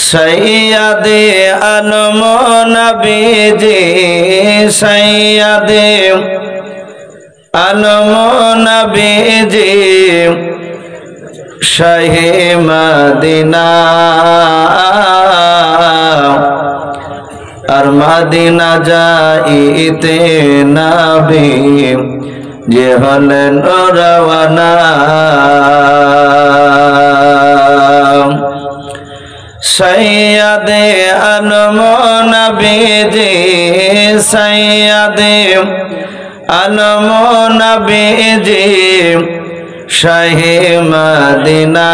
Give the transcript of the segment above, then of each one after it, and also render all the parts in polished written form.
सैयदे आलम नबीजी सैयदे आलम नबीजी Shah Medina और Medina जाइते नबी जे हलेन रवाना सैयदे आलम नबीजी सैयदे आलम नबीजी शाहे मदीना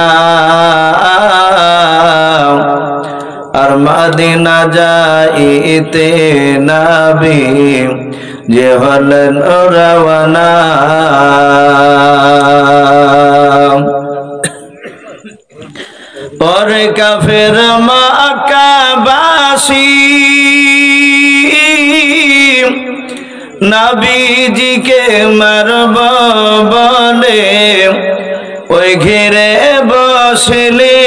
और मदीना जाइते नबी जे हलेन रवाना और काफिर मक्काबासी नबीजी के मरब बोले ओई घेरे बसले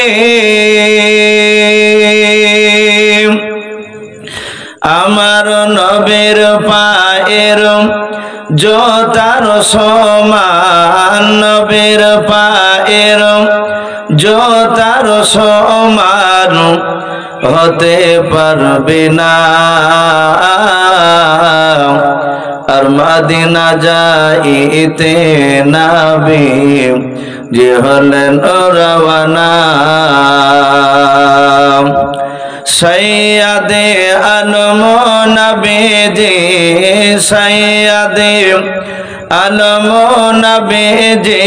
आमार नबीर पाएर जोतार समान नबीर पाएर जोतार समान होते पारबे ना और मदीना जाइते नबी जे हलेन रवाना सैयदे आलम नबीजी सैयदे आलम नबीजी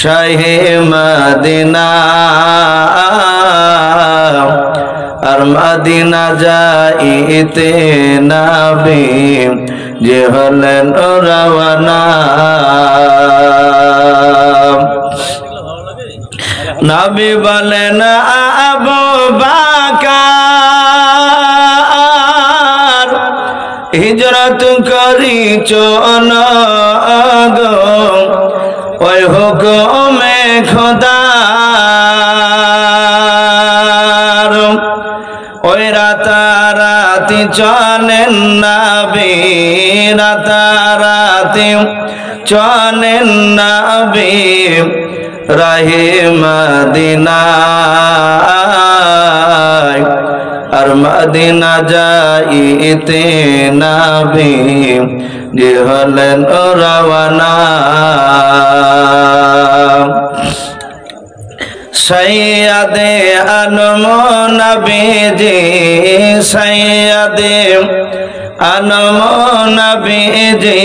शाहे मदीना और मदीना जाइते नबी जे हलेन रवाना नबी बोलेन आबू बकर हिजरत करी चल गो ओई हुकुमे खुदार ओई राताराती चलेन नबी राताराती चलेन नबी राहे मदीना और मदीना जाइते नबी जे हलेन रवाना सैयदे आलम नबीजी सैयदे आलम नबीजी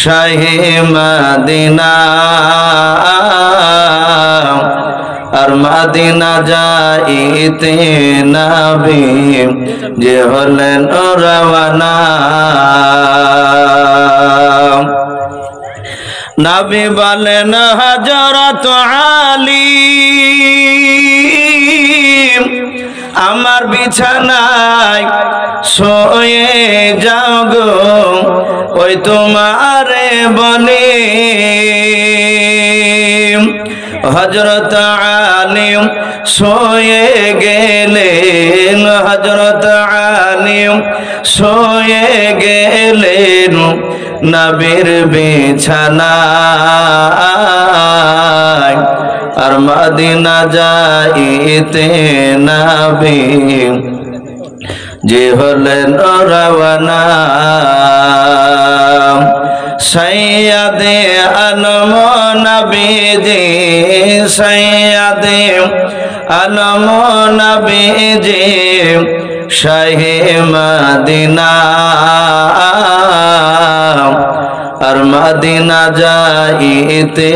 शाहे मदीना और मदीना जाइते नबी जे हलेन रवाना नबी बोलेन हजरत आली आमार बिछानाय सोए जाओ गो ओई तुम्हारे बने हजरत आली सोए गेलेन हजरत आली सोए गेलेन नबीर बिछानाय और मदीना जाइते नबी जे हलेन रवाना सैयदे आलम नबीजी सैयदे आलम नबीजी शाहे मदीना और मदीना जाइते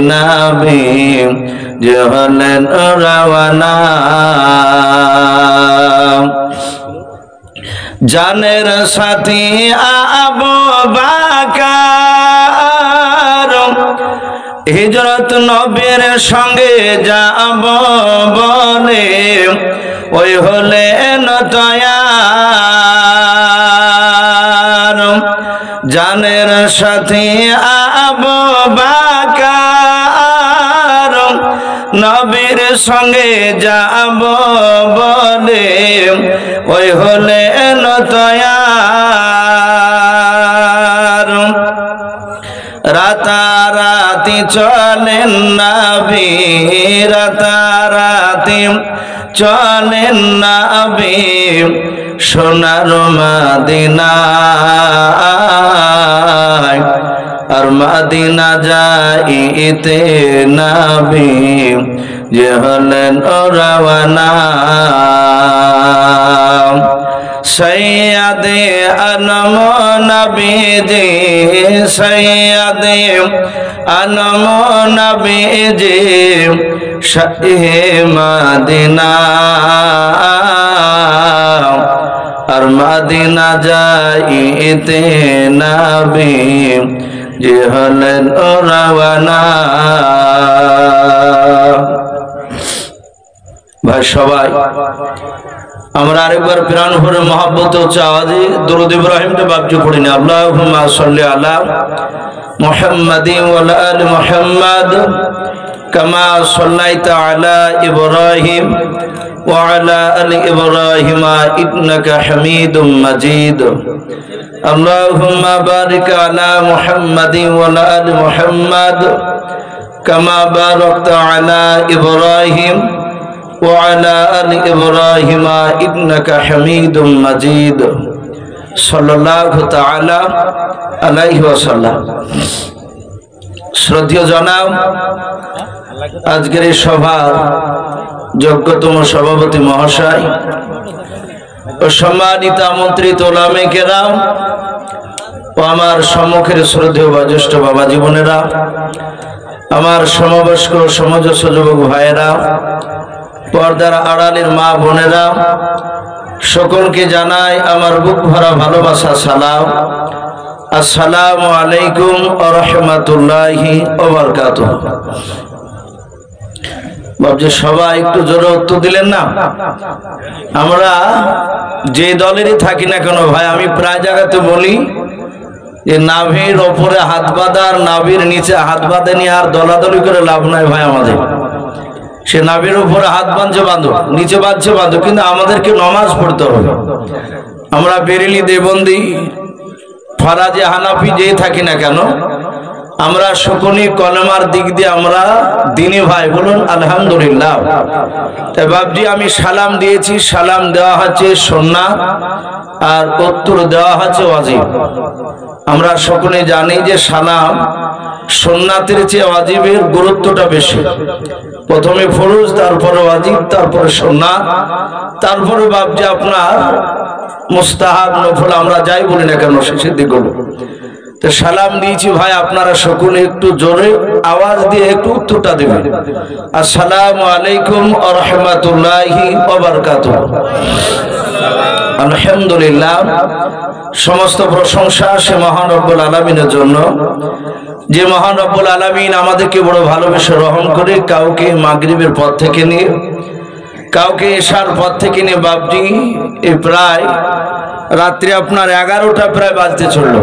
नबी जे हलेन रवाना जानेर साथी आबू बकर हिजरत नबीर संगे যাব বলে ওই হলেন তয়ার জানের সাথী আবু বকর নবীর সঙ্গে যাব বলে ওই হলেন তয়ার রাতারাতি চলেন নবী রাতারাতি চলেন নবী সোনার মদিনায় আর মদিনা যাইতে নবী যে হলেন রওয়ানা সৈয়দে আলম নবীজি সৈয়দে আলম নবীজি শাহে মদিনা আর মদিনা যাইতে নবী যে হলেন রওয়ানা ভাই সবাই আমরা আরেকবার প্রাণ ভরে মহব্বত ও আওয়াজে দরুদ ইব্রাহিমটা বাপজি পড়ি না আল্লাহুম্মা সাল্লি আলা মুহাম্মাদিন ওয়া আলা আলি মুহাম্মাদ কামা সাল্লাইতা আলা ইব্রাহিম ওয়া আলা আলি ইব্রাহিম ইন্নাকা হামিদুম মাজিদ আল্লাহুম্মা বারিক আলা মুহাম্মাদিন ওয়া আলা আলি মুহাম্মাদ কামা বারাকতা আলা ইব্রাহিম وعلى آل إبراهيم إنك حميد مجيد صلى الله تعالى عليه وسلم শ্রদ্ধেয় জনাব আজকের এই সভার যোগ্যতম সভাপতি মহাশয় ও সম্মানিত আমন্ত্রিত ওলামে কেরাম ও আমার সম্মুখের শ্রদ্ধেয় বয়োজ্যেষ্ঠ বাবা জীবনেরা আমার সমবয়স্ক সমাজস্য যুবক ভাইয়েরা পর্দার আড়ালের মা বোনেরা সকলকে জানাই আমার বুক ভরা ভালোবাসা সালাম আসসালামু আলাইকুম ওয়া রাহমাতুল্লাহি ওয়া বারাকাতুহু বাবজি সবাই একটু জোরে উত্তর দিলেন না আমরা যে দলেরই থাকি না কেন ভাই আমি প্রায় জায়গাতে বলি যে নাভির ওপরে হাত বাঁধা আর নাভির নিচে হাত বাঁধেনি আর দলাদলি করে লাভ নাই ভাই আমাদের সে নাভির উপরে হাত বাঁধছে বাঁধো নিচে বাঁধছে বাঁধো কিন্তু আমাদেরকে নামাজ পড়তে হবে আমরা বেরেলি দেবন্দি ফরাজে হানাফি যেই থাকি না কেন আমরা সকলেই কলেমার দিক দিয়ে আমরা দিনী ভাই বলুন আলহামদুলিল্লাহ তাই বাবজি আমি সালাম দিয়েছি সালাম দেওয়া হচ্ছে সুন্নাত আর উত্তর দেওয়া হচ্ছে ওয়াজিব আমরা সকলে জানি যে সালাম সুন্নাতের চেয়ে ওয়াজিবের গুরুত্বটা বেশি প্রথমে ফরজ তারপরে ওয়াজিব তারপরে সুন্নাত তারপরে বাবজি আপনার মুস্তাহাব নফল আমরা যাই বলি না কেন শেষের দিকগুলো তো সালাম দিয়েছি ভাই আপনারা সকলে একটু জোরে আওয়াজ দিয়ে একটু উত্তরটা দেবেন আসসালামু আলাইকুম ওয়া রাহমাতুল্লাহি ওয়া বারাকাতুহু আলহামদুলিল্লাহ সমস্ত প্রশংসা সে মহান রব্বুল আলামিনের জন্য যে মহান রব্বুল আলামিন আমাদেরকে বড় ভালোবেসে রহম করে কাউকে মাগরিবের পর থেকে নিয়ে কাউকে এশার পর থেকে নিয়ে বাবজি এই প্রায় রাত্রি আপনার 11টা প্রায় বাজতে চললো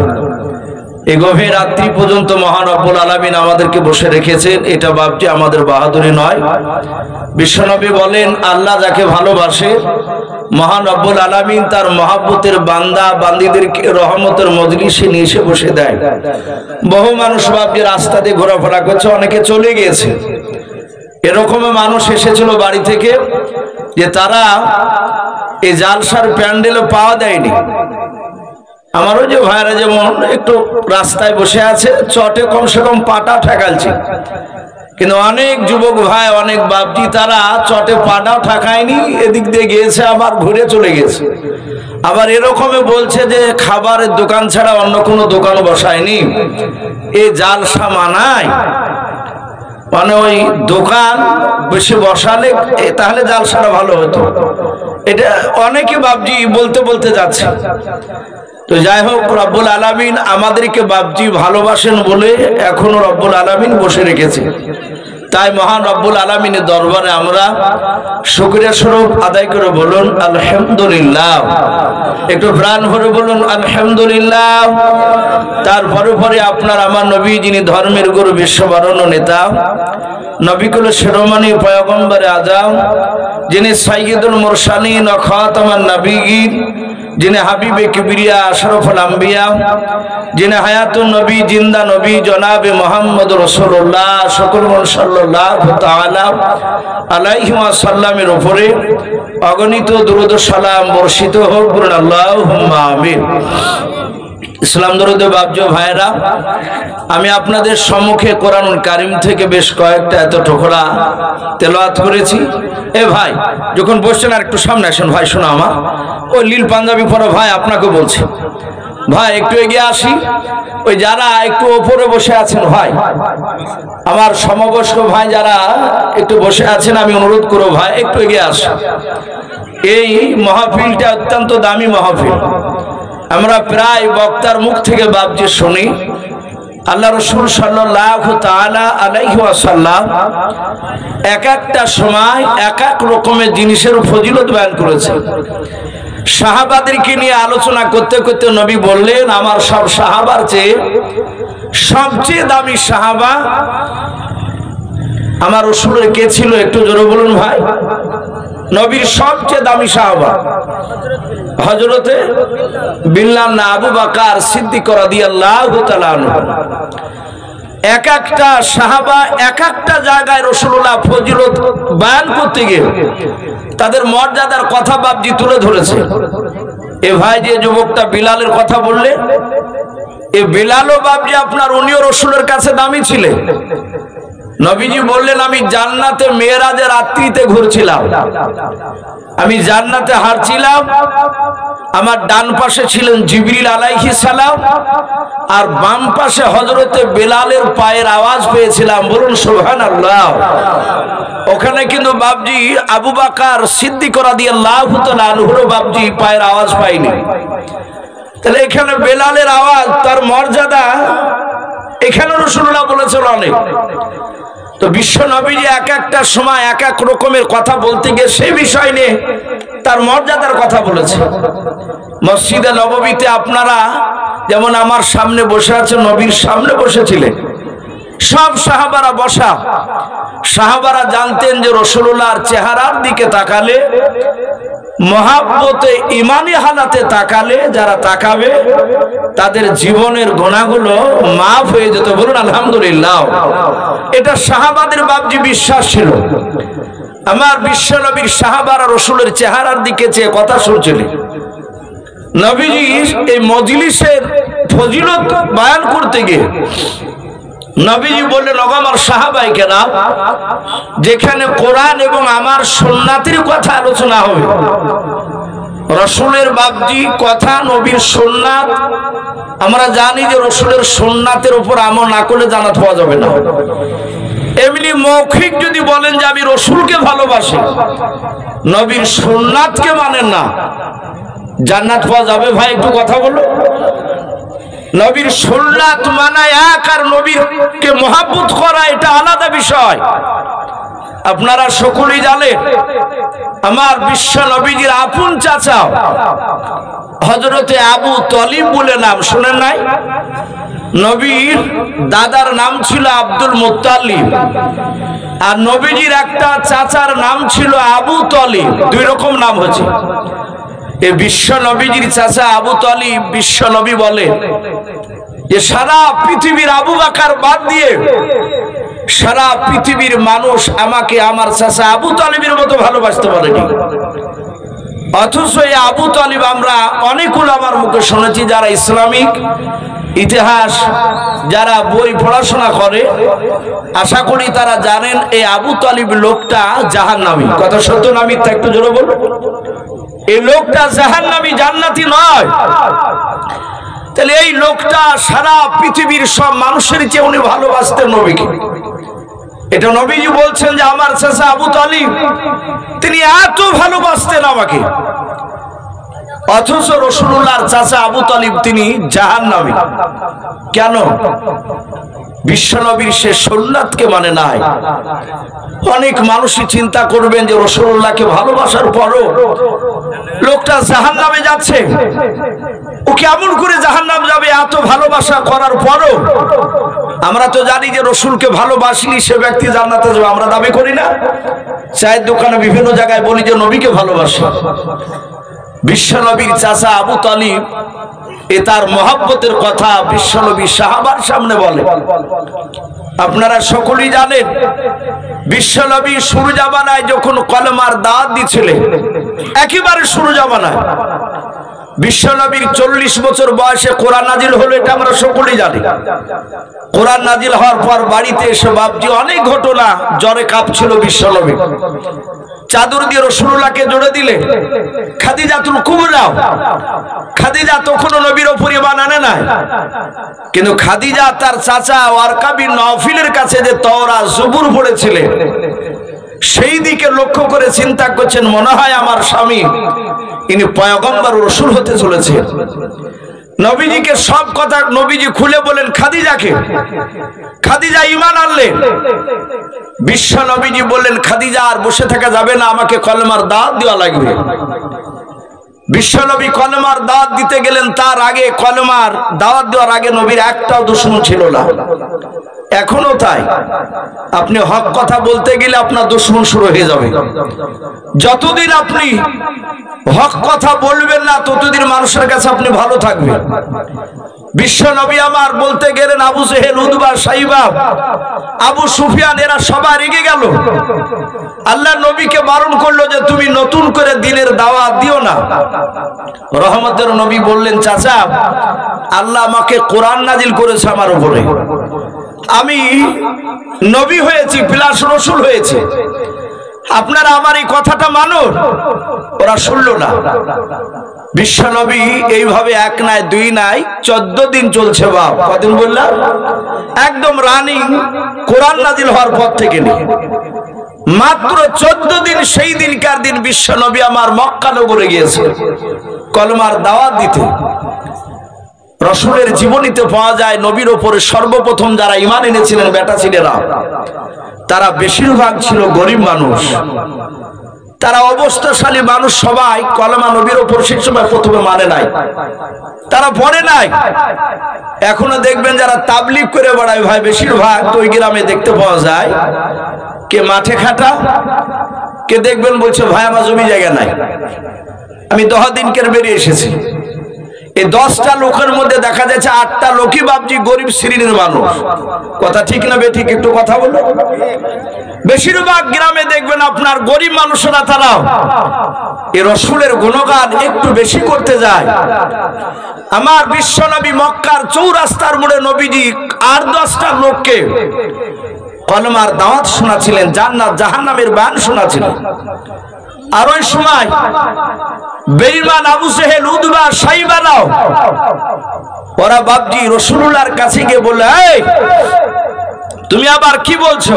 এই গভীর রাত্রি পর্যন্ত মহান রব্বুল আলামিন আমাদেরকে বসে রেখেছেন এটা বাবজি আমাদের বাহাদুরি নয় বিশ্বনবী বলেন আল্লাহ যাকে ভালোবাসে মহান রব্বুল আলামিন তার মহব্বতের বান্দা বান্দীদেরকে রহমতের মজলিসে নিয়ে এসে বসে দেয় বহু মানুষ বাবজি রাস্তা দিয়ে ঘোরাফেরা করছে অনেকে চলে গিয়েছে এরকম মানুষ এসেছিল বাড়ি থেকে যে তারা এই জালসার প্যান্ডেলে পাওয়া দেয়নি আমারও যে ভাইরা যেমন একটু রাস্তায় বসে আছে চটে কমসে কম পাটা ঠেকালছে কিন্তু অনেক যুবক ভাই অনেক বাপজি তারা চটে পাটাও ঠেকায়নি এদিক দিয়ে গিয়েছে আবার ঘুরে চলে গেছে আবার এরকমই বলছে যে খাবারের দোকান ছাড়া অন্য কোনো দোকান বসায়নি এই জালসা মানায় মানে ওই দোকান বেশি বসালে তাহলে জালসাটা ভালো হতো এটা অনেকে বাপজি বলতে বলতে যাচ্ছে তো যাই হোক রব্বুল আলামিন আমাদেরকে বাপজি ভালোবাসেন বলে এখনো রব্বুল আলামিন বসে রেখেছে তাই মহান রব্বুল আলামিনের দরবারে আমরা শুকরিয়া স্বরূপ আদায় করে বলুন আলহামদুলিল্লাহ একটু প্রাণ ভরে বলুন আলহামদুলিল্লাহ তারপরে পরে আপনার আমার নবী যিনি ধর্মের গুরু বিশ্ববরণ্য নেতা নবিকুল শিরোমণি পয়গম্বরে আজম, যিনি সাইয়্যিদুল মুরসালিন ও খাতামান নবিয়্যিন, যিনি হাবিবে কিবরিয়া আশরাফুল আম্বিয়া, যিনি হায়াতুন নবী জিন্দা নবী জনাবে মুহাম্মদ রাসূলুল্লাহ সকল সাল্লাল্লাহু তাআলা আলাইহি ওয়াসাল্লামের উপরে অগণিত দরুদ ও সালাম বর্ষিত হোক, বলুন আল্লাহুম্মা আমিন। ইসলাম দরুদ বাবজো ভাইরা, আমি আপনাদের সম্মুখে কোরআনুল কারীম থেকে বেশ কয়েকটা এত টুকরা তেলাওয়াত করেছি। এ ভাই, যখন বসছেন আর একটু সামনে আসেন ভাই, শোনো আমার ওই নীল পাঞ্জাবি পরা ভাই আপনাকে বলছি, ভাই একটু এগিয়ে আসি। ওই যারা একটু ওপরে বসে আছেন ভাই, আমার সমবয়স্ক ভাই যারা একটু বসে আছেন, আমি অনুরোধ করব ভাই একটু এগিয়ে আসেন। এই মাহফিলটা অত্যন্ত দামি মাহফিল। আমরা প্রায় বক্তার মুখ থেকে বাবজি শুনি আল্লাহ রাসূল সাল্লাল্লাহু তাআলা আলাইহি ওয়াসাল্লাম এক একটা সময় এক এক রকমের জিনিসের ফজিলত বয়ান করেছেন। সাহাবাদেরকে নিয়ে আলোচনা করতে করতে নবী বললেন, আমার সব সাহাবার চেয়ে সবচেয়ে দামি সাহাবা আমার রাসূলের কে ছিল? একটু জোরে বলুন ভাই। নবীর সবচেয়ে দামি সাহাবা হযরতে বিল্লাল না আবু বকর সিদ্দিক রাদিয়াল্লাহু তাআলা আনহু। এক একটা সাহাবা এক একটা জায়গায় রাসূলুল্লাহ ফজিলত বয়ান করতে গিয়ে তাদের মর্যাদার কথা বাবজি তুলে ধরেছে। এ ভাই যে যুবকটা বিলালের কথা বললে, এ বিলালও বাবজি আপনার উনিও রাসূলের কাছে দামি ছিলেন। নবীজি বললেন, আমি জান্নাতে মেরাজের রাত্রিতে ঘুরছিলাম, আমি জান্নাতে হাঁটছিলাম, আমার ডান পাশে ছিলেন জিবরিল আলাইহিস সালাম, আর বাম পাশে হযরতে বেলালের পায়ের আওয়াজ পেয়েছিলাম, বলুন সুবহানাল্লাহ। ওখানে কিন্তু বাবজি আবু বকর সিদ্দিক রাদিয়াল্লাহু তাআলা আনহুর বাবজি পায়ের আওয়াজ পাইনি। তাহলে এখানে বেলালের আওয়াজ, তার মর্যাদা এখানে রাসূলুল্লাহ বলেছেন অনেক। তো বিশ্ব নবীজি এক একটা সময় এক এক রকমের কথা বলতে গিয়ে সেই বিষয় নিয়ে তার মর্যাদার কথা বলেছে। মসজিদে নববীতে আপনারা যেমন আমার সামনে বসে আছেন, নবীর সামনে বসেছিলেন সব সাহাবারা বসা। সাহাবারা জানতেন যে রাসূলুল্লাহর চেহারার দিকে তাকালে, মহাব্বতে ইমানি হালাতে তাকালে যারা তাকাবে তাদের জীবনের গুনাহগুলো মাফ হয়ে যেত, বলুন আলহামদুলিল্লাহ। এটা সাহাবাদের বাবজি বিশ্বাস ছিল। আমার বিশ্ব নবীর সাহাবারা রাসূলের চেহারার দিকে চেয়ে কথা শুনছিলেন। নবীজি এই মজলিসের ফজিলত বয়ান করতে গিয়ে নবীজি বললেন, ওগো আমার সাহাবায়ে কেরাম, যেখানে কোরআন এবং আমার সুন্নাতের কথা আলোচনা হবে, রাসূলের বাবজি কথা, নবীর সুন্নাত, আমরা জানি যে রাসূলের সুন্নাতের উপর আমল না করলে জান্নাত পাওয়া যাবে না। এমনি মৌখিক যদি বলেন যে আমি রাসূলকে ভালোবাসি, নবীর সুন্নাতকে মানেন না, জান্নাত পাওয়া যাবে? ভাই একটু কথা বলো। নবীর সুন্নাত মানা এক, আর নবীকে মহব্বত করা এটা আলাদা বিষয়। আপনারা সকলেই জানেন আমার বিশ্ব নবীজির আপন চাচা হযরতে আবু তালিব বলে নাম, শুনেন নাই? নবীর দাদার নাম ছিল আব্দুল মুত্তালিব, আর নবীজির একটা চাচার নাম ছিল আবু তালিব। দুই রকম নাম হচ্ছে। এই বিশ্ব নবীজির চাচা আবু তালিব, বিশ্ব নবী বলে যে সারা পৃথিবীর আবু বকর বাদ দিয়ে সারা পৃথিবীর মানুষ আমাকে আমার চাচা আবু তালিবের মতো ভালোবাসতে পারেনি। অথচ এই আবু তালিব আমরা অনেকগুলো আমার মুখে শুনেছি, যারা ইসলামিক ইতিহাস যারা বই পড়াশোনা করে, আশা করি তারা জানেন এই আবু তালিব লোকটা জাহান্নামী। কথা সত্য না মিথ্যা? একটু জোরে বল। এই লোকটা জাহান্নামী, জান্নাতি নয়। তাহলে এই লোকটা সারা পৃথিবীর সব মানুষের চেয়ে উনি ভালোবাসতেন নবীকে। এটা নবীজি বলছেন যে আমার চাচা আবু তালিব তিনি এত ভালোবাসতেন আমাকে, অথচ রাসূলুল্লাহর চাচা আবু তালিব তিনি জাহান্নামী। কেন? বিশ্বনবীর সে সুন্নাতকে মানে নাই। অনেক মানুষই চিন্তা করবেন যে রাসূলুল্লাহকে ভালোবাসার পরও লোকটা জাহান্নামে যাচ্ছে, ও কেমন করে জাহান্নাম যাবে এত ভালোবাসা করার পরও? আমরা তো জানি যে রাসূলকে ভালোবাসলি সে ব্যক্তি জান্নাতে যাবে, আমরা দাবি করি না? চায়ের দোকানে বিভিন্ন জায়গায় বলি যে নবীকে ভালোবাসি। বিশ্বনবীর চাচা আবু তালিব এ তার মহব্বতের কথা বিশ্বনবী সাহাবার সামনে বলে। আপনারা সকলেই জানেন বিশ্বনবী শুরু জামানায় যখন কলেমার দাওয়াত দিছিলেন, একেবারে শুরু জামানায় বিশ্বনবীর 40 বছর বয়সে কোরআন নাজিল হলো, এটা আমরা সকলেই জানি। কোরআন নাজিল হওয়ার পর বাড়িতে এসে বাপজি অনেক ঘটনা, জ্বরে কাঁপছিল বিশ্বনবী, চাদর দিয়ে রাসূলুল্লাহকে জড়ে দিলে। খাদিজাতুল কুবরা, খাদিজা তখনও নবীর উপর ঈমান আনে নাই, কিন্তু খাদিজা তার চাচা ওয়ারকা বিন নওফিলের কাছে যে তাওরাত জবুর পড়েছিলেন, সেই দিকে লক্ষ্য করে চিন্তা করছেন মনে হয় আমার স্বামী ইনি পয়গম্বর রাসূল হতে চলেছে। নবীজিকে সব কথা নবীজি খুলে বলেন খাদিজাকে। খাদিজা ঈমান আনলেন। বিশ্ব নবীজি বললেন খাদিজা আর বসে থাকা যাবে না, আমাকে কলেমার দাওয়াত দেওয়া লাগবে। বিশ্বনবী কলেমার দাওয়াত দিতে গেলেন, তার আগে কলেমার দাওয়াত দেওয়ার আগে নবীর একটাও দুশমন ছিল না, এখনো তাই। আপনি হক কথা বলতে গেলে আপনার দুশমন শুরু হয়ে যাবে। যতদিন আপনি হক কথা বলবেন না ততদিন মানুষের কাছে আপনি ভালো থাকবেন। বিশ্ব নবী আমার বলতে গেলেন আবু জেহেল, উতবা, সাইবা, আবু সুফিয়ান এরা সবাই রেগে গেল। আল্লাহ নবীকে বারণ করলো যে তুমি নতুন করে দ্বীনের দাওয়াত দিও না। রহমতের নবী বললেন চাচা আল্লাহ আমাকে কোরআন নাজিল করেছে আমার উপরে, আমি নবী হয়েছি প্লাস রাসূল হয়েছে, আপনারা আমার এই কথাটা মানুন। ওরা শুনল না। বিশ্ব নবী এইভাবে এক নাই দুই নাই 14 দিন চলছে। বাপ কদিন বললাম? একদম রানিং কোরআন নাজিল হওয়ার পর থেকে নিয়ে মাত্র 14 দিন। সেই দিনকার দিন বিশ্ব নবী আমার মক্কা নগরে গিয়েছে কলমার দাওয়াত দিতে। রাসূলের জীবনীতে পাওয়া যায় নবীর উপরে সর্বপ্রথম যারা ঈমান এনেছিলেন বেটা ছেলেরা, তারা বেশিরভাগ ছিল গরিব মানুষ, তারা অবস্থাশালী মানুষ। সবাই কলেমা নবীর উপর সেই সময় প্রথমে মানে নাই, তারা পড়ে নাই। এখনো দেখবেন যারা তাবলীগ করে বেড়ায় ভাই, বেশিরভাগ ওই গ্রামে দেখতে পাওয়া যায় কে মাঠে খাটা, কে দেখবেন বলছে ভাই আমার জমি জায়গা নাই। আমি 10 দিনকের বেরিয়ে এসেছি, এই 10টা লোকের মধ্যে দেখা যাচ্ছে 8টা লোকই বাপজি গরিব শ্রেণীর মানুষ। কথা ঠিক না বেঠিক? একটু কথা বলো। বেশিরভাগ গ্রামে দেখবেন আপনার গরিব মানুষরা তারাও এই রাসূলের গুণগান একটু বেশি করতে যায়। আমার বিশ্বনবী মক্কার চৌরাস্তার মোড়ে নবীজি 8-10টা লোককে কলেমার দাওয়াত শোনাচ্ছিলেন, জান্নাত জাহান্নামের বয়ান শোনাচ্ছিলেন। আর ওই সময় বেঈমান আবু জেহেল, উতবা, সাইবারাও ওরা বাপজি রাসূলুল্লাহর কাছে গিয়ে বলল এই তুমি আবার কি বলছো?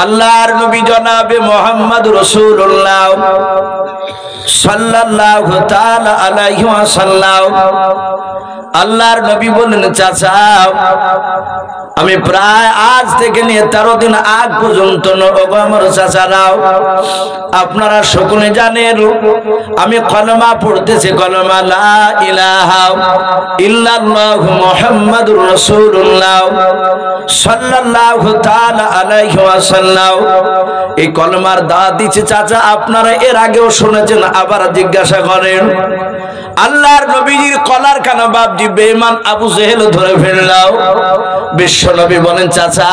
আল্লাহর নবী জনাবে মুহাম্মদ রাসূলুল্লাহ সাল্লাল্লাহু তাআলা আলাইহি ওয়াসাল্লাম, আল্লাহর নবী বললেন চাচা আমি প্রায় আজ থেকে নিয়ে 13 দিন আগ পর্যন্ত আমার চাচারাও আপনারা সকলে জানেন আমি কলেমা পড়তেছি, কলেমা লা ইলাহা ইল্লাল্লাহু মুহাম্মাদুর রাসূলুল্লাহ সাল্লাল্লাহু তাআলা আলাইহি ওয়াসাল্লাম। এই কলেমার দাওয়াত দিচ্ছে চাচা, আপনারা এর আগেও শুনেছেন, আবার জিজ্ঞাসা করেন। আল্লাহর নবীজির কলার কানা বাপজি বেঈমান আবু জেহেল ধরে ফেললাও। বিশ্বনবী বলেন চাচা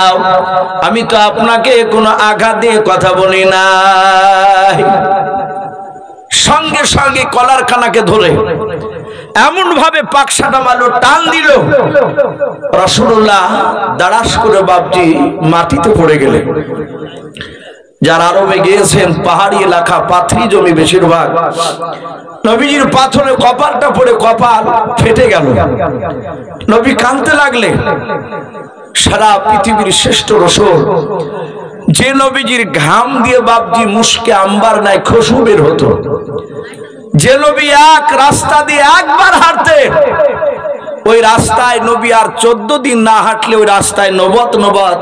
আমি তো আপনাকে কোনো আঘাত দিয়ে কথা বলি নাই। সঙ্গে সঙ্গে কলার কানাকে ধরে এমন ভাবে পাকসাটা মারলো, টান দিল, রাসূলুল্লাহ দাঁড়াস করে বাপজি মাটিতে পড়ে গেলেন। যারা আরবে গিয়েছেন পাহাড়ি এলাকা, পাথরি জমি বেশিরভাগ, নবীজির পাথরে কপালটা পড়ে কপাল ফেটে গেল। নবী কাঁদতে লাগলেন। সারা পৃথিবীর শ্রেষ্ঠ রাসূল, যে নবীজির ঘাম দিয়ে বাপজি মুশকে আম্বার নাই খুশবু বের হতো, যে নবী এক রাস্তা দিয়ে একবার হাঁটতেন ওই রাস্তায় নবী আর 14 দিন না হাঁটলে ওই রাস্তায় নবত নবত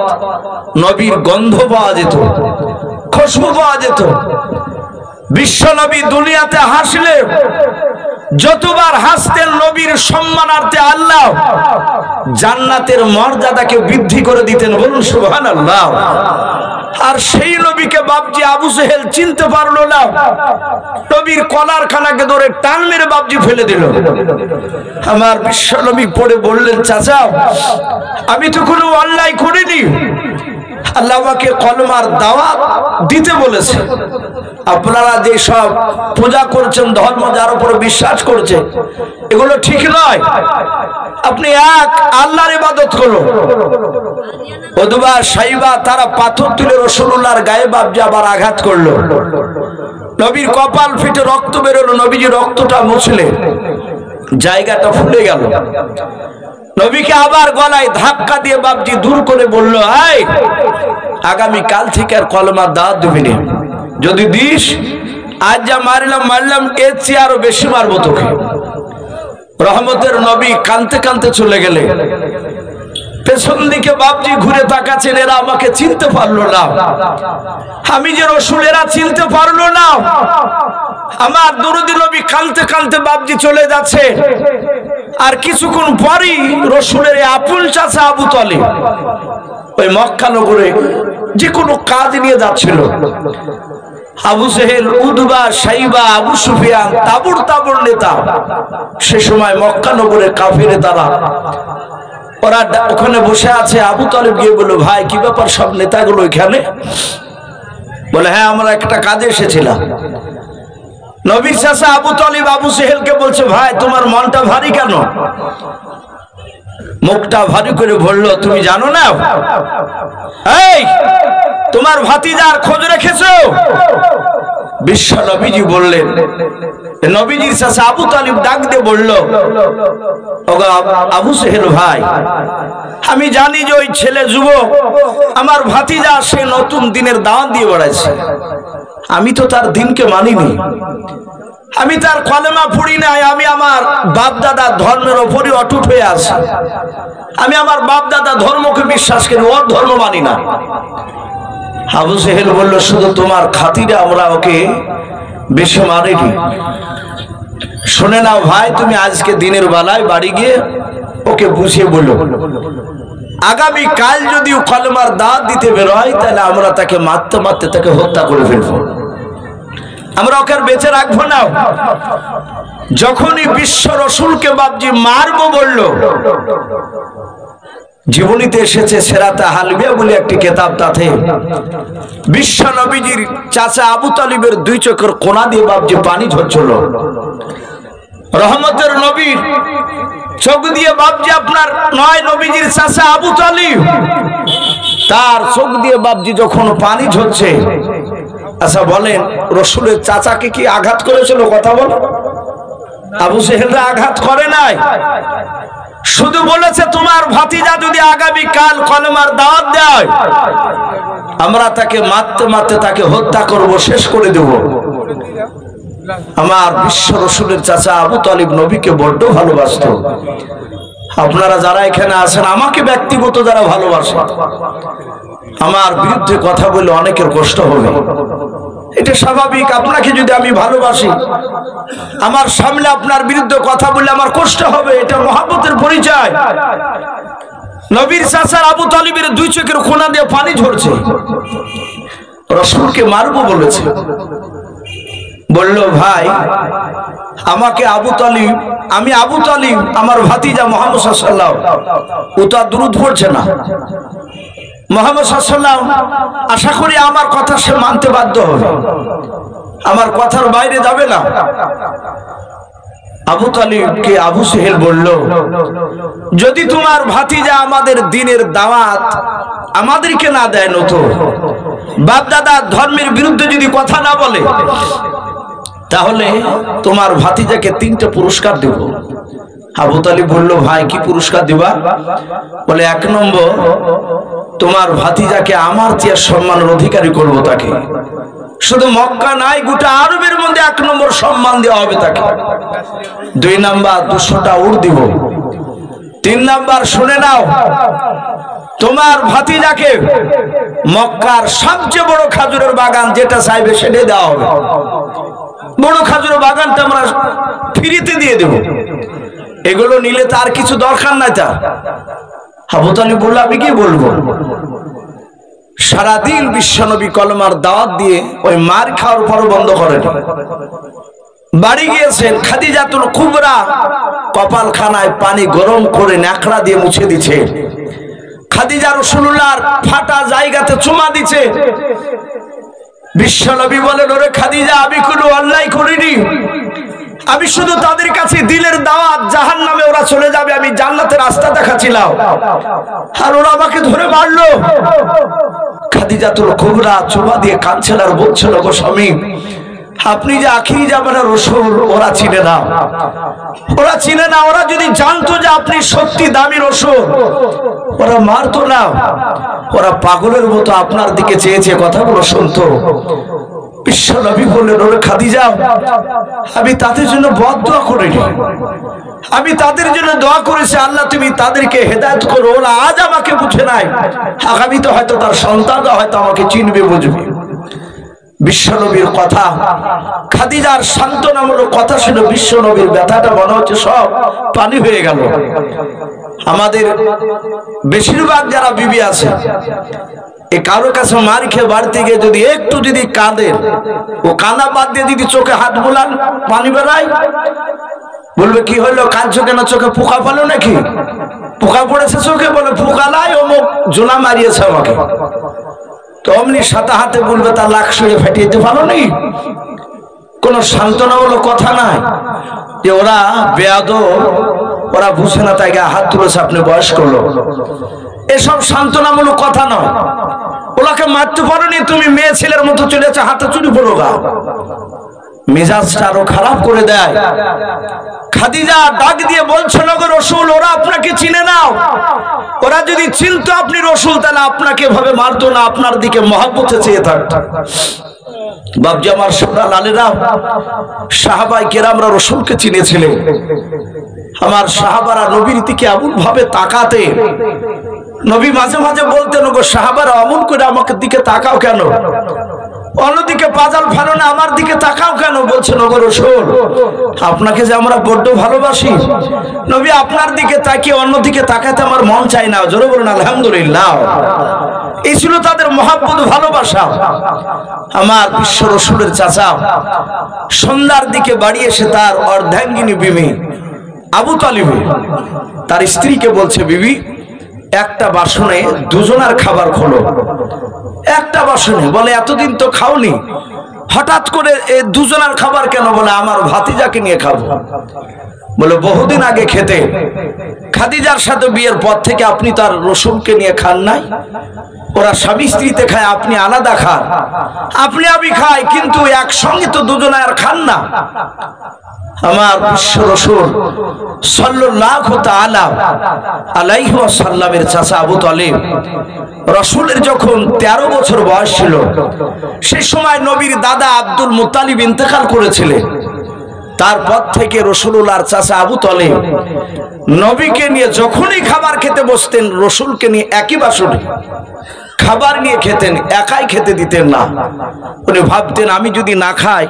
নবীর গন্ধ পাওয়া যেত, খুশবু পাওয়া যেত। বিশ্ব নবী দুনিয়াতে হাসলে যতবার হাসতেন নবীর সম্মানার্থে আল্লাহ জান্নাতের মর্যাদাকে বৃদ্ধি করে দিতেন, বলুন সুবহানাল্লাহ। আর সেই নবীকে বাপজি আবু জেহেল চিনতে পারলো না, নবীর কলার খানাকে ধরে টান মেরে বাপজি ফেলে দিল। আমার বিশ্ব নবী পড়ে বললেন, চাচা আমি তো কোনো অন্যায় করিনি, আল্লাহ আমাকে কলমার দাওয়াত দিতে বলেছে। আপনারা যে সব পূজা করছেন, ধর্ম যার উপরে বিশ্বাস করছে, এগুলো ঠিক নয়। আপনি এক আল্লাহর ইবাদত করুন। ওদবা সাইবা তারা পাথর তুলে রাসূলুল্লাহর গায়ে বাপজি আবার আঘাত করলো। নবীর কপাল ফেটে রক্ত বেরোলো, নবীজি রক্তটা মুছলে জায়গাটা ফুলে গেল। নবীকে আবার গলায় ধাক্কা দিয়ে বাপজি দূর করে বলল, এই আগামী কাল থেকে আর কলমার দাওয়াত দিবি না, যদি দিস আজ যা মারলাম এর চেয়ে আরো বেশি মারবো তোকে। রহমতের নবী কাঁদতে কাঁদতে চলে গেলে পেছন দিকে বাপজি ঘুরে তাকাচ্ছেন, এরা আমাকে চিনতে পারলো না, আমি যে রাসূল এরা চিনতে পারলো না। আমার দরুদি নবী কাঁদতে কাঁদতে বাপজি চলে যাচ্ছে। আর কিছুক্ষণ পরই রাসূলের আপন চাচা আবু তালিব ওই মক্কা নগরে যে কোনো কাজ নিয়ে যাচ্ছিল। আবু জেহেল, উতবা, সাইবা, আবু সুফিয়ান তাবুর তাবুর নেতা। সে সময় মক্কা নগরে কাফিরে তারা ওরা ওখানে বসে আছে। আবু তালিব গিয়ে বলল, ভাই কি ব্যাপার সব নেতাগুলো এখানে? বলে, হ্যাঁ আমরা একটা কাজে এসেছিলাম। নবীর চাচা আবু তালিব আবু জেহেলকে বলছে, ভাই তোমার মনটা ভারী কেন? মুখটা ভারী করে বলল, তুমি জানো না এই তোমার ভাতিজার খোঁজ রেখেছো? বিশ্ব নবীজি বললেন, নবীজির চাচা আবু তালিব ডাক দিয়ে বলল, ওগো আবু জেহেল ভাই, আমি জানি যে ওই ছেলে যুবক আমার ভাতিজা সে নতুন দিনের দাওয়াত দিয়ে বেড়াচ্ছে। আমি তো তার দিনকে মানিনি, আমি তার কলেমা পড়ি নাই, আমি আমার বাপ দাদা ধর্মের ওপরই অটুট হয়ে আছি। আমি আমার বাপ দাদা ধর্মকে বিশ্বাস করি, ওর ধর্ম মানি না। আবু জেহেল বলল, শুধু তোমার খাতিরে আমরা ওকে বেশি মারিনি। শুনে নাও ভাই, তুমি আজকে দিনের বেলায় বাড়ি গিয়ে ওকে বুঝিয়ে বলো, আগামী কাল যদি কলেমার দাওয়াত দিতে বেরোয় তাহলে আমরা তাকে মারতে মারতে তাকে হত্যা করে ফেলবো, আমরা ওকে বেঁচে রাখবো না। যখনই বিশ্ব রাসূলকে বাপজি মারবো বলল, জীবনীতে এসেছে সেরাতে হালবিয়া বলে একটি কিতাব, তাতে বিশ্ব নবীজির চাচা আবু তালিবের দুই চোখের কোনা দিয়ে বাপজি পানি ঝরছিল। রহমতের নবীর চোখ দিয়ে বাপজি আপনার নয়, নবীজির চাচা আবু তালিব তার চোখ দিয়ে বাপজি যখন পানি ঝরছে। আচ্ছা বলেন, রাসূলের চাচাকে কি আঘাত করেছিল? কথা বল। আবু জেহেলরা আঘাত করে নাই, শুধু বলেছে তোমার ভাতিজা যদি আগামী কাল কলেমার দাওয়াত দেয় আমরা তাকে মারতে মারতে তাকে হত্যা করব, শেষ করে দেব। আমার বিশ্ব রাসূলের চাচা আবু তালিব নবীকে বড্ড ভালোবাসতো। আপনারা যারা এখানে আছেন, আমাকে ব্যক্তিগত যারা ভালোবাসে, আমার বিরুদ্ধে কথা বলে অনেকের কষ্ট হবে, এটা স্বাভাবিক। আপনাকে যদি আমি ভালোবাসি, আমার সামনে আপনার বিরুদ্ধে কথা বললে আমার কষ্ট হবে, এটা মহব্বতের পরিচয়। নবীর চাচার আবু তালিবের দুই চোখের কোনা দিয়ে পানি ঝরছে, রাসূলকে মারবো বলেছে। বলল, ভাই আমাকে আবু তালিব, আমি আবু তালিব, আমার ভাতিজা মুহাম্মদ সাল্লাল্লাহু আলাইহি ওয়াসাল্লাম ও তার দুরূদ পড়ছে না। মুহাম্মদ সাল্লাল্লাহু আলাইহি ওয়াসাল্লাম আশা করি আমার কথা সে মানতে বাধ্য হবে, আমার কথার বাইরে যাবে না। আবু তালিবকে আবু জেহেল বলল, যদি তোমার ভাতিজা আমাদের দিনের দাওয়াত আমাদেরকে না দেয়, নতুন বাপ দাদা ধর্মের বিরুদ্ধে যদি কথা না বলে, তাহলে তোমার ভাতিজাকে 3টা পুরস্কার দেব। আবু তালিব বলল, ভাই কি পুরস্কার দিবা? বলে, 1 নম্বর তোমার ভাতিজাকে আমার চেয়ে সম্মানের অধিকারী করব তাকে, শুধু মক্কা নাই গোটা আরবের মধ্যে 1 নম্বর সম্মান দেওয়া হবে তাকে। 2 নাম্বার 200টা উট দিব। তিন নাম্বার শুনে নাও, তোমার ভাতিজাকে মক্কার সবচেয়ে বড় খাজুরের বাগান যেটা চাইবে সেটাই দেওয়া হবে। বড় খাজুরের বাগানটা আমরা ফ্রিতে দিয়ে দেব, এগুলো নিলে তার কিছু দরকার নাই। তার আবু তালিব বলল, আমি কি বলবো? সারাদিন বিশ্বনবী কলমার দাওয়াত দিয়ে ওই মার খাওয়ার পরও বন্ধ করেন। বাড়ি গিয়েছেন, খাদিজাতুল কুবরা কপালখানায় পানি গরম করে ন্যাকড়া দিয়ে মুছে দিচ্ছে। খাদিজা রাসূলুল্লাহর ফাটা জায়গাতে চুমা দিচ্ছে। বিশ্বনবী বলেন, ওরে খাদিজা, আমি কোনো অন্যায় করিনি, আমি শুধু তাদের কাছে দিলের দাওয়াত, জাহান্নামে ওরা চলে যাবে আমি জান্নাতের রাস্তা দেখাচ্ছিলাম, আর ওরা আমাকে ধরে মারলো। খাদিজাতুল কুবরা চুমা দিয়ে কাঁদছেন আর বলছিল, গো স্বামী, আপনি যে আখিরি জামানার রাসূল, ওরা চিনে না, ওরা চিনে না। ওরা যদি জানতো যে আপনি সত্যি দামি রাসূল, ওরা মারতো না। ওরা পাগলের মতো আপনার দিকে চেয়েছে, কথাগুলো শুনতো। বিশ্বনবী বললেন, ওরে খাদিজা, আমি তাদের জন্য বদদোয়া করিনি, আমি তাদের জন্য দোয়া করেছি, আল্লাহ তুমি তাদেরকে হেদায়েত করো। ওরা আজ আমাকে বুঝে নাই, আগামীতে হয়তো তার সন্তানরা হয়তো আমাকে চিনবে, বুঝবে। বিশ্বনবীর কথা, খাদিজার সান্ত্বনামূলক কথা শুনে বিশ্বনবীর ব্যথাটা মনে হচ্ছে সব পানি হয়ে গেল। আমাদের বেশিরভাগ যারা বিবি আছে, এই কারো কাছে মার খেয়ে বাড়িতে গিয়ে যদি একটু যদি কাঁদেন, ও কান্না বাদ দিয়ে যদি চোখে হাত বুলান, পানি বেড়ায়, বলবে কি হলো, কাঁদছো কেন? চোখে পোকা পেলো নাকি? পোকা পড়েছে চোখে? বলে পোকা নাই, অমুক জোলা মারিয়েছে আমাকে। তো অমনি সাথে হাতে বলবে তার লাখ শুয়ে ফাটিয়ে দিতে পারো নি। কোন সান্ত্বনামূলক কথা নাই যে ওরা বেয়াদব, ওরা বুঝে না তাই হাত তুলেছে, আপনি বয়স করলো, এসব সান্ত্বনামূলক কথা নয়। ওনাকে মারতে পারোনি, তুমি মেয়ে ছেলের মতো চলেছে, হাতে চুরি পড়ো গা, মেজাজটা আরো খারাপ করে দেয়। খাদিজা ডাক দিয়ে বলছিল, গো রাসূল, ওরা আপনাকে চিনে নাও, ওরা যদি চিনতো আপনি রাসূল, তাহলে আপনাকে ভাবে মারতো না, আপনার দিকে মহব্বতে চেয়ে থাকতো। বাপজি আমার সোনা লালেরা, সাহাবায়ে কেরামরা রাসূলকে চিনেছিলেন। আমার সাহাবারা নবীর দিকে এমন ভাবে তাকাতে, নবী মাঝে মাঝে বলতেন, গো সাহাবারা অমন করে আমাকে দিকে তাকাও কেন? অন্যদিকে পাজাল ফালো না, আমার দিকে তাকাও কেন? বলছেন, ওগো রাসূল, আপনাকে যে আমরা বড্ড ভালোবাসি, নবী আপনার দিকে তাকিয়ে অন্যদিকে তাকাতে আমার মন চায় না। জোরে বলুন আলহামদুলিল্লাহ। এই ছিল তাদের মহব্বত, ভালোবাসা। আমার বিশ্ব রাসূলের চাচা সন্ধ্যার দিকে বাড়ি এসে তার অর্ধাঙ্গিনী বিবি আবু তালিব তার স্ত্রীকে বলছে, বিবি, একটা বাসনে দুজনার খাবার খোলো, একটা বাসনে। বলে, এতদিন তো খাওনি, হঠাৎ করে দুজনার খাবার কেন? বলে, আমার ভাতিজাকে নিয়ে খাবো। বলে, বহুদিন আগে খেতে, খাদিজার সাথে বিয়ের পর থেকে আপনি তার রাসূলকে নিয়ে খান নাই? ওরা স্বামী স্ত্রীতে খায়, আপনি আলাদা খান। আপনি আমি খাই, কিন্তু একসঙ্গে তো দুজনে আর খান না। আমার বিশ্ব রাসূল সাল্লাল্লাহু তাআলা আলাইহি ওয়াসাল্লামের চাচা আবু তালিব, রাসূলের যখন 13 বছর বয়স ছিল, সেই সময় নবীর দাদা আব্দুল মুত্তালিব ইন্তেকাল করেছিলেন। তারপর থেকে রাসূলুল্লাহর চাচা আবু তালিব নবীকে নিয়ে যখনই খাবার খেতে বসতেন, রাসূলকে নিয়ে একই বাসনে খাবার নিয়ে খেতেন, একাই খেতে দিতেন না। উনি ভাবতেন, আমি যদি না খাই,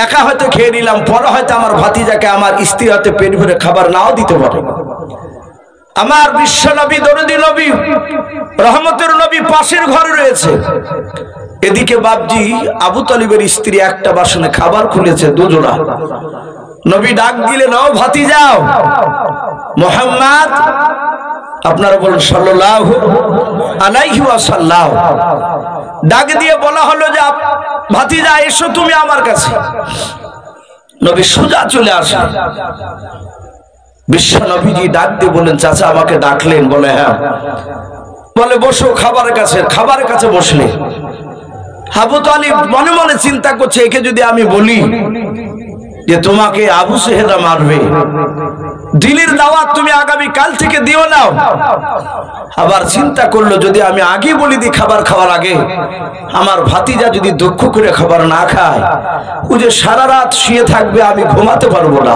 একা হয়তো খেয়ে নিলাম, পরে হয়তো আমার ভাতিজাকে আমার স্ত্রী হয়তো পেট ভরে খাবার নাও দিতে পারে। আমার বিশ্ব নবী, দরদি নবী, রহমতের নবী পাশের ঘরে রয়েছে। এদিকে বাপজি আবু তালিবের স্ত্রী একটা বাসনে খাবার খুলেছে, দুজোড়া। নবী ডাক দিলে, নাও ভাতিজাও, মুহাম্মদ, আপনারা বলুন সাল্লাল্লাহু আলাইহি ওয়াসাল্লাম। ডাক দিয়ে বলা হলো যে, ভাতিজা এসো তুমি আমার কাছে। নবী সোজা চলে আসে। বিশ্ব নবীজি ডাক দিয়ে বলেন, চাচা আমাকে ডাকলেন? বলে, হ্যাঁ। বলে, বসো খাবারের কাছে। খাবারের কাছে বসলে আবু তালিব মনে মনে চিন্তা করছে, একে যদি আমি বলি যে তোমাকে আবু সেহেলরা মারবে, দিনের দাওয়াত তুমি আগামী কাল থেকে দিও নাও। আবার চিন্তা করলো, যদি আমি আগে বলি দিই খাবার খাওয়ার আগে, আমার ভাতিজা যদি দুঃখ করে খাবার না খায়, ও যে সারা রাত শুয়ে থাকবে, আমি ঘুমাতে পারবো না।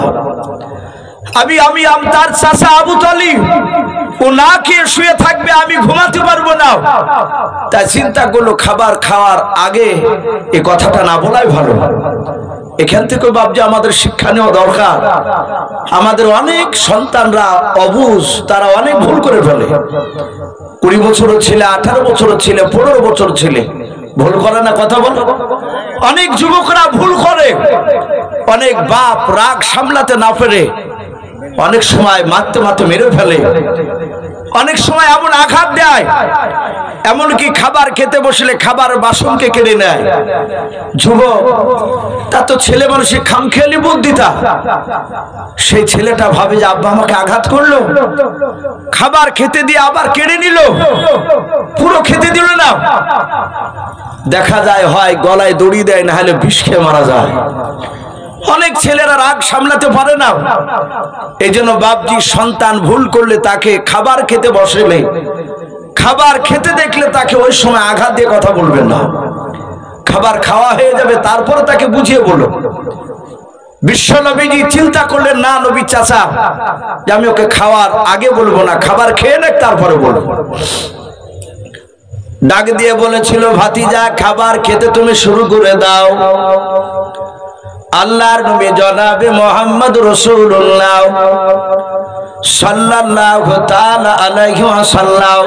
আমি তার চাচা আবু তালিব, ও না খেয়ে শুয়ে থাকবে, আমি ঘুমাতে পারবো না। তাই চিন্তা করলো খাবার খাওয়ার আগে এ কথাটা না বলাই ভালো। এখান থেকে বাবজি আমাদের শিক্ষা নেওয়া দরকার। আমাদের অনেক সন্তানরা অবুঝ, তারা অনেক ভুল করে ফেলে। 20 বছরের ছেলে, 18 বছরের ছেলে, 15 বছর ছেলে ভুল করে না, কথা বল। অনেক যুবকরা ভুল করে। অনেক বাপ রাগ সামলাতে না পেরে অনেক সময় মারতে মারতে মেরে ফেলে, অনেক সময় এমন আঘাত দেয়, এমনকি খাবার খেতে বসলে খাবার বাসনকে কেড়ে নেয়। যুবক, তা তো ছেলে মানুষের খামখেয়ালি বুদ্ধিতা। সেই ছেলেটা ভাবে যে আব্বা আমাকে আঘাত করলো, খাবার খেতে দিয়ে আবার কেড়ে নিল, পুরো খেতে দিল না। দেখা যায় হয় গলায় দড়ি দেয়, না হলে বিষ খেয়ে মারা যায়। অনেক ছেলেরা রাগ সামলাতে পারে না। এই জন্য বাপজি সন্তান ভুল করলে তাকে খাবার খেতে বসলে, খাবার খেতে দেখলে তাকে ওই সময় আঘাত দিয়ে কথা বলবেন না। খাবার খাওয়া হয়ে যাবে, তারপর তাকে বুঝিয়ে বলো। বিশ্ব নবীজি চিন্তা করলেন, না নবী চাচা, যে আমি ওকে খাওয়ার আগে বলবো না, খাবার খেয়ে নেক তারপরে বলবো। ডাক দিয়ে বলেছিল, ভাতিজা খাবার খেতে তুমি শুরু করে দাও। আল্লাহর নবী জনাবে মুহাম্মদ রাসূলুল্লাহ সাল্লাল্লাহু তাআলা আলাইহি ওয়াসাল্লাম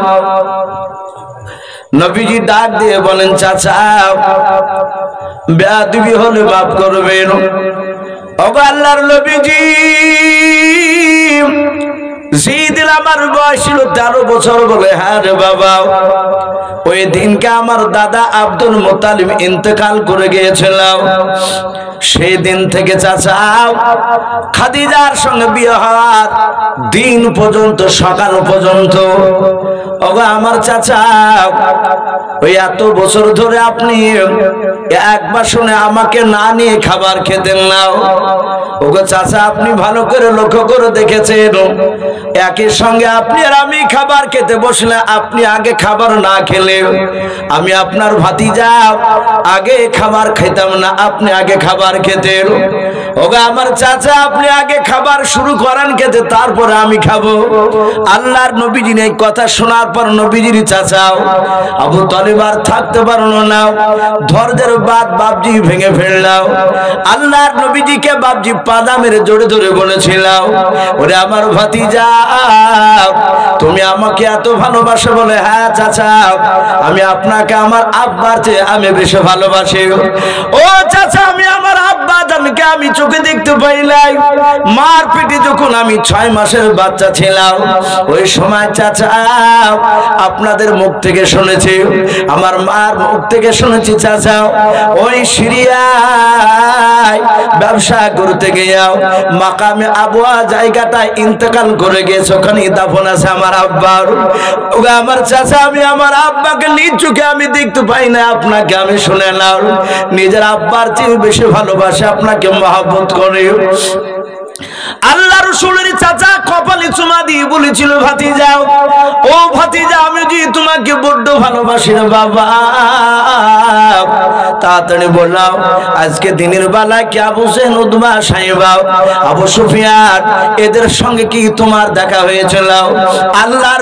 নবীজি ডাক দিয়ে বলেন, চাচা বেয়াদবি হলে মাফ করবেন। ওগো আল্লাহর নবীজি, যেদিন আমার বয়স ছিল 13 বছর বলে, হ্যাঁ রে বাবা, ওই দিনকে আমার দাদা আব্দুল মুত্তালিব ইন্তেকাল করে গিয়েছিল। সেই দিন থেকে চাচা খাদিজার সঙ্গে বিয়ে হওয়ার দিন পর্যন্ত, সকাল পর্যন্ত, ওগো আমার চাচা, ওই এত বছর ধরে আপনি একবার শুনে আমাকে না নিয়ে খাবার খেতেন না। ওগো চাচা, আপনি ভালো করে লক্ষ্য করে দেখেছেন, একই সঙ্গে আপনি আর আমি খাবার খেতে বসলে আপনি আগে খাবার না খেলে আমি আপনার ভাতিজা আগে খাবার খেতাম না, আপনি আগে খাবার খেতেন। ওগো আমার চাচা, আপনি আগে খাবার শুরু করেন খেতে, তারপরে আমি খাবো। আল্লাহর নবীজির এই কথা শোনার পর নবীজির চাচা আবু তালিব আর থাকতে পারলো না, ধৈর্যের বাঁধ বাপজি ভেঙে ফেললাম। আল্লাহর নবীজিকে বাপজি পাদা মেরে জোরে জোরে বলেছিলাম, ওরে আমার ভাতিজা, তুমি আমাকে এত ভালোবাসো বলে, হ্যাঁ চাচা, আমি আপনাকে আমার আব্বার চেয়ে আমি বেশি ভালোবাসি। ও চাচা, আমি আমার আব্বা জানকে আমি চোখে দেখতে পাই নাই। মার পেটে যখন আমি 6 মাসের বাচ্চা ছিলাম, ওই সময় চাচা আপনাদের মুখ থেকে শুনেছি, আমার মার মুখ থেকে শুনেছি চাচা, ওই সিরিয়ায় ব্যবসা করতে গিয়েও মাকামে আবুয়া জায়গাটায় ইন্তেকাল করে গেছে, ওখানে দাফন আছে আমার আব্বার। ওগো আমার চাচা, আমি আমার আব্বাকে নিজ চোখে আমি দেখতে পাই না, আপনাকে আমি শুনে নাও, নিজের আব্বার চেয়ে বেশি ভালোবাসে, আপনাকে মহব্বত করে। আল্লাহ রাসূলের চাচা কপালে চুমা দিয়ে বলেছিল, ভাতিজা, ও ভাতিজা, আমি যে তোমাকে বড্ড ভালোবাসি রে বাবা। তাড়াতাড়ি বললাম, আজকে দিনের বেলা কি আবু জেহেল, উতবা, সাইবা, আবু সুফিয়ান এদের সঙ্গে কি তোমার দেখা হয়েছিল? আল্লাহর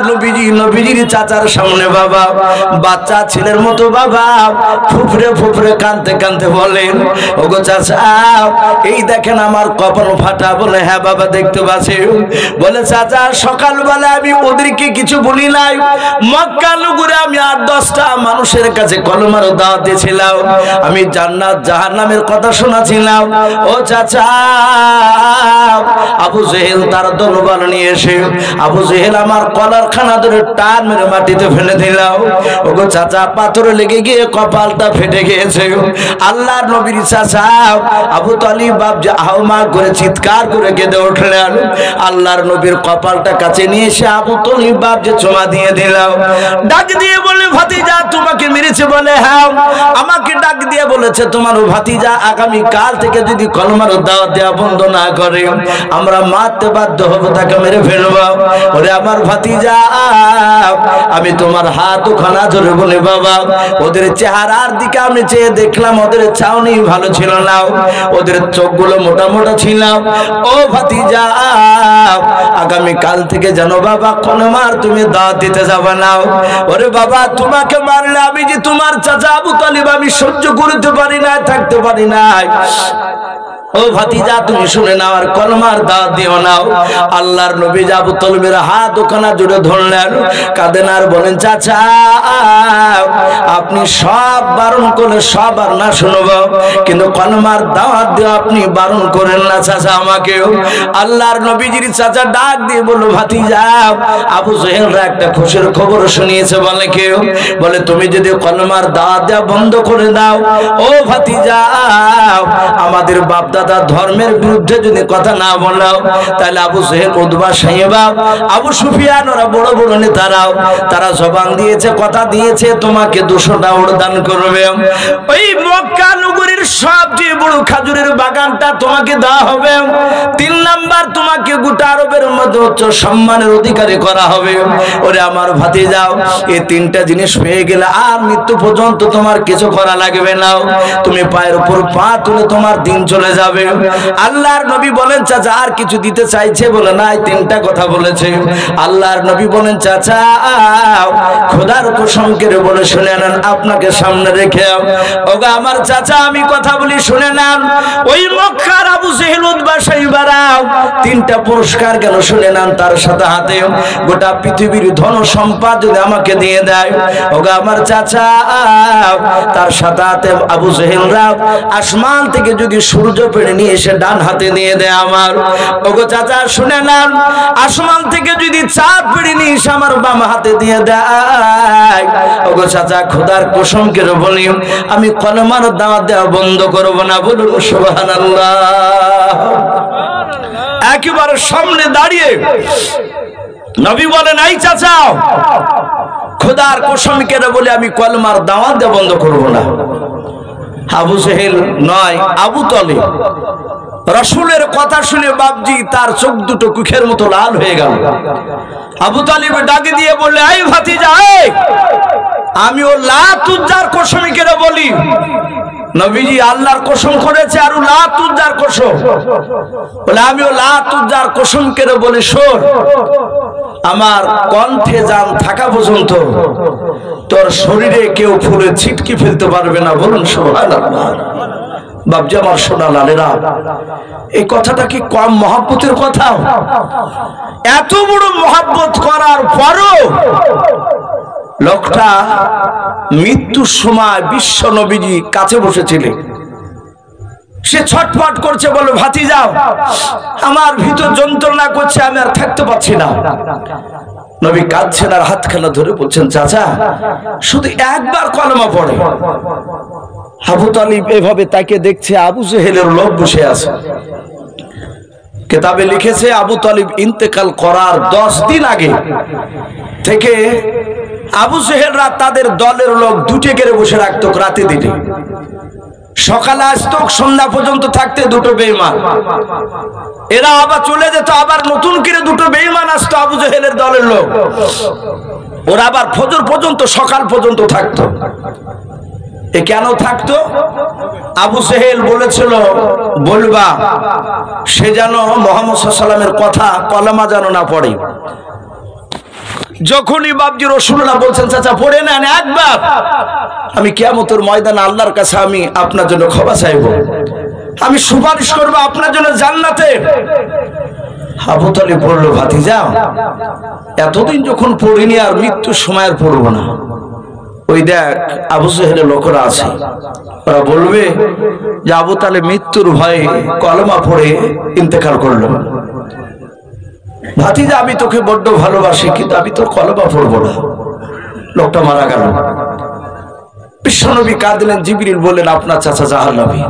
নবীজির চাচার সামনে বাবা বাচ্চা ছেলের মতো বাবা ফুফরে ফুফরে কাঁদতে কাঁদতে বলেন, ওগো চাচা, এই দেখেন আমার কপাল ফাটা। বলে, হ্যাঁ বাবা দেখতে পাচ্ছি। বলে, চাচা সকালবেলা আমি ওদেরকে কিছু বলি নাই, মক্কা নগরে আমি 8-10টা মানুষের কাছে কলমার দাওয়াত দিয়েছিলাম, আমি জান্নাত জাহান্নামের কথা শোনাছিলাম। ও চাচা, আবু জেহেল তার দলবল নিয়ে এসে আবু জেহেল আমার কলার খানা ধরে টান মেরে মাটিতে ফেলে দিলাম। ওগো চাচা, পাথরে লেগে গিয়ে কপালটা ফেটে গিয়েছে। আল্লাহর নবীর চাচা আবু তালিব বাপ যে আহমা করে চিৎকার করে কেঁদে উঠলেন। আল্লাহর নবীর কপালটা কাছে নিয়ে এসে আবু তালিব বাপ যে চুমা দিয়ে দিলাম। ডাক দিয়ে বলে, ভাতিজা তোমাকে মেরেছে? বলে, হ্যাঁ। আমাকে ডাক দিয়ে বলেছে, তোমার ভাতিজা আগামী কাল থেকে যদি কলমার দাওয়াত দেওয়া বন্ধ না করে আমরা মারতে বাধ্য হবো, তাকে মেরে ফেলবো। ওরে আমার ভাতিজা, আমি তোমার হাত খানা ধরে বলে, বাবা ওদের চেহারার দিকে আমি চেয়ে দেখলাম, ওদের চাউনি ভালো ছিল না, ওদের চোখগুলো মোটা মোটা ছিল। ও ভাতিজা আগামী কাল থেকে জানো বাবা কলমার তুমি দাওয়াত দিতে যাবে না। ওরে বাবা তোমাকে মারলে আমি যে তোমার চাচা আবু তালিব আমি সহ্য করতে পারি না, থাকতে পারি না। ও ভাতিজা তুমি শুনে নাও আর কলমার দাওয়াত দিও নাও। আল্লাহর নবী আবু তালিবের হাত ওখানে জুড়ে ধরলেন, কাঁদেন আর বলেন চাচা আপনি সব বারণ করলে সব আর না শুনব, কিন্তু কলমার দাওয়াত দিয়ে আপনি বারণ করেন না চাচা আমাকেও। আল্লাহর নবীজির চাচা ডাক দিয়ে বলল ভাতিজা আবু জেহেলরা একটা খুশির খবর শুনিয়েছে। বলে কেউ? বলে তুমি যদি কলমার দাওয়াত দেওয়া বন্ধ করে দাও ও ভাতিজা আমাদের বাপ দাদা ধর্মের বিরুদ্ধে যদি কথা না বলাও তাহলে আবু জেহেল উতবা সাইবা আবু সুফিয়ান ওরা বড় বড় নেতারাও তারা জবান দিয়েছে কথা দিয়েছে তোমাকে 200টা দান করবে। ওই মক্কা নগরীর সবচেয়ে বড় খেজুরের বাগানটা তোমাকে দেওয়া হবে। 3 নাম্বার তোমাকে গোটা আরবের মধ্যে উচ্চ সম্মানের অধিকারী করা হবে। ওরে আমার ভাতিজাও এই 3টা জিনিস পেয়ে গেলে আর মৃত্যু পর্যন্ত তোমার কিছু করা লাগবে না, তুমি পায়ের উপর পা তুলে তোমার দিন চলে যাবে। আল্লাহর নবী বলেন চাচা আর কিছু দিতে চাইছে? বলে না, 3টা কথা বলেছে। আল্লাহর নবী বলেন চাচা খোদার কসম করে বলে শুনে নেন আপনাকে সামনে রেখে। ওগো আমার চাচা আমি কথা বলি শুনে নেন। ওই মক্কার আবু জেহেল উতবা সাইবারা 3টা পুরস্কার কেন শুনে নেন। তার সাথে হাতে গোটা পৃথিবীর ধন সম্পদ যদি আমাকে দিয়ে দেয় ওগো আমার চাচা তার সাথে হাতে আবু জেহেলরা আসমান থেকে যদি সূর্য পেড়ে নিয়ে এসে ডান হাতে দিয়ে দেয় আমার, ওগো চাচা শুনে নেন আসমান থেকে যদি চাঁদ পেড়ে নিয়ে এসে আমার বাম হাতে দিয়ে দেয় ওগো চাচা খোদার কসম করে বলি আমি কলমার দাওয়াত দেওয়া বন্ধ করব না। বলুন সুবহানাল্লাহ। একেবারে সামনে দাঁড়িয়ে নবী বলেন এই চাচা খোদার কসম করে বলি আমি কলমার দাওয়াত দেওয়া বন্ধ করব না। আবু জেহেল নয় আবু তালিব রাসূলের কথা শুনে বাপজি তার চোখ দুটো কুখের মতো লাল হয়ে গেল। আবু তালিব ডাকে দিয়ে বললে এই ভাতিজা আমি ও লাত উজ্জার কসম করে বলি নবীজি আল্লাহর কসম করেছে আর লাত উজ্জার কসম বলে আমি ও লাত উজ্জার কসম করে বলি শোন আমার কণ্ঠে জান থাকা পর্যন্ত তোর শরীরে কেউ ফুলে ছিটকে ফেলতে পারবে না। বলুন সুবহানাল্লাহ। বাপজি আমার সোনা লালেরা এই কথাটা কি কম মহব্বতের কথা? এত বড় মহব্বত করার পরও লোকটা মৃত্যুর সময় বিশ্ব নবীজি কাছে বসেছিলেন, সে ছটফট করছে বলে ভাতিজা আমার ভিতর যন্ত্রণা করছে আমি আর থাকতে পারছি না। নবী কাঁদছেন আর হাতখানা ধরে বলছেন চাচা শুধু একবার কলমা পড়ে। আবু তালিব এভাবে তাকে দেখছে, আবু জেহেলের লোক বসে আছে। কিতাবে লিখেছে আবু তালিব ইন্তেকাল করার 10 দিন আগে থেকে আবু জেহেলরা তাদের দলের লোক দুটে করে বসে রাখতো রাতে দিনে। সকালে আসতো সন্ধ্যা পর্যন্ত থাকতে 2টো বেঈমান, এরা আবার চলে যেত, আবার নতুন করে 2টো বেঈমান আসতো আবু জেহেলের দলের লোক, ওরা আবার ফজর পর্যন্ত সকাল পর্যন্ত থাকতো। এ কেন থাকতো? আবু জেহেল বলেছিল বলবা সে যেন মুহাম্মদ সাল্লাল্লাহু আলাইহি ওয়াসাল্লামের কথা কলমা যেন না পড়ে। যখনই বাপজি রাসূলুল্লাহ বলছেন চাচা পড়ে নেন একবার, আমি কিয়ামতের ময়দানে আল্লাহর কাছে আমি আপনার জন্য ক্ষমা চাইবো, আমি সুপারিশ করবো আপনার জন্য জান্নাতে। আবু তালিব বলল ভাতিজা এতদিন যখন পড়িনি আর মৃত্যুর সময় আর পড়বো না। ওই দেখ আবু জেহেলের লোকেরা আছে, ওরা বলবে যে আবু তালিব মৃত্যুর ভয়ে কলমা পড়ে ইন্তেকাল করলো। ভাতিজা আমি তোকে বড্ড ভালোবাসি কিন্তু আমি তোর কলমা পড়বো না। লোকটা মারা গেল। বিশ্বনবী কাঁদলেন, জিবরিল বললেন আপনার চাচা জাহান্নামী।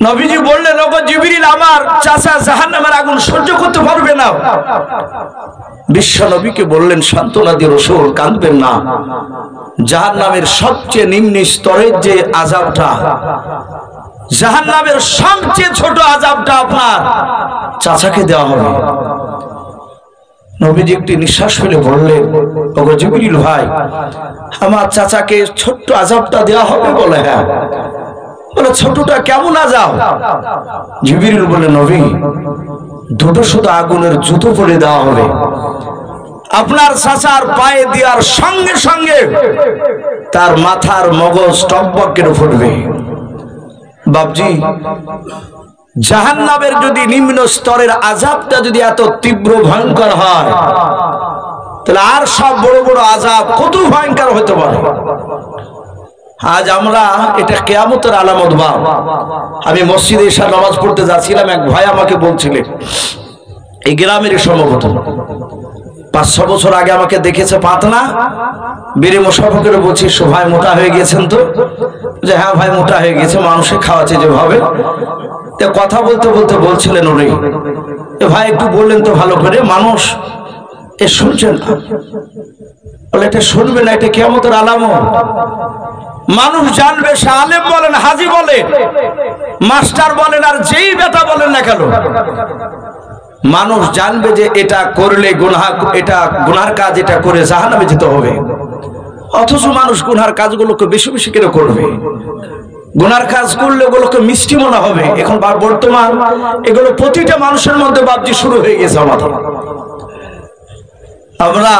নবীজি বললেন ওগো জিবরিল আমার চাচা জাহান্নামের আগুন সহ্য করতে পারবে না। বিশ্বনবীকে বললেন সান্ত্বনা দিয়ে রাসূল কাঁদবেন না, জাহান্নামের সবচেয়ে নিম্ন স্তরের যে আযাবটা, জাহান্নামের সবচেয়ে ছোট আযাবটা আপনার চাচাকে দেওয়া হবে। নবীজি একটি নিঃশ্বাস ফেলে বললেন ওগো জিবরিল ভাই আমার চাচাকে ছোট্ট আযাবটা দেওয়া হবে? বলে হ্যাঁ। বলে ছোটটা কেমন আযাব? জিবরিল বলে নবী, দুটো শুধু আগুনের জুতো পরে দেওয়া হবে, আপনার চাচার পায়ে দেওয়ার সঙ্গে সঙ্গে তার মাথার মগজ টকবক করে ফুটবে। বাপজি, জাহান্নামের যদি নিম্ন স্তরের আযাবটা যদি এত তীব্র ভয়ঙ্কর হয়, তাহলে আর সব বড় বড় আযাব কত ভয়ঙ্কর হতে পারে। আজ আমরা এটা কিয়ামতের আলামত। বাপ, আমি মসজিদে এসে নামাজ পড়তে যাচ্ছিলাম, এক ভাই আমাকে বলছিলেন, এই গ্রামেরই সম্ভবত 5-6 বছর আগে আমাকে দেখেছে পাতনা, বীরে মোশারফের বলছি, ভাই মোটা হয়ে গেছেন তো? যে হ্যাঁ ভাই মোটা হয়ে গেছে, মানুষে খাওয়াচ্ছে যেভাবে। কথা বলতে বলতে বলছিলেন উনি, ভাই একটু বললেন তো ভালো করে, মানুষ এ শুনছেন না? বলে এটা শুনবে না, এটা কিয়ামতের আলামত। মানুষ জানবে, সে আলেম বলেন, হাজি বলেন, মাস্টার বলেন, আর যেই বেটা বলেন না কেন, মানুষ জানবে যে এটা করলে গুনাহ, এটা গুনার কাজ, এটা করে জাহান্নামে যেতে হবে। অথচ মানুষ গুনার কাজগুলোকে বেশি বেশি করে করবে। গুনার কাজ করলে ওগুলোকে মিষ্টি মনে হবে। এখন বর্তমান এগুলো প্রতিটা মানুষের মধ্যে বাপজি শুরু হয়ে গেছে। আমাদের আমরা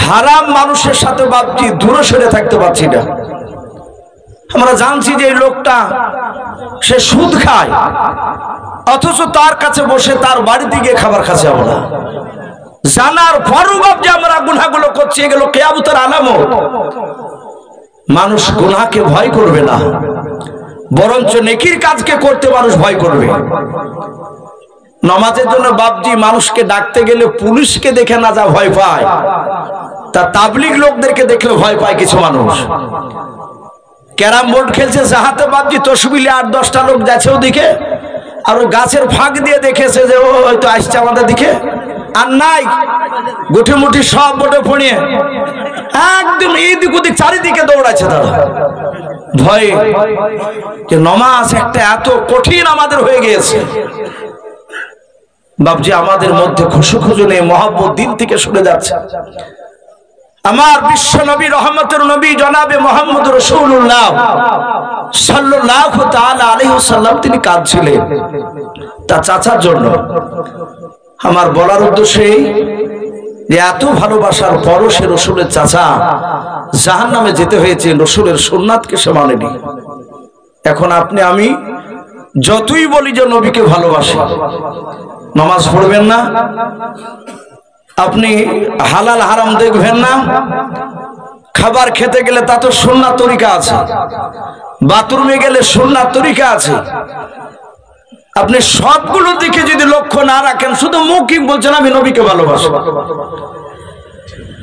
হারাম মানুষের সাথে বাপজি দূরে সরে থাকতে পারছি না। আমরা জানছি যে এই লোকটা সে সুদ খায়, অথচ তার কাছে বসে তার বাড়িতে গিয়ে খাবার খাচ্ছে আমরা। জানার পরও বাপজি আমরা গুনাহগুলো করছি, এগুলো কিয়ামতের আলামত। মানুষ গুনাহকে ভয় করবে না, বরঞ্চ নেকির কাজকে করতে মানুষ ভয় করবে। নামাজের জন্য বাপজি মানুষকে ডাকতে গেলে পুলিশকে দেখে না যা ভয় পায়, তা তাবলীগ লোকদেরকে দেখলে ভয় পায় কিছু মানুষ। ক্যারাম বোর্ড খেলছে যাহাতে বাপজি তসবিলে 8-10টা লোক যাচ্ছে ওদিকে, আর ওই গাছের ফাঁক দিয়ে দেখেছে যে ও হয়তো আসছে আমাদের দিকে, আর নাই গুটি মুটি সব বোটে ফোনিয়ে একদম এইদিক ওদিক চারিদিকে দৌড়াচ্ছে তারা ভয়ে। যে নামাজ একটা এত কঠিন আমাদের হয়ে গিয়েছে বাপজি, আমাদের মধ্যে খুশু নেই, মহব্বত দিন থেকে সরে যাচ্ছে। আমার বিশ্ব নবী, রহমতের নবী জনাবে মুহাম্মদ রাসূলুল্লাহ সাল্লাল্লাহু তাআলা আলাইহি ওয়াসাল্লাম তিনি কাঁদছিলেন তার চাচার জন্য। আমার বলার উদ্দেশ্য এই যে এত ভালোবাসার পরও সে রসুলের চাচা জাহান্নামে যেতে হয়েছে, রসুলের সুন্নাতকে সে মানেনি। এখন আপনি আমি যতই বলি যে নবীকে ভালোবাসি, নামাজ পড়বেন না, আপনি হালাল হারাম দেখবেন না, খাবার খেতে গেলে তা তো সুন্নাত তরিকা আছে, বাথরুমে গেলে সুন্নাত তরিকা আছে। আপনি সবগুলোর দিকে যদি লক্ষ্য না রাখেন, শুধু মৌখিক বলছেন আমি নবীকে ভালোবাসি।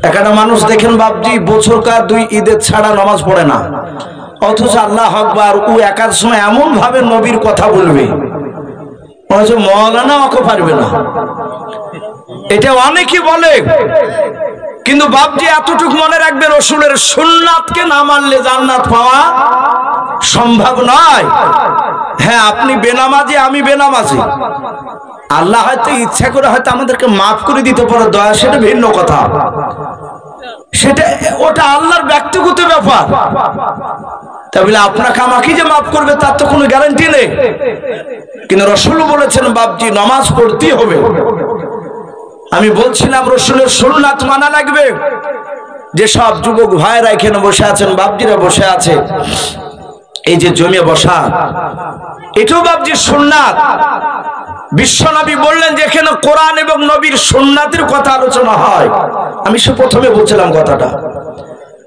একটা মানুষ দেখেন বাপজি বছরকার 2 ঈদের ছাড়া নামাজ পড়ে না, অথচ আল্লাহু আকবার ও একার সময় এমন ভাবে নবীর কথা বলবে মনে মওলানা ওকে পারবে না। এটা অনেকেই বলে, কিন্তু বাপজি এতটুকু মনে রাখবে, রসুলের সুন্নাতকে না মানলে জান্নাত পাওয়া সম্ভব নয়। হ্যাঁ, আপনি বেনামাজি, আমি বেনামাজি, আল্লাহ হয়তো ইচ্ছা করে হয়তো আমাদেরকে মাফ করে দিতে পারে, দয়া, সেটা ভিন্ন কথা, সেটা ওটা আল্লাহর ব্যক্তিগত ব্যাপার। তাহলে আপনাকে আমাকে যে মাফ করবে তার তো কোনো গ্যারান্টি নেই। কিন্তু রসুল বলেছেন বাপজি নামাজ পড়তেই হবে। আমি বলছিলাম রসুলের সুন্নাত মানা লাগবে। যে সব যুবক ভাইরা এখানে বসে আছেন, বাপজিরা বসে আছে, এই যে জমিয়ে বসা, এটাও বাপজির সুন্নাত। বিশ্বনবী বললেন যে এখানে কোরআন এবং নবীর সুন্নাতের কথা আলোচনা হয়। আমি সে প্রথমে বলছিলাম কথাটা,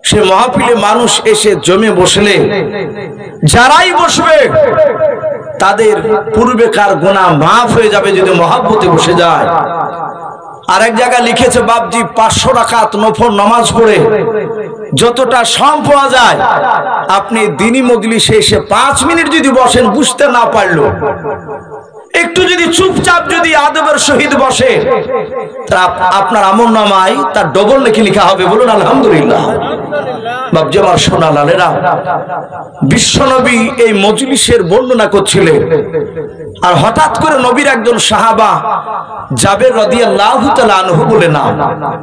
সে মাহফিলে মানুষ এসে জমে বসলে যারাই বসবে তাদের পূর্বেকার গুনাহ মাফ হয়ে যাবে যদি মহব্বতে বসে যায়। আর এক জায়গায় লিখেছে বাপজি 500 রাকাত নফল নামাজ পড়ে যতটা সম পাওয়া যায়, আপনি দিনী মজলিসে এসে 5 মিনিট যদি বসেন, বুঝতে না পারলো একটু যদি চুপচাপ যদি আদবের সহিত বসে, আপনার আমলনামায় তার ডবল নেকি লেখা হবে। বলুন আলহামদুলিল্লাহ। বাপজি আমার সোনা লালেরা, বিশ্বনবী এই মজলিসের বর্ণনা করছিলেন, আর হঠাৎ করে নবীর একজন সাহাবা জাবের রাদিয়াল্লাহু তাআলা আনহু বলে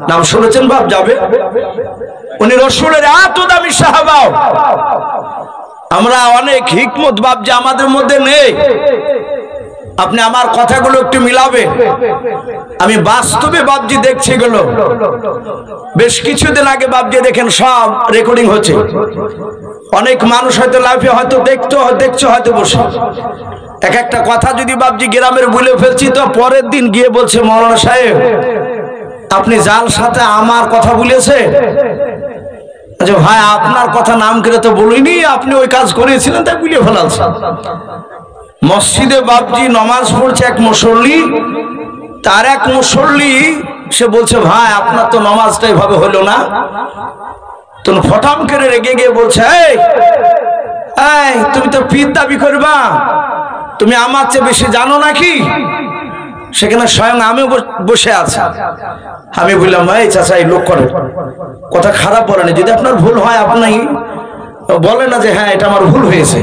নাম শুনেছেন বাপ? জাবের, উনি রাসূলের এত দামি সাহাবা, আমরা অনেক হিকমত বাপজি আমাদের মধ্যে নেই। আপনি আমার কথাগুলো একটু মিলাবেন। আমি বাস্তবে বাপজি দেখছি গেল, বেশ কিছুদিন আগে বাপজি দেখেন সব রেকর্ডিং হচ্ছে। অনেক মানুষ হয়তো লাইভে হয়তো দেখছো হয়তো বসে এক একটা কথা যদি বাপজি গ্রামের বলে ফেলছি, তো পরের দিন গিয়ে বলছে মৌলানা সাহেব আপনি যার সাথে আমার কথা বলেছে, আচ্ছা ভাই আপনার কথা নাম করে তো বলিনি, আপনি ওই কাজ করেছিলেন তাই বুলিয়ে ফেলাচ্ছেন। মসজিদে বাপজি নমাজ পড়ছে এক মুসল্লি, তার এক মুসল্লি সে বলছে ভাই আপনার তো নমাজটা এভাবে হলো না। তো ফটাম করে রেগে গিয়ে বলছে এই তুমি তো পীর দাবি করবা, তুমি আমার চেয়ে বেশি জানো নাকি? সেখানে স্বয়ং আমি বসে আছি। আমি বললাম ভাই চাচা এই লোক করে কথা খারাপ বলেনি, যদি আপনার ভুল হয় আপনি বলে না যে হ্যাঁ এটা আমার ভুল হয়েছে।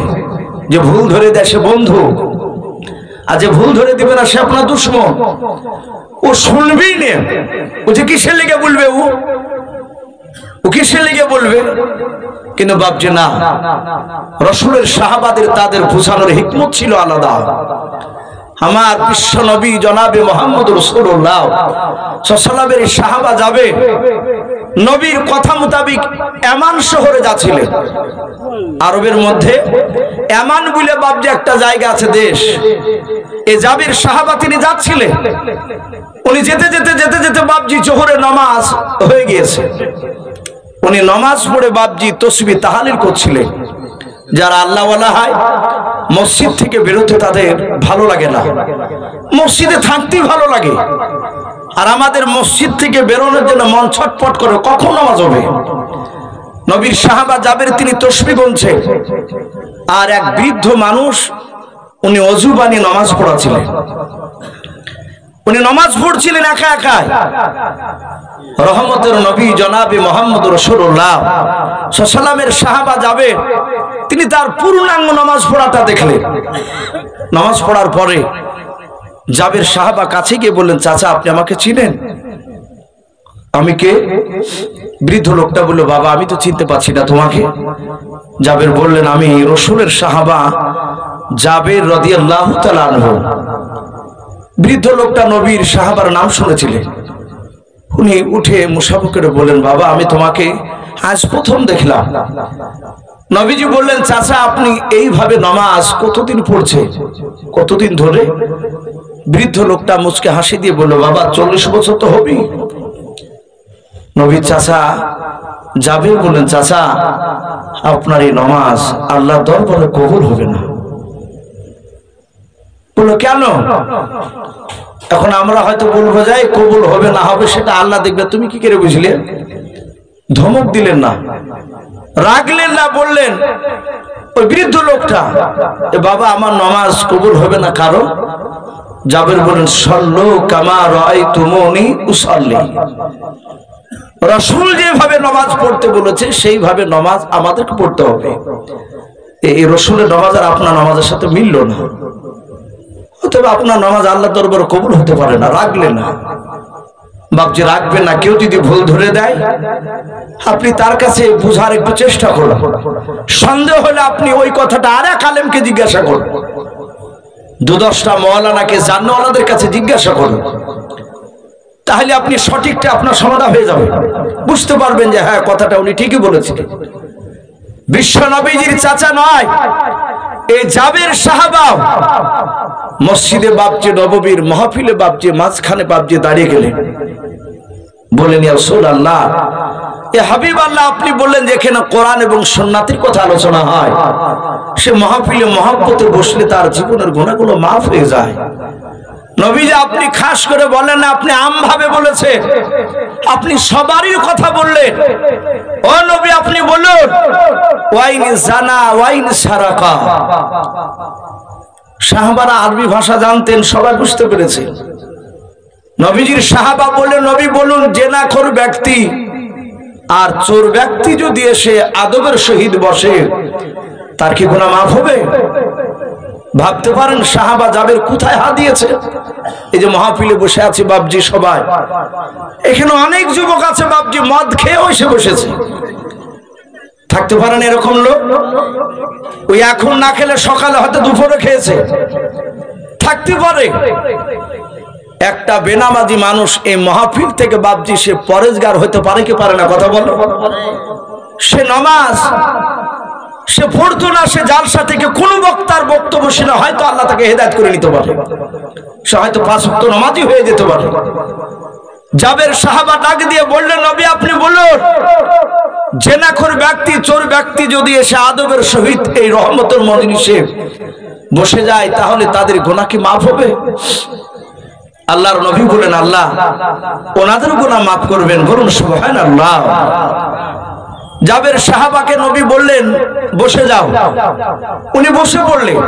যে ভুল ধরে দেয় সে বন্ধু, আর যে ভুল ধরে দিবে না সে আপনার দুশ্মন। ও শুনবেই না, ও যে কিসের লেগে বলবে, ও কিসের লেগে বলবে। কিন্তু বাপজি না, রাসূলের সাহাবাদের তাদের বোঝানোর হিকমত ছিল আলাদা। আমার বিশ্ব নবী জনাবে মুহাম্মদ রাসূলুল্লাহ সাল্লাল্লাহু আলাইহি ওয়াসাল্লামের সাহাবা যাবে নবীর কথা মোতাবেক এমান শহরে যাচ্ছিলেন। আরবের মধ্যে এমান বলে বাপজি একটা জায়গা আছে, দেশ। এই জাবির সাহাবা তিনি যাচ্ছিলেন, উনি যেতে যেতে যেতে যেতে বাপজি জোহরে নামাজ হয়ে গিয়েছে। উনি নামাজ পড়ে বাপজি তাসবিহ তাহলিল করছিলেন। যারা আল্লাহওয়ালা হয় মসজিদ থেকে বেরোতে তাদের ভালো লাগে না, মসজিদে থাকতেই ভালো লাগে। আর আমাদের মসজিদ থেকে বেরোনোর জন্য মন ছটফট করে, কখন নামাজ হবে। নবীর সাহাবা জাবের তিনি তাসবিহ গুনছে, আর এক বৃদ্ধ মানুষ উনি ওযু বানিয়ে নামাজ পড়াছিলেন। উনি নামাজ পড়ছিলেন একা একা। রহমতের নবী জনাবে মুহাম্মদ রাসূলুল্লাহ সাল্লাল্লাহু আলাইহি ওয়াসাল্লামের সাহাবা যাবে, তিনি তার পূর্ণাঙ্গ নামাজ পড়াটা দেখলেন। নামাজ পড়ার পরে জাবের সাহাবা কাছে গিয়ে বললেন চাচা আপনি আমাকে চিনেন? আমি কে? বৃদ্ধ লোকটা বলল বাবা আমি তো চিনতে পারছি না তোমাকে। জাবের বললেন আমি রাসূলের সাহাবা জাবের রাদিয়াল্লাহু তাআলা আনহু। বৃদ্ধ লোকটা নবীর সাহাবার নাম শুনেছিলেন। উনি উঠে মুসাফা করে বললেন বাবা আমি তোমাকে আজ প্রথম দেখলাম। নবীজি বললেন চাচা আপনি এইভাবে নামাজ কতদিন পড়ছে, কতদিন ধরে? বৃদ্ধ লোকটা মুচকে হাসি দিয়ে বলল বাবা 40 বছর তো হবে। নবী চাচা যাবে বললেন চাচা আপনার এই নামাজ আল্লাহর দরবারে কবুল হবে না। বললো কেন? এখন আমরা হয়তো বলবো যাই কবুল হবে না হবে সেটা আল্লাহ দেখবে, তুমি কি করে বুঝলে? ধমক দিলেন না, রাগলেন না, বললেন ওই বৃদ্ধ লোকটা বাবা আমার নামাজ কবুল হবে না কারণ? জাবের বলেন সল্লু কামা রাআইতুমুনি উসাল্লি। রাসূল যেভাবে নামাজ পড়তে বলেছে সেইভাবে নামাজ আমাদেরকে পড়তে হবে। এই রাসূলের নামাজ আর আপনার নামাজের সাথে মিলল না, তবে আপনার নামাজ আল্লাহ দরবারে কবুল হতে পারে না। রাখলেন না বাপজি, রাখবেন না। কেউ যদি ভুল ধরে দেয় আপনি তার কাছে বুঝার একটু চেষ্টা করুন। সন্দেহ হলে আপনি ওই কথাটা আর এক আলেমকে জিজ্ঞাসা করুন, 2-10টা মাওলানাকে জান্নাওয়ালাদের কাছে জিজ্ঞাসা করুন, তাহলে আপনি সঠিকটা আপনার সমাধান হয়ে যাবে, বুঝতে পারবেন যে হ্যাঁ কথাটা উনি ঠিকই বলেছিলেন। বিশ্ব নবীজির চাচা নয়, এই জাবের সাহাবা মসজিদে বাপজি নববীর মাহফিলে বাপজি মাঝখানে বাপজি দাঁড়িয়ে গেলেন। বলেন ইয়া রাসূলুল্লাহ, এ হাবিব আল্লাহ আপনি বললেন যে এখানে কোরআন এবং সুন্নাতের কথা আলোচনা হয়, সে মাহফিলে মহব্বতে বসলে তার জীবনের গুনাহগুলো মাফ হয়ে যায়। নবীজি আপনি খাস করে বলেন না, আপনি আমভাবে বলেছেন, আপনি সবারই কথা বললেন। ও নবী আপনি বলুন ওয়াইন জানা ওয়াইন সারাকা। সাহাবারা আরবি ভাষা জানতেন, সবাই বুঝতে পেরেছে। নবীজির সাহাবা বললেন নবী বলুন জেনাখোর ব্যক্তি আর চোর ব্যক্তি যদি এসে আদবের সহিত বসে তার কি গুনাহ মাফ হবে? ভাবতে পারেন সাহাবা জাবের কোথায় হাত দিয়েছে? এই যে মাহফিলে বসে আছে বাপজি সবাই, এখানে অনেক যুবক আছে বাপজি মদ খেয়ে এসে বসেছে। থাকতে পারেন এরকম লোক? ওই এখন না খেলে সকালে হয়তো দুপুরে খেয়েছে, থাকতে পারে। একটা বেনামাজি মানুষ এই মাহফিল থেকে বাপজি সে পরেজগার হতে পারে কি পারে না? কথা বলো। সে নামাজ সে পড়তো না, সে জালসা থেকে কোন বক্তার বক্তব্য শুনে হয়তো আল্লাহ তাকে হেদায়েত করে নিতে পারে, সে হয়তো 5 ওয়াক্ত নামাজি হয়ে যেতে পারে। জাবের সাহাবা ডাক দিয়ে বললেন, নবী আপনি বলুন, জেনাখোর ব্যক্তি, চোর ব্যক্তি যদি এসে আদবের সহিত এই রহমতের মজলিসে বসে যায় তাহলে তাদের গুনাহ কি মাফ হবে? আল্লাহর নবী বলেন, আল্লাহ ওনাদের গুনাহ মাফ করবেন, বলুন সুবহানাল্লাহ। জাবের সাহাবাকে নবী বললেন বসে যাও, উনি বসে পড়লেন।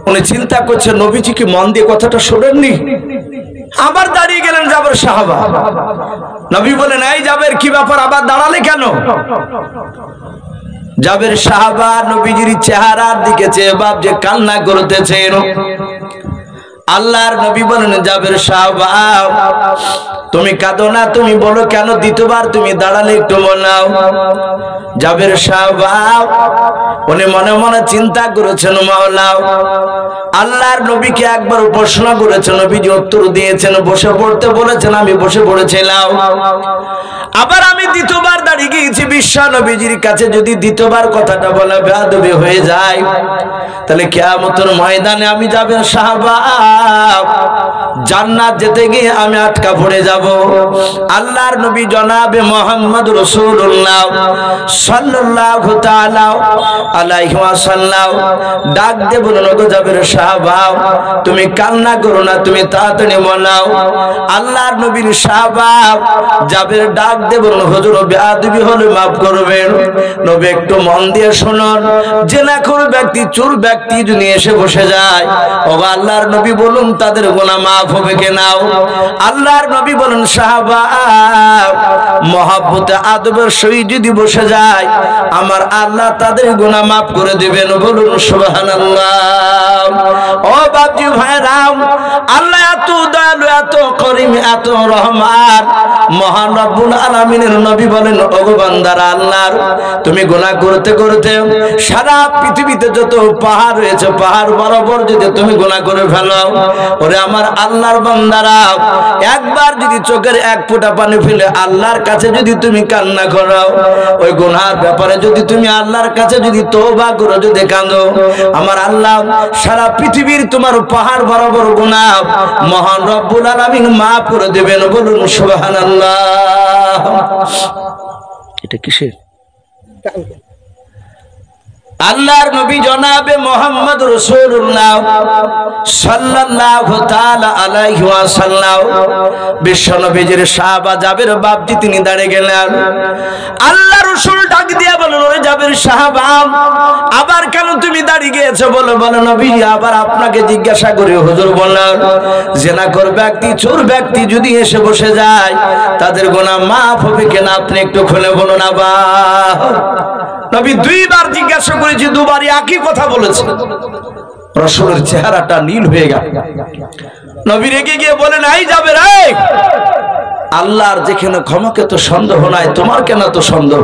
উনি চিন্তা করছেন নবীজি কি মন দিয়ে কথাটা শোনেননি? আবার দাঁড়িয়ে গেলেন জাবের সাহাবা। নবী বলেন, এই জাবের কি ব্যাপার, আবার দাঁড়ালে কেন? জাবের সাহাবা নবীজির চেহারার দিকে চেয়ে বাপ যে কান্না করতেছেন। আল্লাহর নবী বলেন, জাবের সাহাবা তুমি কাঁদো না, তুমি বলো কেন, দ্বিতীয়বার তুমি দাঁড়ালে একটু বলাও। জাবের সাহাবা উনি মনে মনে চিন্তা করেছেন, মাওলা আল্লাহর নবীকে একবার প্রশ্ন করেছেন, নবীজি উত্তর দিয়েছেন, বসে পড়তে বলেছেন, আমি বসে পড়েছিলাম। আবার আমি দ্বিতীয়বার দাঁড়িয়ে গিয়েছি বিশ্ব নবীজির কাছে, যদি দ্বিতীয়বার কথাটা বলা বেয়াদবি হয়ে যায় তাহলে কিয়ামতের ময়দানে আমি জাবের সাহাবা জান্নাত যেতে গিয়ে আমি আটকা পড়ে যাব। আল্লাহর নবী জনাবে মুহাম্মদ রাসূলুল্লাহ সাল্লাল্লাহু তাআলা আলাইহি ওয়াসাল্লাম ডাক দিয়ে বললেন, ওগো জাবের সাহাবা তুমি কান্না করো না, তুমি তাড়াতাড়ি বলাও। আল্লাহর নবীর সাহাবা জাবের ডাক দিয়ে বললেন, হুজুর বেয়াদবি হলে মাফ করবেন। নবী একটু মন দিয়ে শুনুন, জেনাখোর ব্যক্তি, চোর ব্যক্তি যদি এসে বসে যায়, ওগো আল্লাহর নবী বলুন তাদের গুনাহ মাফ হবে কিনা? আল্লাহর নবী বলেন, সাহাবা মহব্বতে আদবের সহিত যদি বসে যায় আমার আল্লাহ তাদের গুনাহ মাফ করে দিবেন, বলুন সুবহানাল্লাহ। ও বাপজি ভাইরা, আল্লাহ এত দয়ালু, এত করিম, এত রহমান, মহান রব্বুল আলামিনের নবী বলেন, ওগো বান্দারা আল্লাহর তুমি গুনাহ করতে করতে সারা পৃথিবীতে যত পাহাড় রয়েছে পাহাড় বরাবর যদি তুমি গুনাহ করে ফেলো, ওরে আমার আল্লাহর বান্দারা একবার যদি চোখের এক ফোঁটা পানি ফেলে আল্লাহর কাছে যদি তুমি কান্না করো, ওই গুনার ব্যাপারে যদি তুমি আল্লাহর কাছে যদি তওবা করো, যদি কাঁদো, আমার আল্লাহ সারা পৃথিবীর তোমার পাহাড় বরাবর গুনাহ মহান রব্বুল আলামিন মাফ করে দেবেন, বলুন সুবহানাল্লাহ। এটা কিসের? আল্লাহর নবী জনাবে মুহাম্মদ রাসূলুল্লাহ সাল্লাল্লাহু তাআলা আলাইহি ওয়াসাল্লাম বিশ্ব নবীজির সাহাবা জাবের বাপজি তিনি দাঁড়িয়ে গেলেন। আল্লাহ রাসূল ডাক দিয়ে বললেন, ওরে জাবের সাহাবা আবার কেন তুমি দাঁড়িয়ে গিয়েছো? বলো নবী আবার আপনাকে জিজ্ঞাসা করি। হুজুর বললেন, জিনাখোর ব্যক্তি, চোর ব্যক্তি যদি এসে বসে যায় তাদের গুনাহ মাফ হবে কিনা আপনি একটু খুলে বলুন। আবার নবী দুইবার জিজ্ঞাসা করেছি, দুবারই একই কথা বলেছে। রাসূলের চেহারাটা নীল হয়ে গেল। নবী রেগে গিয়ে বলেন, এই যাবে রে, আল্লাহর যেখানে ক্ষমাকে তো সন্দেহ নাই, তোমার কেন তো সন্দেহ?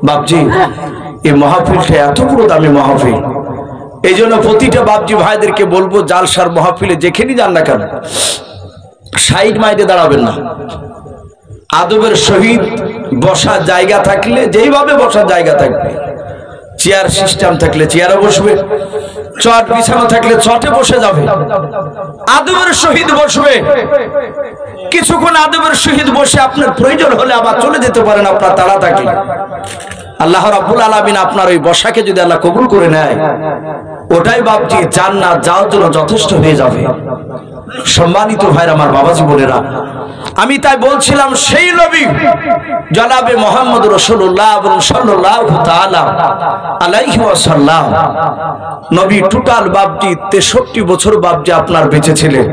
বাপজি এই মাহফিলটা এত বড় দামি মাহফিল, এই জন্য প্রতিটা বাপজি ভাইদেরকে বলবো, জালসার মাহফিলে যেখানেই যান না কেন সাইড মাইডে দাঁড়াবেন না। আদবের সহিত বসার জায়গা থাকলে যেইভাবে বসার জায়গা থাকবে, চেয়ার সিস্টেম থাকলে চেয়ারে বসবে, চট বিছানো থাকলে চটে বসে যাবে, আদবের সহিত বসবে। কিছুক্ষণ আদবের সহিত বসে আপনার প্রয়োজন হলে আবার চলে যেতে পারেন আপনার তাড়া থাকলে। আল্লাহ রাব্বুল আলামিন আপনার ওই বসাকে যদি আল্লাহ কবুল করে নেয়, ওটাই বাপজি জান্নাত যাওয়ার জন্য যথেষ্ট হয়ে যাবে। সম্মানিত ভাইরা, আমার বাবাজি বোনেরা, আমি তাই বলছিলাম সেই নবী জনাবে মুহাম্মদ রাসূলুল্লাহ সাল্লাল্লাহু তাআলা আলাইহি ওয়াসাল্লাম নবী টোটাল বাপজি 63 বছর বাপজি আপনার বেঁচে ছিলেন।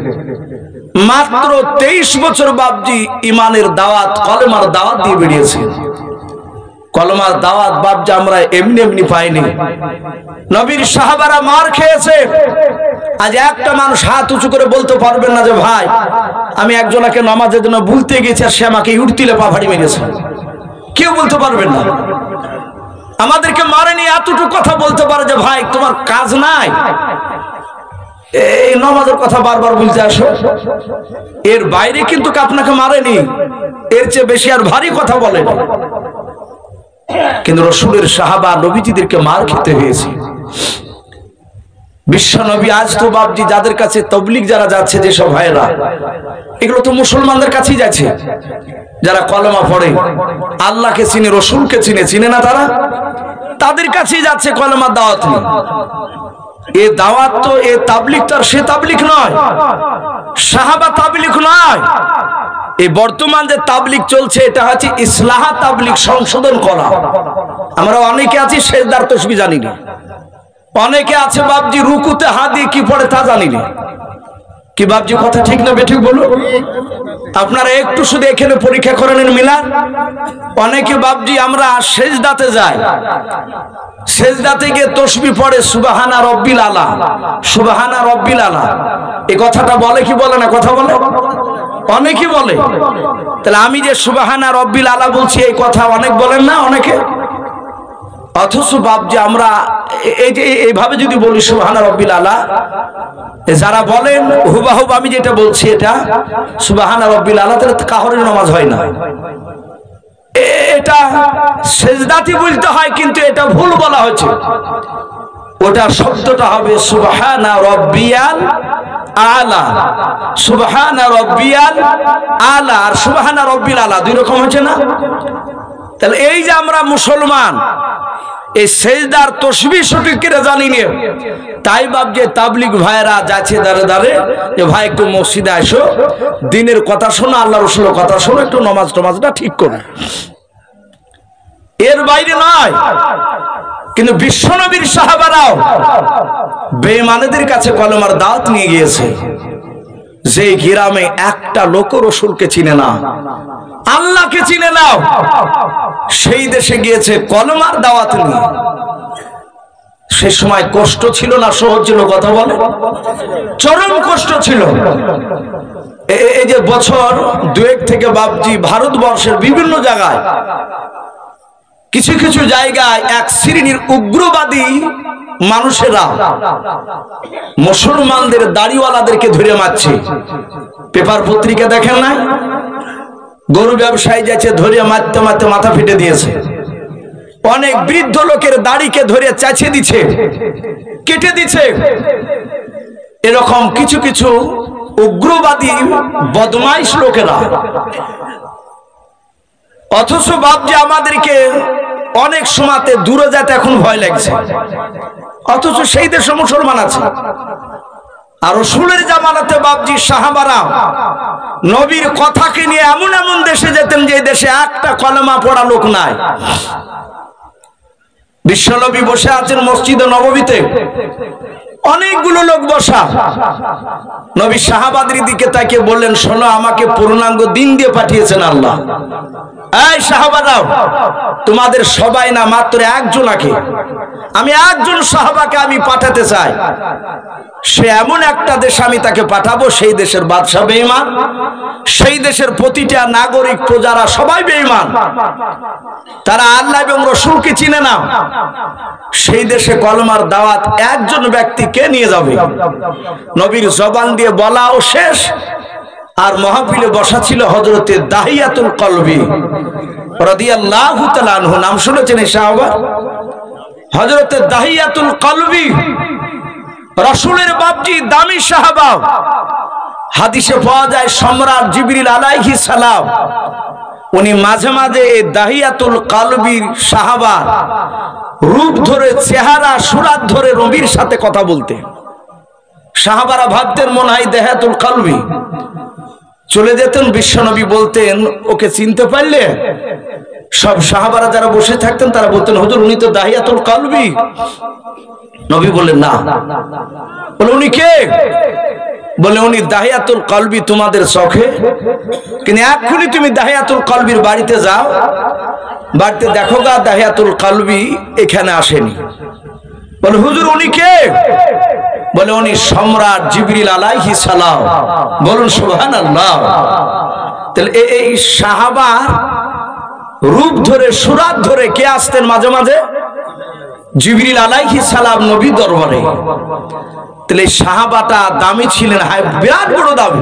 মাত্র 23 বছর বাপজি ইমানের দাওয়াত, কলেমার দাওয়াত দিয়ে বেরিয়েছে। কলমার দাওয়াত বাপজি আমরা এমনি এমনি পাইনি। নবীর সাহাবারা মার খেয়েছে। আজ একটা মানুষ হাত উঁচু করে বলতে পারবেন না যে ভাই আমি একজনকে নামাজের জন্য বলতে গেছি আর সে আমাকে উঠতিলে পা ফাড়ি মেরেছে, কেউ বলতে পারবেন না। আমাদেরকে মারেনি, এতটুকু কথা বলতে পারে যে ভাই তোমার কাজ নাই, এই নামাজের কথা বারবার বলতে আসো, এর বাইরে কিন্তু আপনাকে মারেনি, এর চেয়ে বেশি আর ভারী কথা বলে। কিন্তু রাসূলের সাহাবা নবীজিদেরকে মার খেতে হয়েছে। বিশ্বনবী আজ তো বাপজি যাদের কাছে তাবলীগ যারা যাচ্ছে, যেসব ভাইরা, এগুলো তো মুসলমানদের কাছেই যাচ্ছে, যারা কলেমা পড়ে, আল্লাহকে চিনে, রাসূলকে চিনে, চিনে না তারা, তাদের কাছেই যাচ্ছে কলেমার দাওয়াত নিয়ে। এ দাওয়াত তো, এ তাবলীগ তো আর সে তাবলীগ নয়, সাহাবা তাবলীগ নয়। এই বর্তমান যে তাবলীগ চলছে এটা হচ্ছে ইসলাহ তাবলীগ, সংশোধন করা। আমরা অনেকে আছি সেজদার তাসবিহ জানি না, অনেকে আছে বাপজি রুকুতে হাত দিয়ে কি পড়ে তা জানি না। কি বাপজি কথা ঠিক না বেঠিক বলো? আপনারা একটু শুধু এখানে পরীক্ষা করে নেন মিলান। অনেকে বাপজি আমরা সেজদাতে যাই, সেজদাতে গিয়ে তাসবিহ পড়ে সুবহানা রব্বিল আলা, সুবহানা রব্বিল আলা, এই কথাটা বলে কি বলে না? কথা বলে, অনেকে বলে। তাহলে আমি যে সুবহানা রব্বিল আলা বলছি এই কথা অনেক বলেন না অনেকে, অথচ বাপজি আমরা এই যে এইভাবে যদি বলি সুবহানা রব্বিল আলা, যারা বলেন হুবাহুব আমি যেটা বলছি এটা সুবহানা রব্বিল আলা, তাহলে কাহরের নামাজ হয় না। এটা সেজদাতি বলতে হয়, কিন্তু এটা ভুল বলা হয়েছে। ওটা শব্দটা হবে সুবহানা রব্বিয়াল আলা, সুবহানা রব্বিয়াল আলা আর সুবহানা রব্বিল আলা দুই রকম হচ্ছে না? তাহলে এই যে আমরা মুসলমান এই সেজদার তাসবিহ সঠিক করে জানি না, তাই বাপ যে তাবলীগ ভাইরা যাচ্ছে দাঁড়ে দাঁড়ে যে ভাই একটু মসজিদে আসো, দিনের কথা শোনো, আল্লাহ রাসূলের কথা শোনো, একটু নামাজটা ঠিক করো, এর বাইরে নয়। কিন্তু বিশ্বনবীর সাহাবারাও বেঈমানদের কাছে কলেমার দাওয়াত নিয়ে গিয়েছে। যে গ্রামে একটা লোক রাসূলকে চিনে না, আল্লাহকে চিনে নাও, সেই দেশে গিয়েছে কলেমার দাওয়াত নিয়ে। সে সময় কষ্ট ছিল না সহজ ছিল? কথা বলে, চরম কষ্ট ছিল। এই যে বছর দুয়েক থেকে বাপজি ভারতবর্ষের বিভিন্ন জায়গায় কিছু কিছু জায়গায় এক শ্রেণীর উগ্রবাদী মানুষেরা মুসলমানদের দাড়িওয়ালাদেরকে ধরে মারছে। পেপার পত্রিকা দেখেন না? গরু ব্যবসায়ী যাচ্ছে, ধরে মারতে মারতে মাথা ফেটে দিয়েছে। অনেক বৃদ্ধ লোকের দাড়িকে ধরে চেঁচে দিচ্ছে, কেটে দিচ্ছে। এরকম কিছু কিছু উগ্রবাদী বদমাইশ লোকেরা। অথচ বাপজি আমাদেরকে অনেক সময়তে দূরে যেতে এখন ভয় লাগছে, অথচ সেই দেশে মুসলমান আছে। আর রাসূলের জামানাতে বাপজি সাহাবারা নবীর কথাকে নিয়ে এমন এমন দেশে যেতেন যে দেশে একটা কলেমা পড়া লোক নাই। বিশ্বনবী বসে আছেন মসজিদে নববীতে, অনেকগুলো লোক বসা। নবী সাহাবাদের দিকে তাকিয়ে বললেন, শোনো, আমাকে পূর্ণাঙ্গ দিন দিয়ে পাঠিয়েছেন আল্লাহ। এই সাহাবারাও, তোমাদের সবাই না, মাত্র একজনকে, আমি একজন সাহাবাকে আমি পাঠাতে চাই। সে এমন একটা দেশ আমি তাকে পাঠাবো, সেই দেশের বাদশা বেঈমান, সেই দেশের প্রতিটা নাগরিক প্রজারা সবাই বেঈমান, তারা আল্লাহ এবং রাসূলকে চিনে না। সেই দেশে কলেমার দাওয়াত একজন ব্যক্তিকে নিয়ে যাবে। নবীর জবান দিয়ে বলাও শেষ। আর মাহফিলে বসা ছিল হযরতে দাহিয়াতুল কলবি রাদিয়াল্লাহু তাআলা আনহু। নাম শুনেছেন এই সাহাবা? হযরতে দাহিয়াতুল কলবি রাসূলের বাপজি দামি সাহাবা। হাদিসে পাওয়া যায় সম্রাট জিবরিল আলাইহিস সালাম উনি মাঝে মাঝে এই দাহিয়াতুল কলবির সাহাবা রূপ ধরে, চেহারা সুরাত ধরে নবীর সাথে কথা বলতে। সাহাবারা ভাবতেন মনে হয় দাহিয়াতুল কলবি। চলে যেতেন, বিশ্বনবী বলতেন, ওকে চিনতে পারলে? সব সাহাবারা যারা বসে থাকতেন তারা বলতেন, হুজুর উনি তো দাহিয়াতুল কলবি। নবী বললেন, না। বলে, উনি কে? বলে, উনি দাহিয়াতুল কলবি তোমাদের চোখে, কিন্তু এক্ষুনি তুমি দাহিয়াতুল কলবির বাড়িতে যাও, বাড়িতে দেখো গা দাহিয়াতুল কলবি এখানে আসেনি। বলে, হুজুর উনি কে? বলে, উনি সম্রাট জিবরিল আলাইহিস সালাম। বলুন সুবহানাল্লাহ। তাহলে এই সাহাবা রূপ ধরে সুরাত ধরে কে আসতেন মাঝে মাঝে? জিবরিল আলাইহিস সালাম নবী দরবারে। তাহলে সাহাবাটা দামি ছিলেন, বিরাট বড় দামি।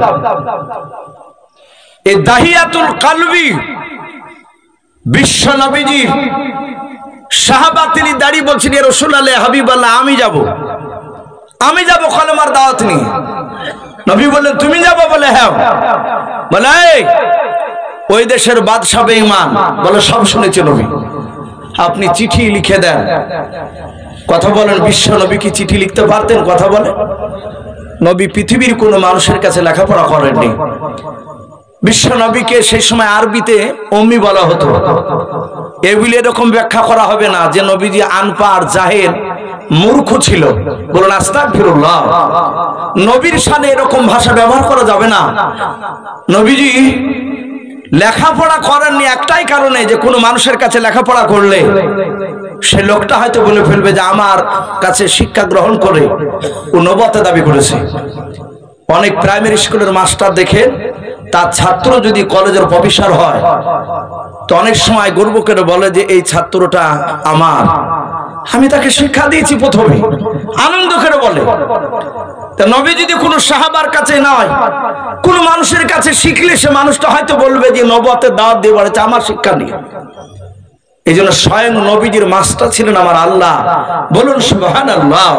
এই দাহিয়াতুল কলবি বিশ্ব নবীজি সাহাবা, তিনি দাঁড়িয়ে বলছেন, ইয়া রাসূলুল্লাহ হাবিবাল্লাহ, আমি যাব কলেমার দাওয়াত নিয়ে। নবী বললেন, তুমি যাবো? বলে হ্যাঁ। বলে ওই দেশের বাদশা বেঈমান। বলে সব শুনেছে নবী, আপনি চিঠি লিখে দেন। কথা বলেন, বিশ্ব নবী কি চিঠি লিখতে পারতেন? কথা বলে, নবী পৃথিবীর কোন মানুষের কাছে লেখাপড়া করেননি। বিশ্ব নবীকে সেই সময় আরবিতে উম্মি বলা হতো। এগুলি এরকম ব্যাখ্যা করা হবে না যে নবীজি আনপাড়, জাহেল, মূর্খ ছিল। বলুন আস্তাগফিরুল্লাহ। নবীর শানে এরকম ভাষা ব্যবহার করা যাবে না। নবীজি লেখাপড়া করেননি একটাই কারণে, যে কোনো মানুষের কাছে লেখাপড়া করলে সে লোকটা হয়তো বলে ফেলবে যে আমার কাছে শিক্ষা গ্রহণ করে ও নবুয়ত দাবি করেছে। অনেক প্রাইমারি স্কুলের মাস্টার দেখে তার ছাত্র যদি কলেজের প্রফেসর হয় তো অনেক সময় গর্ব করে বলে যে এই ছাত্রটা আমার, আমি তাকে শিক্ষা দিয়েছি প্রথমে, আনন্দ করে বলে। তা নবী যদি কোনো সাহাবার কাছে নয়, কোন মানুষের কাছে শিখলে সে মানুষটা হয়তো বলবে যে নবুয়তের দাওয়াত দিয়ে বলেছে আমার শিক্ষা নিয়ে। এই জন্য স্বয়ং নবীজির মাস্টার ছিলেন আমার আল্লাহ। বলুন সুবহানাল্লাহ।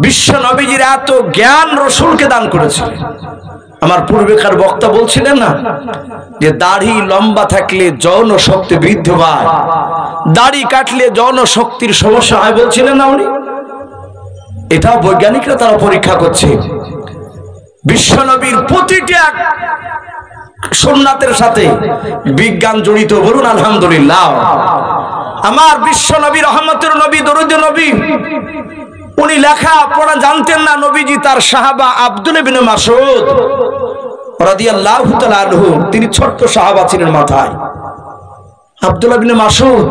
বিশ্ব নবীজির এত জ্ঞান রসুলকে দান করেছিলেন। আমার পূর্বেকার বক্তা বলছিলেন না যে দাড়ি লম্বা থাকলে যৌন শক্তি বৃদ্ধি পায়, দাড়ি কাটলে যৌন শক্তির সমস্যা হয় বলছিলেন না উনি? এটা বৈজ্ঞানিকরা তারা পরীক্ষা করছে। বিশ্বনবীর প্রতিটা সুন্নাতের সাথে বিজ্ঞান জড়িত। বলুন আলহামদুলিল্লাহ। আমার বিশ্বনবী রহমতের নবী, দরুদ নবী, উনি লেখা পড়া জানতেন না। নবীজি তার সাহাবা আব্দুল্লাহ ইবনে মাসউদ রাদিয়াল্লাহু তাআলা আনহু, তিনি ছোট্ট সাহাবা ছিলেন মাথায়। আব্দুল্লাহ ইবনে মাসউদ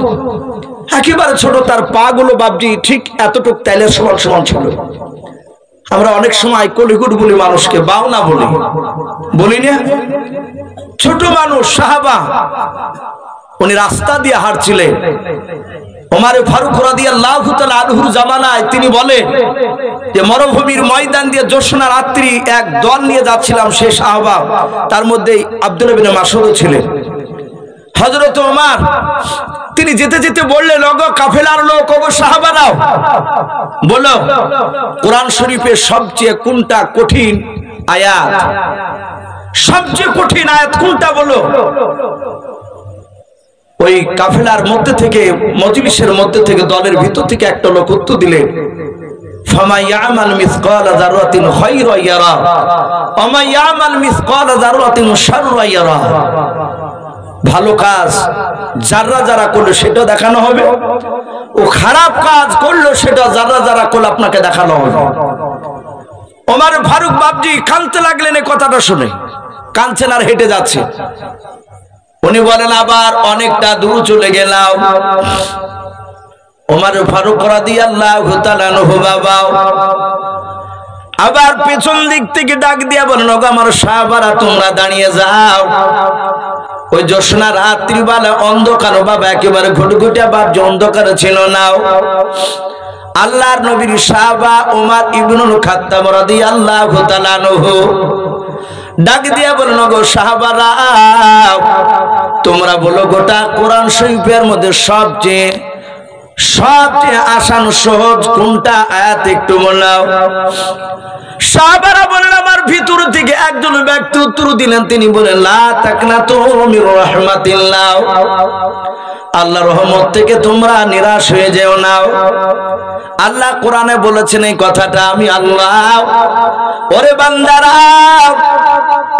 একেবারে ছোট, তার পা গুলো বাবজি ঠিক এতটুক তেলের সমান সমান ছিল। আমরা অনেক সময় কলিগুট বলি মানুষকে, বাউনা বলি না? ছোট মানুষ সাহাবা, উনি রাস্তা দিয়ে হাঁটছিলেন। ওমর ফারুক রাদিয়াল্লাহু তাআলা আনহুর জামানায় তিনি বলেন যে মরুভূমির ময়দান দিয়ে জ্যোৎস্না রাত্রি এক দল নিয়ে যাচ্ছিলাম, সে সাহাবা, তার মধ্যে আব্দুল্লাহ ইবনে মাসউদ ছিলেন। হযরত ওমর তিনি যেতে যেতে বললেন, ওগো কাফেলার লোক, ওগো সাহাবারাও, বলো কোরআন শরীফের সবচেয়ে কোনটা কঠিন আয়াত? সবচেয়ে কঠিন আয়াত কোনটা বলো? ওই কাফেলার মধ্যে থেকে, মজলিসের মধ্যে থেকে, দলের ভিতর থেকে একটা লোক উত্তর দিলেন, ফামা ইয়ামাল মিসকালা যাররাতিন খায়রান ইয়ারা ওয়া মা ইয়ামাল মিসকালা যাররাতিন শাররান ইয়ারা। ভালো কাজ যারা যারা করলো সেটা দেখানো হবে, ও খারাপ কাজ করলো সেটা যারা যারা করলো আপনাকে দেখানো হবে। ওমর ফারুক বাবজি কাঁদতে লাগলেন এই কথাটা শুনে, কাঁদছেন আর হেঁটে যাচ্ছে। উনি বলেন, আবার অনেকটা দূর চলে গেলাম। ওমর ফারুক রাদিয়াল্লাহু তাআলা আনহু বাবা আবার পেছন দিক থেকে ডাক দিয়া বলেন, ওগো আমার সাহাবারা, তোমরা দাঁড়িয়ে যাও। ওই জ্যোৎস্না রাত্রিবেলা অন্ধকার বাবা, একেবারে ঘুটঘুটে বাপ, অন্ধকার ছিল না। আল্লাহর নবীর সাহাবা ওমর ইবনুল খাত্তাব রাদিয়াল্লাহু তাআলা আনহু ডাক দিয়া বলেন, ওগো সাহাবারা, তোমরা বলো গোটা কোরআন শরীফের মধ্যে সবচেয়ে আসান সহজ কোনটা আয়াত একটু বলাও। সাহাবারা বলেন, আমার ভিতর থেকে একজন ব্যক্তি উত্তর দিলেন, তিনি বলেন, লা তাকনাতু মির রাহমাতিল্লাহ, আল্লাহর রহমত থেকে তোমরা নিরাশ হয়ে যেও না। আল্লাহ কোরআনে বলেছেন এই কথাটা, আমি আল্লাহ, ওরে বান্দারা,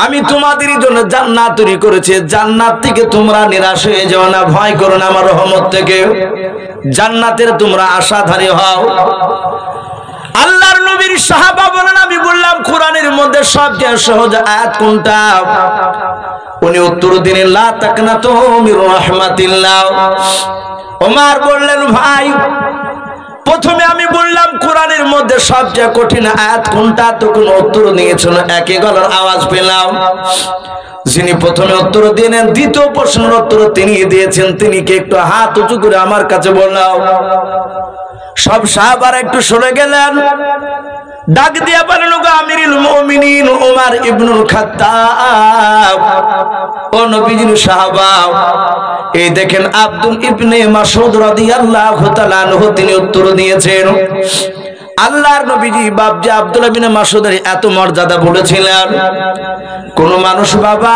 আমি তোমাদের জন্য জান্নাত তৈরি করেছি, জান্নাত থেকে তোমরা নিরাশ হয়ে যেও না, ভয় করো না, আমার রহমত থেকে জান্নাতের তোমরা আশাধারী হও। আল্লাহর নবীর সাহাবা বলেন, আমি বললাম কোরআনের মধ্যে সবচেয়ে সহজ আয়াত কোনটা? উনি উত্তর দিলেন, লা তাকনাতু মির রাহমাতিল্লাহ। ওমর বললেন, ভাই, প্রথমে আমি বললাম কোরআনের মধ্যে সবচেয়ে কঠিন আয়াত কোনটা, তো কোনো উত্তর নিয়েছিল, একই গলার আওয়াজ পেলাম। যিনি প্রথমে উত্তর দিলেন, দ্বিতীয় প্রশ্নের উত্তর তিনি দিয়েছেন। তিনি কি একটু হাত উঁচু করে আমার কাছে বললাম। সব সাহাবারা একটু সরে গেলেন। ডাক দিয়া বলেন, গো আমিরুল মুমিনিন ওমর ইবনুল খাত্তাব, ও নবীজির সাহাবা, এই দেখেন আব্দুল ইবনে মাসউদ রাদিয়াল্লাহু তাআলা আনহু তিনি উত্তর দিয়েছেন। আল্লাহর নবীজি বাপজি আব্দুল্লাহ বিন মাসউদের এত মর্যাদা বলেছিলেন। কোন মানুষ বাবা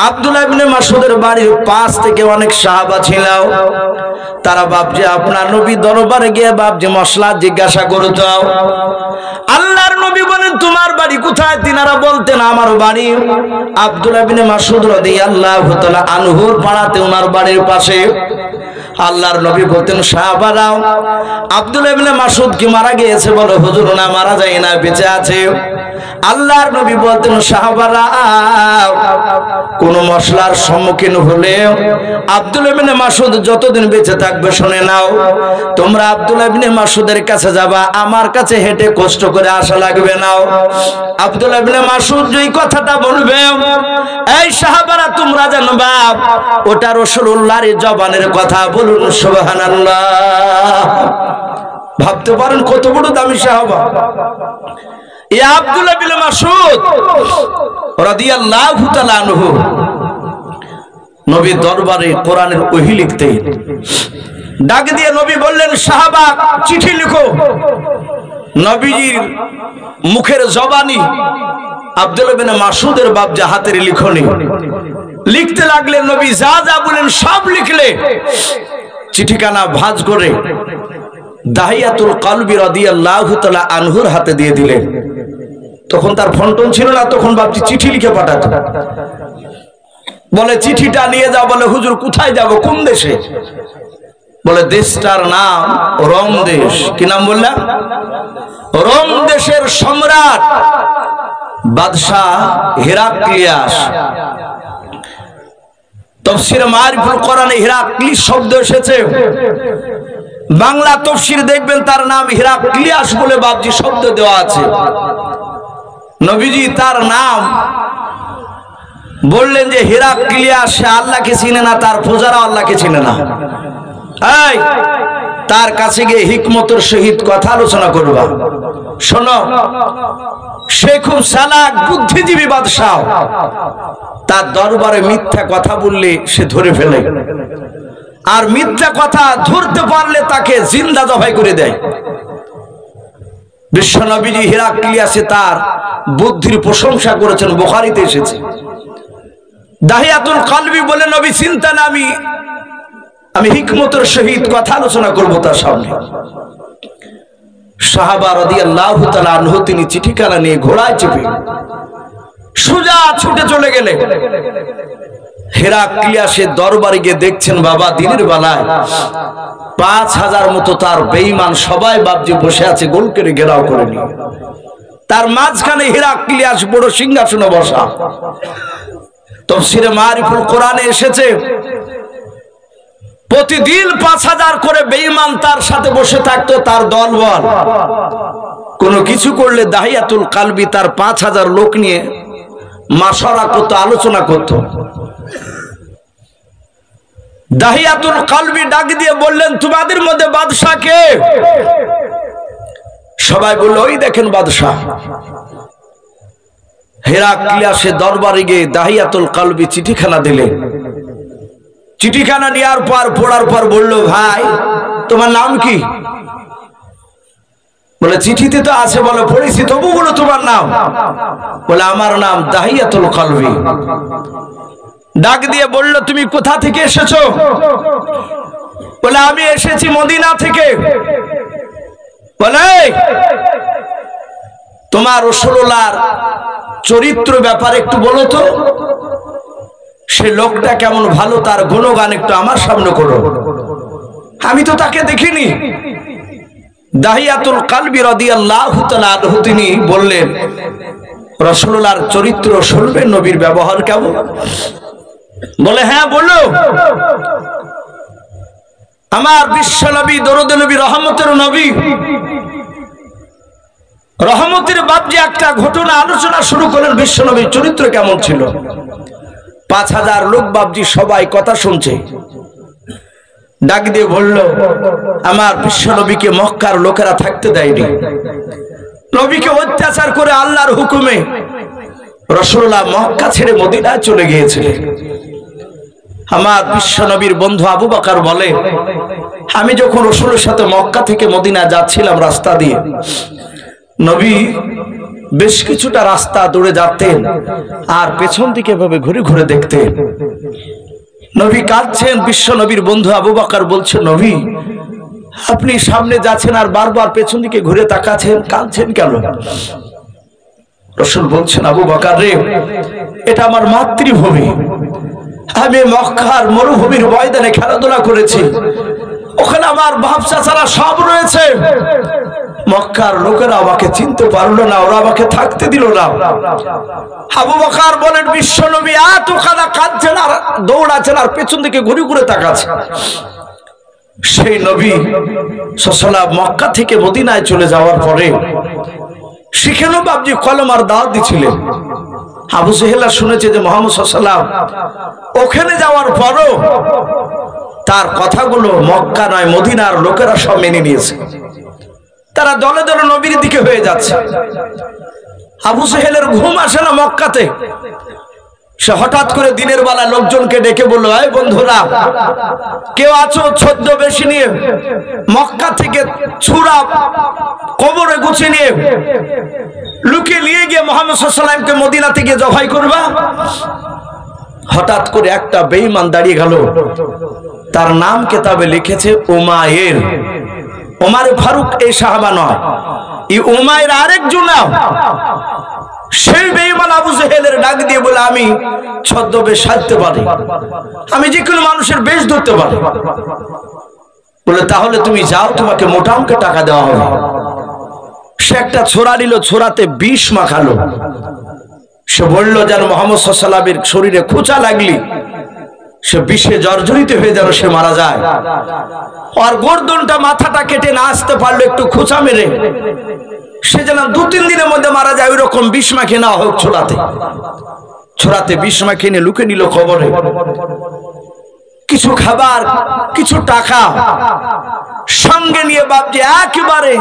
আব্দুল্লাহ বিন মাসউদের বাড়ির পাশ থেকে অনেক সাহাবা ছিল, তারা বাপজি আপনার নবী দরবারে গিয়ে বাপজি মশলা জিজ্ঞাসা করত। আল্লাহর নবী বলেন, তোমার বাড়ি কোথায়? তিনারা বলতেন, আমার বাড়ি আব্দুল্লাহ বিন মাসউদ রাদিয়াল্লাহু তাআলা আনহুর পাড়াতে, ওনার বাড়ির পাশে। আল্লাহর নবী বলতেন, সাহাবারা আব্দুল্লাহ ইবনে মাসউদ কি মারা গিয়েছে? বলো হুজুর, না মারা যায় না, বেঁচে আছে। আল্লাহর নবী বলতেন, সাহাবারা কোন মশলার সম্মুখীন হলে আব্দুল্লাহ ইবনে মাসউদ যতদিন বেঁচে থাকবে শুনে নাও, তোমরা আব্দুল্লাহ ইবনে মাসউদের কাছে যাবা, আমার কাছে হেঁটে কষ্ট করে আসা লাগবে না। আব্দুল্লাহ ইবনে মাসউদ যেই কথাটা বলবে, এই সাহাবারা তোমরা জানবা ওটা রাসূলুল্লাহর জবানের কথা। বলুন সুবহানাল্লাহ। ভাবতে পারেন কত বড় দামি সাহাবা এই আব্দুল্লাহ বিন মাসউদ রাদিয়াল্লাহু তাআলা আনহু। নবীর দরবারে কোরআনের ওহী লিখতে ডাক দিয়ে নবী বললেন, সাহাবা চিঠি লিখো। নবীজির মুখের জবানি আব্দুল্লাহ বিন মাসউদের বাপ যা হাতের লিখনি লিখতে লাগলেন। নবী যা যা বলেন সব লিখলে। চিঠিখানা ভাঁজ করে দাহিয়াতুল কলবি রাদিয়াল্লাহু তাআলা আনহুর হাতে দিয়ে দিলেন। তখন তার ফোন টোন ছিল না, তখন বাপজি চিঠি লিখে পাঠাতো। বলে চিঠিটা নিয়ে যাও। বলে হুজুর কোথায় যাব, কোন দেশে? বলে দেশটার নাম রোম দেশ। কি নাম বললাম? রোম দেশের সম্রাট বাদশাহ হেরাক্লিয়াস। তাফসীরে মারিফুল কোরআনে হেরাক্লিস শব্দ এসেছে। বাংলা তাফসীর দেখবেন তার নাম হেরাক্লিয়াস বলে বাপজি শব্দ দেওয়া আছে। নবীজি তার নাম বললেন যে হেরাক্লিয়াস, সে আল্লাহকে চিনে না, তার প্রজারা আল্লাহকে চিনে না। এই তার কাছে গিয়ে হিকমতের সহিত কথা আলোচনা করবা। শোনো, সে খুব চালাক বুদ্ধিজীবী বাদশাহ। তার দরবারে মিথ্যা কথা বললে সে ধরে ফেলে, আর মিথ্যা কথা ধরতে পারলে তাকে জিন্দা জবাই করে দেয়। বিশ্বনবীজি হেরাক্লিয়াসে তার বুদ্ধির প্রশংসা করেছেন, বুখারীতে এসেছে। দাহিয়াতুল কলবি বলে, নবী চিন্তা না, আমি হিকমতের সহিত কথা আলোচনা করব তার সামনে। সাহাবা রাদিয়াল্লাহু তাআলা আনহু তিনি চিঠিখানা নিয়ে ঘোড়ায় চেপে সোজা ছুটে চলে গেলেন। হেরাক্লিয়াসের দরবারে গিয়ে দেখছেন বাবা দিনের বেলায় 5000 মতো তার বেঈমান সবাই বাপজি বসে আছে, গোল করে ঘেরাও করে নিয়ে। তার মাঝখানে হেরাক্লিয়াস বড় সিংহাসনে বসা। তাফসীরে মারিফুল কোরআনে এসেছে প্রতিদিন 5000 করে বেঈমান তার সাথে বসে থাকতো, তার দলবল। কোনো কিছু করলে দাহিয়াতুল কলবি তার 5000 লোক নিয়ে মাশওয়ারা করতো, আলোচনা করত। দাহিয়াতুল কলবি ডাক দিয়ে বললেন, তোমাদের মধ্যে বাদশা কে? সবাই বলল, ওই দেখেন বাদশা। হেরাক্লিয়াসের দরবারে গিয়ে দাহিয়াতুল কলবি চিঠিখানা দিলেন। চিঠিখানা নেওয়ার পর পড়ার পর বলল, ভাই তোমার নাম কি? বলে চিঠিতে তো আছে। বলে পড়েছি, তবু বলো তোমার নাম? বলে আমার নাম দাহিয়াতুল কলবি। ডাক দিয়ে বলল, তুমি কোথা থেকে এসেছো? বলে আমি এসেছি মদিনা থেকে। বলে তোমার রাসূলুল্লাহর চরিত্র ব্যাপারে একটু বলো তো, সে লোকটা কেমন ভালো, তার গুণগান একটু আমার সামনে করো, আমি তো তাকে দেখিনি। দাহিয়াতুল কলবি রাদিয়াল্লাহু তাআলা আনহু তিনি বললেন, রাসূলুল্লাহর চরিত্র শুনবেন, নবীর ব্যবহার কেমন? বলে হ্যাঁ বলো। আমার বিশ্ব নবী, দরুদ নবী, রহমতের নবী, রহমতের বাপ যে একটা ঘটনা আলোচনা শুরু করলেন, বিশ্ব নবীর চরিত্র কেমন ছিল। 5000 লোক বাবজি সবাই কথা শুনছে। ডাক দিয়ে বলল, আমার বিশ্ব নবীকে মক্কার লোকেরা থাকতে দেয়নি, নবীকে অত্যাচার করে আল্লাহর হুকুমে রাসূলুল্লাহ মক্কা ছেড়ে মদিনায় চলে গিয়েছিলেন। আমার বিশ্ব নবীর বন্ধু আবু বকর বলে, আমি যখন রাসূলের সাথে মক্কা থেকে মদিনা যাচ্ছিলাম রাস্তা দিয়ে, নবী বেশ কিছুটা রাস্তা দৌড়ে যেতেন আর পেছন দিকে এভাবে ঘুরে ঘুরে দেখতেন। নবী কাঁদছেন। বিশ্ব নবীর বন্ধু আবু বকর বলছে, নবী আপনি সামনে যাচ্ছেন আর বারবার পেছন দিকে ঘুরে তাকাচ্ছেন, কাঁদছেন কেন? রাসূল বলছেন, আবু বকর রে, এটা আমার মাতৃভূমি। আমি মক্কার মরুভূমির ময়দানে খেলাধুলা করেছি, ওখানে আমার বাপ চাচারা সব রয়েছে। মক্কার লোকেরা আমাকে চিনতে পারলো না, ওরা আমাকে থাকতে দিল না। আবু বকর বলেন, বিশ্ব নবী এত কাঁদছেন আর দৌড়াচ্ছেন আর পেছন দিকে ঘুরে ঘুরে তাকাচ্ছেন। সেই নবী সাল্লাল্লাহু মক্কা থেকে মদিনায় চলে যাওয়ার পরে সেখানেও বাবজি কলমার দাওয়াত দিছিলেন। আবু জেহেলা শুনেছে যে মুহাম্মদ সাল্লাল্লাহু ওখানে যাওয়ার পরও তার কথাগুলো মক্কা নয় মদিনার লোকেরা সব মেনে নিয়েছে। তারা দলে দলে নবীর দিকে হয়ে যাচ্ছে। আবু জেহেলের ঘুম আসে না মক্কাতে। সে হঠাৎ করে দিনের বেলা লোকজনকে ডেকে বলল, এই বন্ধুরা, কেউ আছো ছদ্মবেশী নিয়ে মক্কা থেকে ছুরা কবরে গুছিয়ে নিয়ে লুকিয়ে নিয়ে গিয়ে মুহাম্মদ সাল্লাল্লাহু আলাইহি ওয়াসাল্লামকে মদিনা থেকে জবাই করবা? হঠাৎ করে একটা বেঈমান দাঁড়িয়ে গেল, তার নাম কিতাবে লিখেছে উমাইর। ওমর ফারুক এই সাহাবা নয়, এই উমাইর আরেকজন নাম। সেই বেঈমান আবু জেহেলের ডাক দিয়ে বলে, আমি ছদ্মবেশ সাজতে পারি, আমি যে কোনো মানুষের বেশ ধরতে পারি। বলে, তাহলে তুমি যাও, তোমাকে মোটা অঙ্কের টাকা দেওয়া হবে। সে একটা ছোরা নিল, ছোরাতে বিষ মাখালো। সে বলল, যেন মুহাম্মদ সাল্লাল্লাহু আলাইহি ওয়াসাল্লামের শরীরে খোঁচা লাগলি সে বিষে জর্জরিত হয়ে যেন সে মারা যায়। আর গর্দনটা মাথাটা কেটে না আসতে পারলো, একটু খোঁচা মেরে সে যেন 2-3 দিনের মধ্যে মারা যায়, ওই রকম বিষ মাখিয়ে নেওয়া হোক। ছোড়াতে বিষ মাখিয়ে নিয়ে লুকে নিল কবরে। কিছু খাবার, কিছু টাকা সঙ্গে নিয়ে বাপজি একেবারে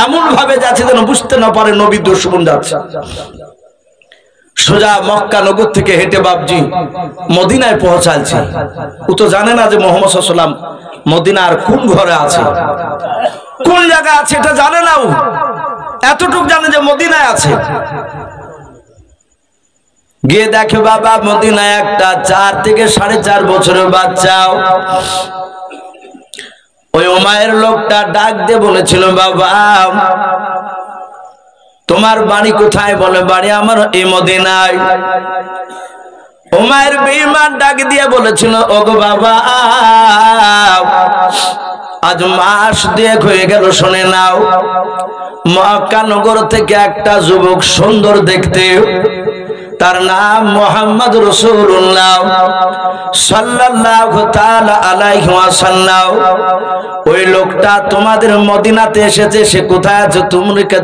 এমন ভাবে যাচ্ছে যেন বুঝতে না পারে নবীর দুশমন যাচ্ছে। সোজা মক্কা নগর থেকে হেঁটে বাপজি মদিনায় পৌঁছাচ্ছে। ও তো জানে না যে মুহাম্মদ সাল্লাল্লাহু আলাইহি ওয়াসাল্লাম মদিনার কোন ঘরে আছে, কোন জায়গায় আছে, এটা জানে না। ও এতটুকু জানে যে মদিনায় আছে। গিয়ে দেখে বাবা মদিনায় একটা 4 থেকে 4.5 বছরের বাচ্চা। ওই উমাইর লোকটা ডাক দিয়ে বলেছিল, বাবা তোমার বাড়ি কোথায়? বলে, বাড়ি আমার এই মদিনায়। উমাইর বেঈমান ডাক দিয়ে বলেছিল, ওগো বাবা, আজ মাস 2 হয়ে গেল, শুনে নাও, মক্কা নগর থেকে একটা যুবক সুন্দর দেখতে, তার নাম মুহাম্মদ রাসূলুল্লাহ সাল্লাল্লাহু তাআলা আলাইহি ওয়াসাল্লাম। ওই লোকটা তোমাদের মদিনাতে এসেছে, সে কোথায় আছে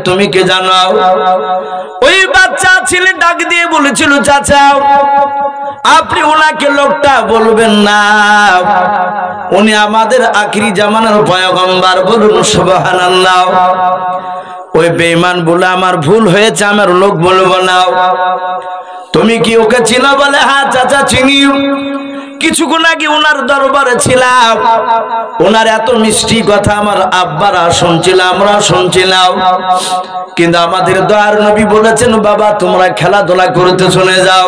তুমি কে জানো? ওই বাচ্চা ছেলে ডাক দিয়ে বলেছিল, চাচা আপনি ওনাকে লোকটা বলবেন না, উনি আমাদের আখিরি জামানার পয়গম্বর, বলুন সুবহানাল্লাহ। ওই বেঈমান বলে, আমার ভুল হয়েছে, আমার লোক বলবো না। তুমি কি ওকে চিনো? বলে, হ্যাঁ চাচা চিনি, কিছুক্ষণ আগে ওনার দরবারে ছিলাম, ওনার এত মিষ্টি কথা আমার আব্বারা শুনছিলাম, আমরা শুনছিলাম, কিন্তু আমাদের দয়ার নবী বলেছেন, বাবা তোমরা খেলাধুলা করতে চলে যাও।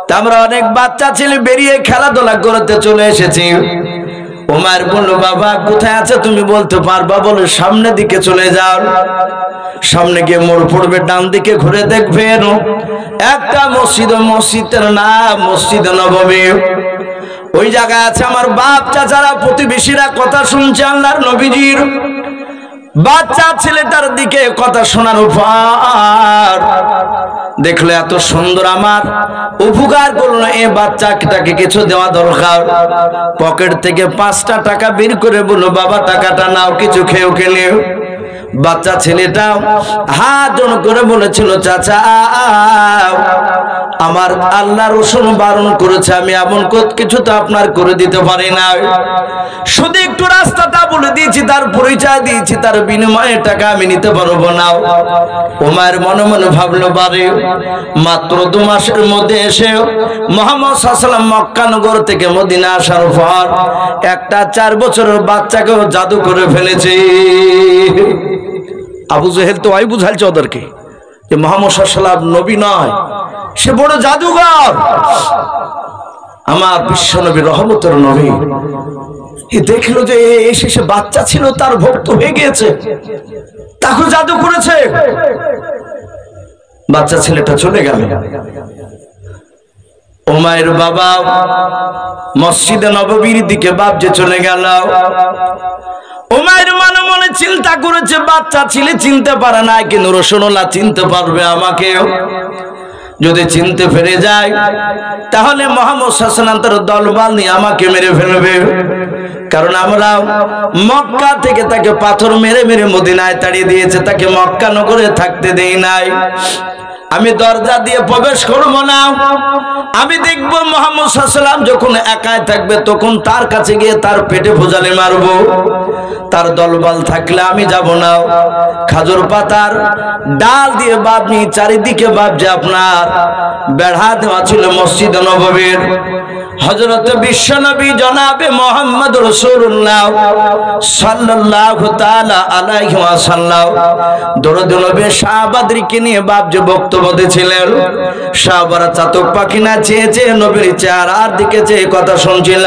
তা আমরা অনেক বাচ্চা ছেলে বেরিয়ে খেলাধুলা করতে চলে এসেছি। ওমর বলল, বাবা কোথায় আছে তুমি বলতে পারবা? বলে, সামনের দিকে চলে যাও। সামনে গিয়ে মোড় পড়বে, ডান দিকে ঘুরে দেখবেন একটা মসজিদ, মসজিদের নাম মসজিদ নববী। ওই জায়গায় আছে আমার বাপ চাচারা, প্রতিবেশীরা কথা শুনছে আল্লাহর নবীজির। বাচ্চা ছেলেটার দিকে কথা শোনার উপর দেখলে এত সুন্দর, আমার উপকার করলো, এ বাচ্চাটাকে কিছু দেওয়া দরকার। পকেট থেকে 5টা টাকা বের করে বললো, বাবা টাকাটা নাও, কিছু খেয়েও খেলে। বাচ্চা ছেলেটা হাত জোড় করে বলেছিল, চাচা আমার আল্লাহ রসুল বারণ করেছে, আমি এমন কিছু তো আপনার করে দিতে পারি না, শুধু একটু রাস্তাটা বলে দিয়েছি, তার পরিচয় দিয়েছি, তার বিনিময়ে টাকা আমি নিতে পারবো না। উমাইর মনে মনে ভাবলো, বারে মাত্র 2 মাসের মধ্যে এসে মুহাম্মদ সাল্লাল্লাহু আলাইহি ওয়াসাল্লাম মক্কা নগর থেকে মদিনা আসার পর একটা 4 বছরের বাচ্চাকেও জাদু করে ফেলেছে। আবু জেহেল তো ওই বুঝাইছে ওদেরকে যে মুহাম্মদ সাল্লাল্লাহু আলাইহি ওয়াসাল্লাম নবী নয়, সে বড় জাদুঘর। আমার বিশ্ব নবী রহমতের নবী দেখলো যে এসে বাচ্চা ছিল, তার ভক্ত হয়ে গিয়েছে, তাকে জাদু করেছে। বাচ্চা ছেলেটা চলে গেল। উমাইর বাবা মসজিদে নববীর দিকে বাপজে চলে গেল। উমাইর মনে মনে চিন্তা করেছে, বাচ্চা ছেলে চিনতে পারে না, কিন্তু রাসূলুল্লাহ চিনতে পারবে আমাকে। যদি চিনতে পেরে যায় তাহলে মুহাম্মদ সাল্লাল্লাহু আলাইহি ওয়াসাল্লাম তার দলবল নিয়ে আমাকে মেরে ফেলবে, কারণ আমরা মক্কা থেকে তাকে পাথর মেরে মেরে মদিনায় তাড়িয়ে দিয়েছে, তাকে মক্কা নগরে থাকতে দেই নাই। আমি দরজা দিয়ে প্রবেশ করব না, আমি দেখব মুহাম্মদ সাল্লাল্লাহু আলাইহি ওয়াসাল্লাম যখন একাই থাকবে তখন তার কাছে গিয়ে তার পেটে ভোজালে মারব, তার দলবল থাকলে আমি যাব না। খাজুর পাতার ডাল দিয়ে বাপনি চারিদিকে বাপ যে আপনার বেড়া দেওয়া ছিল মসজিদ নববীর। হযরত বিশ্বনবী জনাবে মুহাম্মদ রাসূলুল্লাহ সাল্লাল্লাহু তাআলা আলাইহি ওয়াসাল্লাম দরুদ নবী সাহাবাদেরকে নিয়ে বাপ যে বক্তব্য দিয়েছিলেন, সাহাবারা চাতক পাখি না চেয়ে চেয়ে নবীর চেহারার দিকে চেয়ে কথা শুনছিল।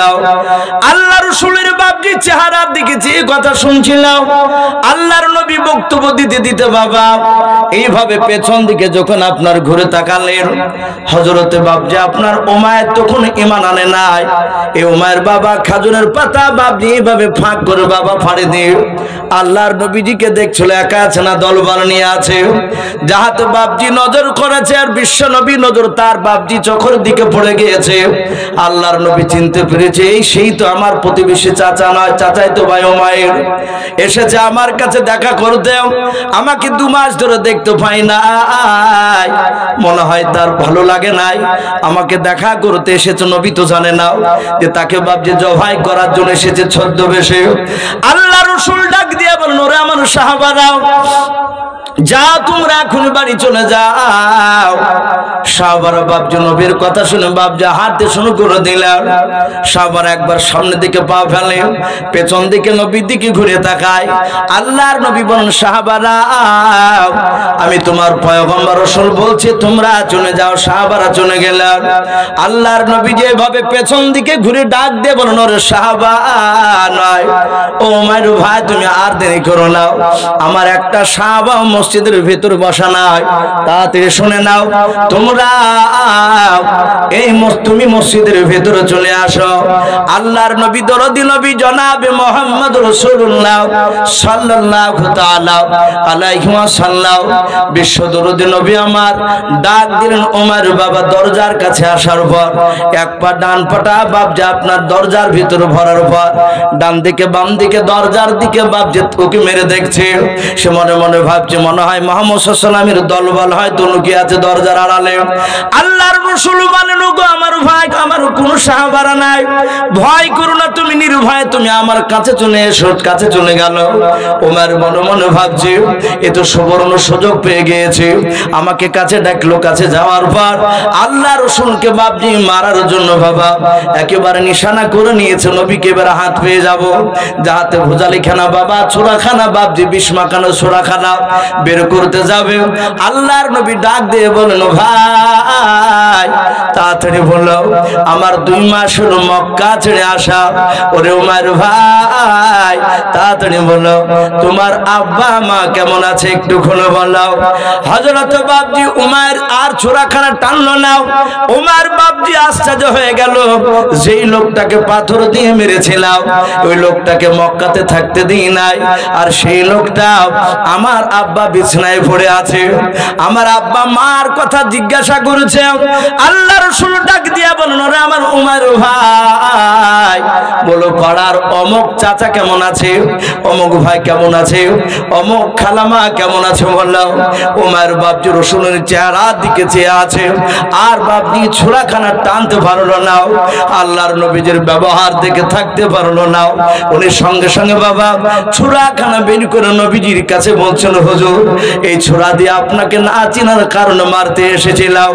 আল্লাহ রাসূলের বাপ যে চেহারার দিকে চেয়ে কথা শুনছিল। আল্লাহর নবী বক্তব্য দিতে দিতে বাবা এইভাবে পেছন দিকে যখন আপনার ঘুরে তাকালেন, হযরতে বাপ যে আপনার উমাইর তখন ঈমান আনে নাই। এই উমাইর বাবা খাজুরের পাতা বাপ যে এইভাবে ফাঁক করে বাবা ফাড়ে দিয়ে আল্লাহর নবীজিকে দেখছিল, একা আছে না দলবল নিয়ে আছে। যাহাতে বাপজি নজর করেছে আর বিশ্ব নবী নজর তার বাপজি চোখের দিকে পড়ে গিয়েছে। আল্লাহর নবী চিনতে পেরেছে, এই সেই তো আমার প্রতিবেশী চাচা নয়, চাচাই তো ভাই উমাইর এসেছে আমার কাছে দেখা করতে, আমাকে 2 মাস ধরে দেখতে পাই না, মনে হয় তার ভালো লাগে নাই, আমাকে দেখা করতে এসেছে। নবী তো জানে না যে তাকে বাপজি জবাই করার জন্য এসেছে ছদ্মবেশে। আল্লাহ রাসূল ডাক দিয়ে বলেন, ওরে আমার সাহাবারাও, যা তোমরা এখন বাড়ি চলে যাও। সাহাবারা বাপজি নবীর কথা শুনে বাপজি হাঁটতে শুরু করে দিলেন। সাহাবারা একবার সামনের দিকে পা ফেলে, পেছন দিকে নবীর দিকে ঘুরে তাকায়। আল্লাহর নবী বলেন, সাহাবারা আমি তোমার পয়গম্বর রাসূল বলছি তোমরা চলে যাও। সাহাবারা চলে গেলেন। আল্লাহর নবী যেভাবে পেছন দিকে ঘুরে ডাক দিয়ে বলেন, ওরে সাহাবা নয়, ও উমাইর ভাই তুমি আর দেরি করো না, আমার একটা সাহাবা মসজিদের ভিতর বসা নাই, তাড়াতাড়ি শুনে নাও, তোমরা তুমি মসজিদের ভিতরে চলে আসো। আল্লাহর নবী দরদি নবী জনাবে মুহাম্মদ রাসূলুল্লাহ সাল্লাল্লাহু তাআলা আলাইহি ওয়াসাল্লাম বিশ্ব দরদি নবী আমার ডাক দিলেন। ওমর বাবা দরজার কাছে আসার পর এক পা ডান পাটা বাপ যে আপনার দরজার ভিতর ভরার পর ডান দিকে বাম দিকে দরজার দিকে বাপ যে ওকে মেরে দেখছে। সে মনে মনে ভাবছে, মনে হয় মুহাম্মদ সাল্লাল্লাহু আলাইহি ওয়াসাল্লামের দলবল হয়তো লুকিয়ে আছে দরজার আড়ালে। আল্লাহর রাসূল বলেন, ওগো আমার ভাই, আমার কোনো সাহাবারা নাই, ভয় করো না, তুমি নির্ভয় তুমি আমার কাছে চলে এসো। কাছে চলে গেল। ওমর মনে মনে ভাবছে, এ তো সুবর্ণ সুযোগ পেয়ে গিয়েছে, আমাকে কাছে ডাকলো। কাছে যাওয়ার পর আল্লাহ রাসূলকে বাপজি মারার জন্য বাবা একেবারে নিশানা করে নিয়েছে, নবীকে এবারে হাত পেয়ে যাব। যাহাতে ভুজালিখানা বাবা ছোড়াখানা বাপজি বিস্মাখানা ছোড়াখানা বের করতে যাবে। আল্লাহর নবী ডাক দিয়ে বলেন, ভাই তাড়াতাড়ি বললো, আমার 2 মাস হলো মক্কা ছেড়ে আসা। ওরে উমাইর ভাই তাড়াতাড়ি বললো, তোমার আব্বা মা কেমন আছে একটু খুলে বলো। হযরত বাপজি উমাইর আর ছোড়াখানা টানলো না। উমার বাপজি আশ্চর্য হয়ে গেল, যেই লোকটাকে পাথর দিয়ে মেরেছিলাম ওই লোকটাকে মক্কাতে থাকতে দিই নাই, আর সেই লোকটা আমার আব্বা বিছানায় পড়ে আছে। আমার আব্বা মার কথা জিজ্ঞাসা করেছে। আল্লাহ রাসূল ডাক দিয়া বললেন, ওরে আমার উমর ভাই, বলো পাড়ার অমুক চাচা কেমন আছে, অমুক ভাই কেমন আছে, অমুক খালামা কেমন আছে। বললাম উমর বাপজি রসুলের চেহারার দিকে চেয়ে আছে, আর বাপজি ছোড়াখানা টানতে পারলো না, আল্লাহর নবীজির ব্যবহার দেখে থাকতে পারলো না। উনি সঙ্গে সঙ্গে বাবা ছোড়াখানা বের করে নবীজির কাছে বলছেন, হুজুর এই ছোড়া দিয়ে আপনাকে না চিনার কারণে মারতে এসেছিলাম,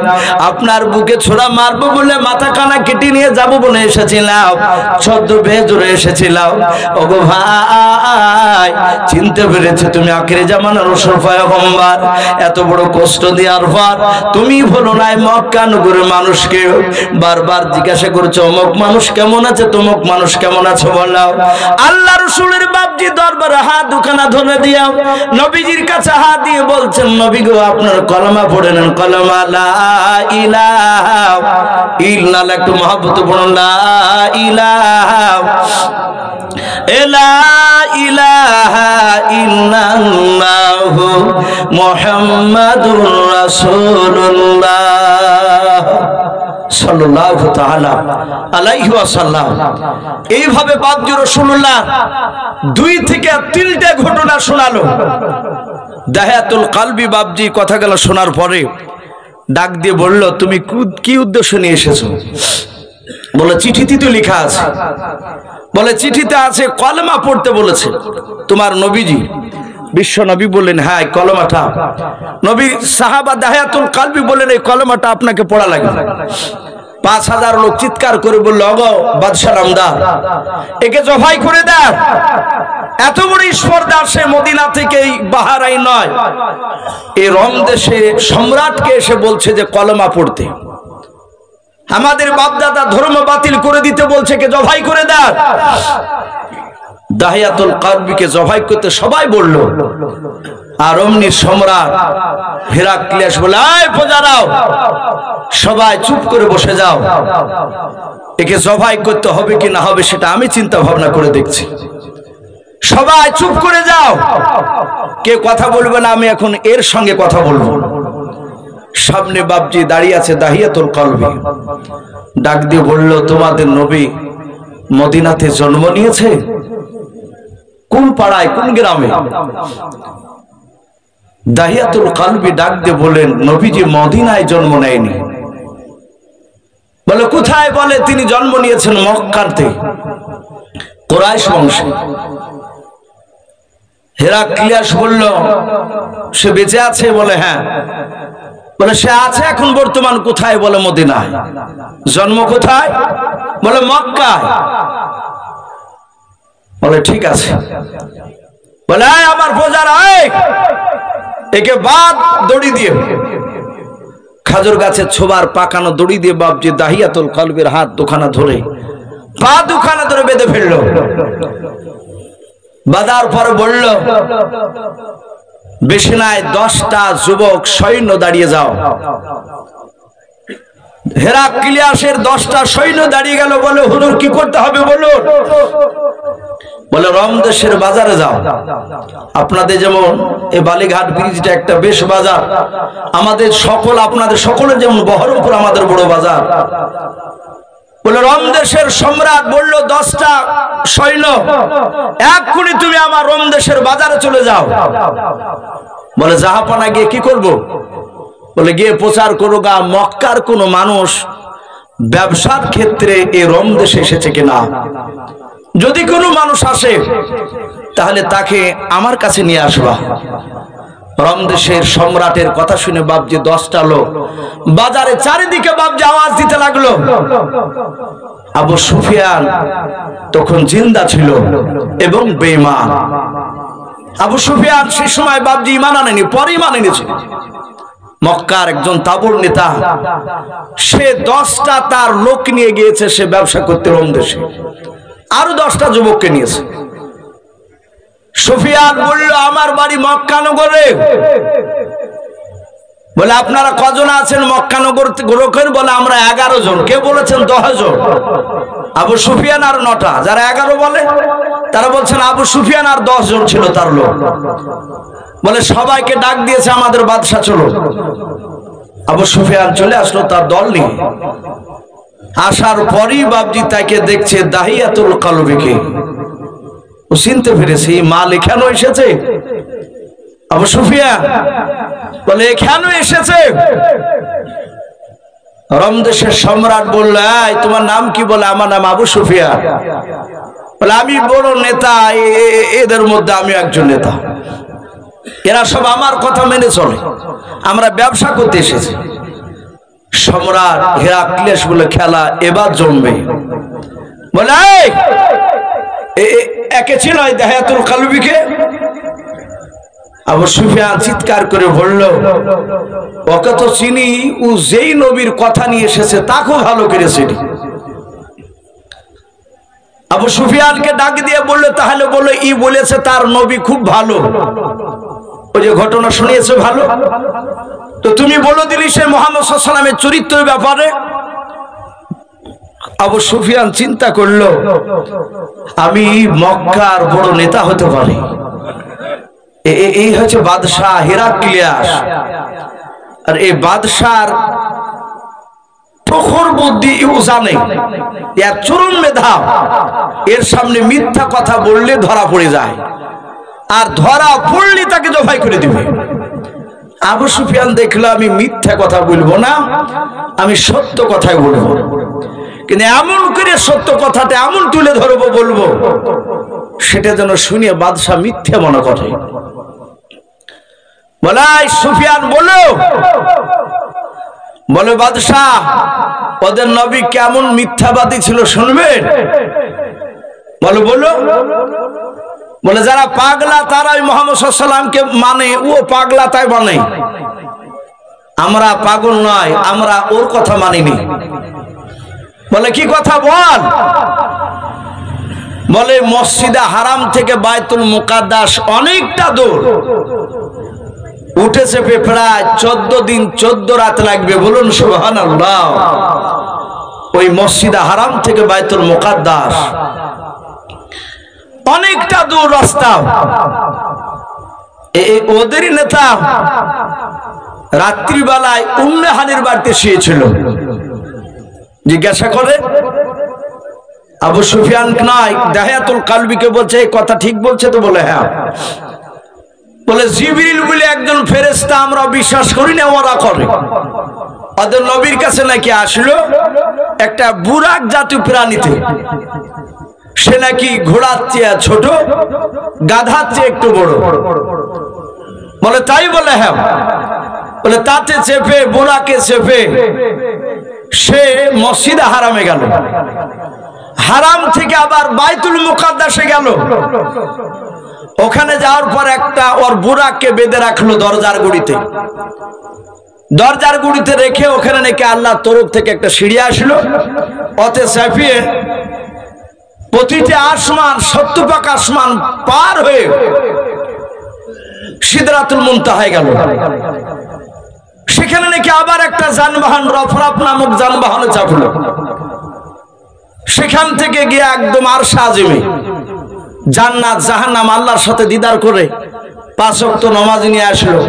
আপনার বুকে ছোড়া মারবো বলে মাথা কানা কেটে নিয়ে যাবো বলে এসেছিলাম, ছদ্ম বেজরে এসেছিলাম। ওগো ভাই, চিনতে পেরেছে তুমি আখিরি জামানার রাসূল পয়গম্বর, এত বড় কষ্ট দেওয়ার পর তুমি বলো নাই মক্কা নগরের মানুষকে বারবার জিজ্ঞাসা করছো অমুক মানুষ কেমন আছে, তমুক মানুষ কেমন আছে। বললাম আল্লাহ রাসূলের বাপজি দরবারে হাত দুখানা ধরে দিয়া নবীজির কাছে হাত দিয়ে বলছেন, নবী গো আপনার কলমা পড়ে নেন, কলমা লা ইলাহা ইল্লাল্লাহ, একটু মহব্বত পড়ুন, লা ইলাহা লা ইলাহা ইল্লাল্লাহু মুহাম্মাদুর রাসূলুল্লাহ সাল্লাল্লাহু তাআলা আলাইহি ওয়াসাল্লাম। এইভাবে বাপজি রাসূলুল্লাহ 2 থেকে 3টা ঘটনা শোনালো। দাহিয়াতুল কলবি বাপজি কথাগুলো শোনার পরে ডাক দিয়ে বলল, তুমি কি উদ্দেশ্য নিয়ে এসেছো? বলে চিঠিতে তো লেখা আছে। বলে চিঠিতে আছে কলমা পড়তে বলেছে তোমার নবীজি। বিশ্ব নবী বললেন, হ্যাঁ কলমাটা। নবী সাহাবা দাহিয়াতুল কলবি বললেন, এই কলমাটা আপনাকে পড়া লাগে। 5000 লোক চিৎকার করে বলল, ওগো বাদশাহ নামদার, একে জবাই করে দাও। এত বড় স্পর্ধা সে মদিনা থেকে বাহারাইন নয়, এই রোম দেশে সম্রাটকে এসে বলছে যে কলমা পড়তে। আমাদের বাপদাদা ধর্ম বাতিল করে দিতে বলছে, কে জবাই করে দাও। দাহিয়াতুল কলবিকে জবাই করতে সবাই বলল। আর অমনি সম্রাট হেরাক্লিয়াস বলে, এই প্রজারাও সবাই চুপ করে বসে যাও, একে জবাই করতে হবে কি না হবে সেটা আমি চিন্তা ভাবনা করে দেখছি। সবাই চুপ করে যাও, কে কথা বলবে না, আমি এখন এর সঙ্গে কথা বলবো। সামনে বাপজি দাঁড়িয়ে আছে দাহিয়াতুল কলবি, ডাক দিয়ে বলল, তোমাদের নবী মদিনাতে জন্ম নিয়েছে? কোন পাড়ায়, কোন গ্রামে? দাহিয়াতুল কলবি ডাক দিয়ে বলেন, নবীজি মদিনায় জন্ম নেয়নি। বলে কোথায়? বলে তিনি জন্ম নিয়েছেন মক্কাতে, কুরাইশ বংশে। হেরাক্লিয়াস বলল, সে বেঁচে আছে? বলে হ্যাঁ। বলে সে আছে এখন বর্তমান কোথায়? বলে মদিনায়। জন্ম কোথায়? বলে মক্কায়। বলে ঠিক আছে। বলে আমার প্রজারা, একে বাদ দড়ি দিয়ে, খাজুর গাছের ছোবার পাকানো দড়ি দিয়ে বাপজি দাহিয়াতুল কলবির হাত দুখানা ধরে, পা দুখানা ধরে বেঁধে ফেলল। বাঁধার পরে বলল, বেশি নাই 10টা যুবক সৈন্য দাঁড়িয়ে যাও। হেরাক্লিয়াসের 10টা সৈন্য দাঁড়িয়ে গেল। বলে হুজুর কি করতে হবে বলুন। বলে রোম দেশের বাজারে যাও। আপনাদের যেমন এই বালিঘাট ব্রিজটা একটা বেশ বাজার, আমাদের সকল আপনাদের সকলের যেমন বহরমপুর আমাদের বড় বাজার। বলে রোম দেশের সম্রাট বলল, 10টা সৈন্য এক্ষুনি তুমি আমার রোম দেশের বাজারে চলে যাও। বলে জাহাপানা গিয়ে কি করব? বলে গিয়ে প্রচার করো গা মক্কার কোন মানুষ ব্যবসার ক্ষেত্রে এই রোম দেশে এসেছে কিনা, যদি কোনো মানুষ আসে তাহলে তাকে আমার কাছে নিয়ে আসবা। রোম দেশের সম্রাটের কথা শুনে বাপজি 10টা লোক বাজারে চারিদিকে বাপজি আওয়াজ দিতে লাগলো। আবু সুফিয়ান তখন জিন্দা ছিল এবং বেঈমান। আবু সুফিয়ান সেই সময় বাপজি ঈমান আনেনি, পরে ঈমান এনেছে। মক্কার একজন তাবুর নেতা, সে 10টা তার লোক নিয়ে গিয়েছে সে ব্যবসা করতে রোম দেশে, আরো 10টা যুবককে নিয়েছে। সুফিয়ান বলল, আমার বাড়ি মক্কা নগরে। বলে আপনারা কজন আছেন মক্কা নগর লোকের? বলে আমরা 11 জন। কে বলেছেন 10 জন? আবু সুফিয়ান আর 9টা। যারা 11 বলে তারা বলছেন আবু সুফিয়ান আর 10 জন ছিল তার লোক। বলে সবাইকে ডাক দিয়েছে, আমাদের বাদশা চলো। আবু সুফিয়ান চলে আসলো তার দল নিয়ে। আসার পরই বাবজি তাকে দেখছে দাহিয়াতুল কালবিকে। ও চিনতে পেরেছে মাল এখানে এসেছে। আবু সুফিয়ান বলে এখানে এসেছে। রমদেশের সম্রাট বলল, এই তোমার নাম কি? বলে আমার নাম আবু সুফিয়ান। বলে আমি বড় নেতা, এদের মধ্যে আমি একজন নেতা। এরা সব আমার কথা মেনে চলে, আমরা ব্যবসা করতে এসেছি। সম্রাট হেরাক্লিয়াস বলে খেলা এবার জমবে। বলে একে ছিল দাহিয়াতুল কালবিকে। আবু সুফিয়ান চিৎকার করে বলল, ওকে তো চিনি, ও যেই নবীর কথা নিয়ে এসেছে তাকেও ভালো করে চিনি। আবু সুফিয়ানকে ডাক দিয়ে বলল, তাহলে বললো ই বলেছে তার নবী খুব ভালো, ওই যে ঘটনা শুনিয়েছে ভালো, তো তুমি বলে দিলি সে মুহাম্মদ সাল্লাল্লাহু আলাইহি ওয়াসাল্লামের চরিত্রের ব্যাপারে। আবু সুফিয়ান চিন্তা করলো, আমি মক্কার বড় নেতা হতে পারি। এই হচ্ছে বাদশাহ হেরাক্লিয়াস। আর এই বাদশার প্রখর বুদ্ধি ও জানে, এর চরম মেধা। এর সামনে মিথ্যা কথা বললে ধরা পড়ে যায়, আর ধরা পড়লে তাকে জবাই করে দিবে। আবু সুফিয়ান দেখলো আমি মিথ্যা কথা বলবো না, আমি সত্য কথাই বলবো, কিন্তু এমন করে সত্য কথাটা এমন তুলে ধরবো বলবো সেটা যেন শুনে বাদশাহ মিথ্যা মনে করে। বলে সুফিয়ান বলে বাদশাহ ওদের নবী কেমন মিথ্যাবাদী ছিল শুনবেন? বলো। বলে যারা পাগলা তারাই মুহাম্মদ সাল্লাল্লাহু আলাইহি ওয়াসাল্লামকে মানে, ও পাগলা তাই মানে। আমরা পাগল নয়, আমরা ওর কথা মানিনি। বলে কি কথা বল? বলে মসজিদে হারাম থেকে বায়তুল মুকাদ্দাস অনেকটা দূর, উঠে চেপে প্রায় 14 দিন 14 রাত লাগবে। বলুন সুবহানাল্লাহ। ওই মসজিদে হারাম থেকে বায়তুল মুকাদ্দাস অনেকটা দূর রাস্তা। ওদেরই নেতা রাত্রিবেলায় উম্মে হানির বাড়িতে শুয়েছিল। জিজ্ঞাসা করে আবু সুফিয়ান নয়, দাহিয়াতুল কালবিকে বলছে এই কথা ঠিক বলছে তো? বলে হ্যাঁ। বলে জিবরিল বলে একজন ফেরেশতা আমরা বিশ্বাস করি না, ওরা করে। ওদের নবীর কাছে নাকি আসলো একটা বুরাক জাতীয় প্রাণীতে, সে নাকি ঘোড়ার চেয়ে ছোট, গাধার চেয়ে একটু বড়। বলে তাই? বলে হ্যাঁ। বলে তাতে চেপে, বুরাকে চেপে সে মসজিদে হারামে গেল, হারাম থেকে আবার বাইতুল মুকাদ্দাসে গেল। ওখানে যাওয়ার পর একটা ওর বুরাককে বেঁধে রাখলো দরজার গুড়িতে। দরজার গুড়িতে রেখে ওখানে নাকি আল্লাহর তরফ থেকে একটা সিঁড়ি আসলো, ওতে চাপিয়ে প্রতিটি আসমান, 70 পাক আসমান পার হয়ে সিদরাতুল মুনতাহায় গেল। সেখানে নাকি আবার একটা যানবাহন, রফরাফ নামক যানবাহনে চাপলো। সেখান থেকে গিয়ে একদম আরশে আজিমে জান্নাত জাহান্নাম আল্লাহর সাথে দিদার করে 5 ওয়াক্ত নামাজ নিয়ে আসলো।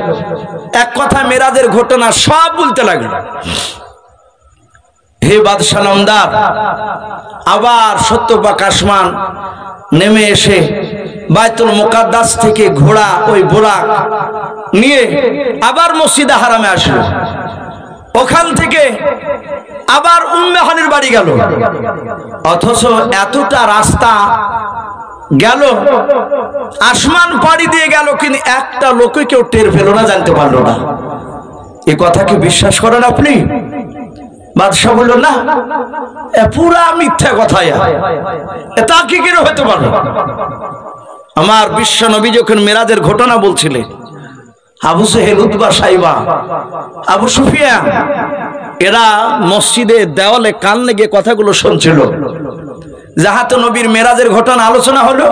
এক কথা মেরাজের ঘটনা সব বলতে লাগলো। হে বাদশাহ নামদার, আবার 70 পাক আসমান নেমে এসে বাইতুল মুকাদ্দাস থেকে ঘোড়া ওই বুরাক নিয়ে আবার মসজিদে হারামে আসলো। ওখান থেকে আবার উম্মে হানির বাড়ি গেল। অথচ এতটা রাস্তা গেল, আসমান পাড়ি দিয়ে গেল, কিন্তু একটা লোকই কেউ টের পেল না, জানতে পারলো না। এই কথা কি বিশ্বাস করেন আপনি? বাদশাহ বলল না, পুরা মিথ্যা কথা, তা কি করে হতে পারে? আমার বিশ্ব নবী যখন মেরাজের ঘটনা বলছিলেন, আবু জেহেল, উতবা, সাইবা, আবু সুফিয়ান এরা মসজিদে দেওয়ালে কান লেগে কথাগুলো শুনছিল। যাহাতে নবীর মেরাজের ঘটনা আলোচনা হলো,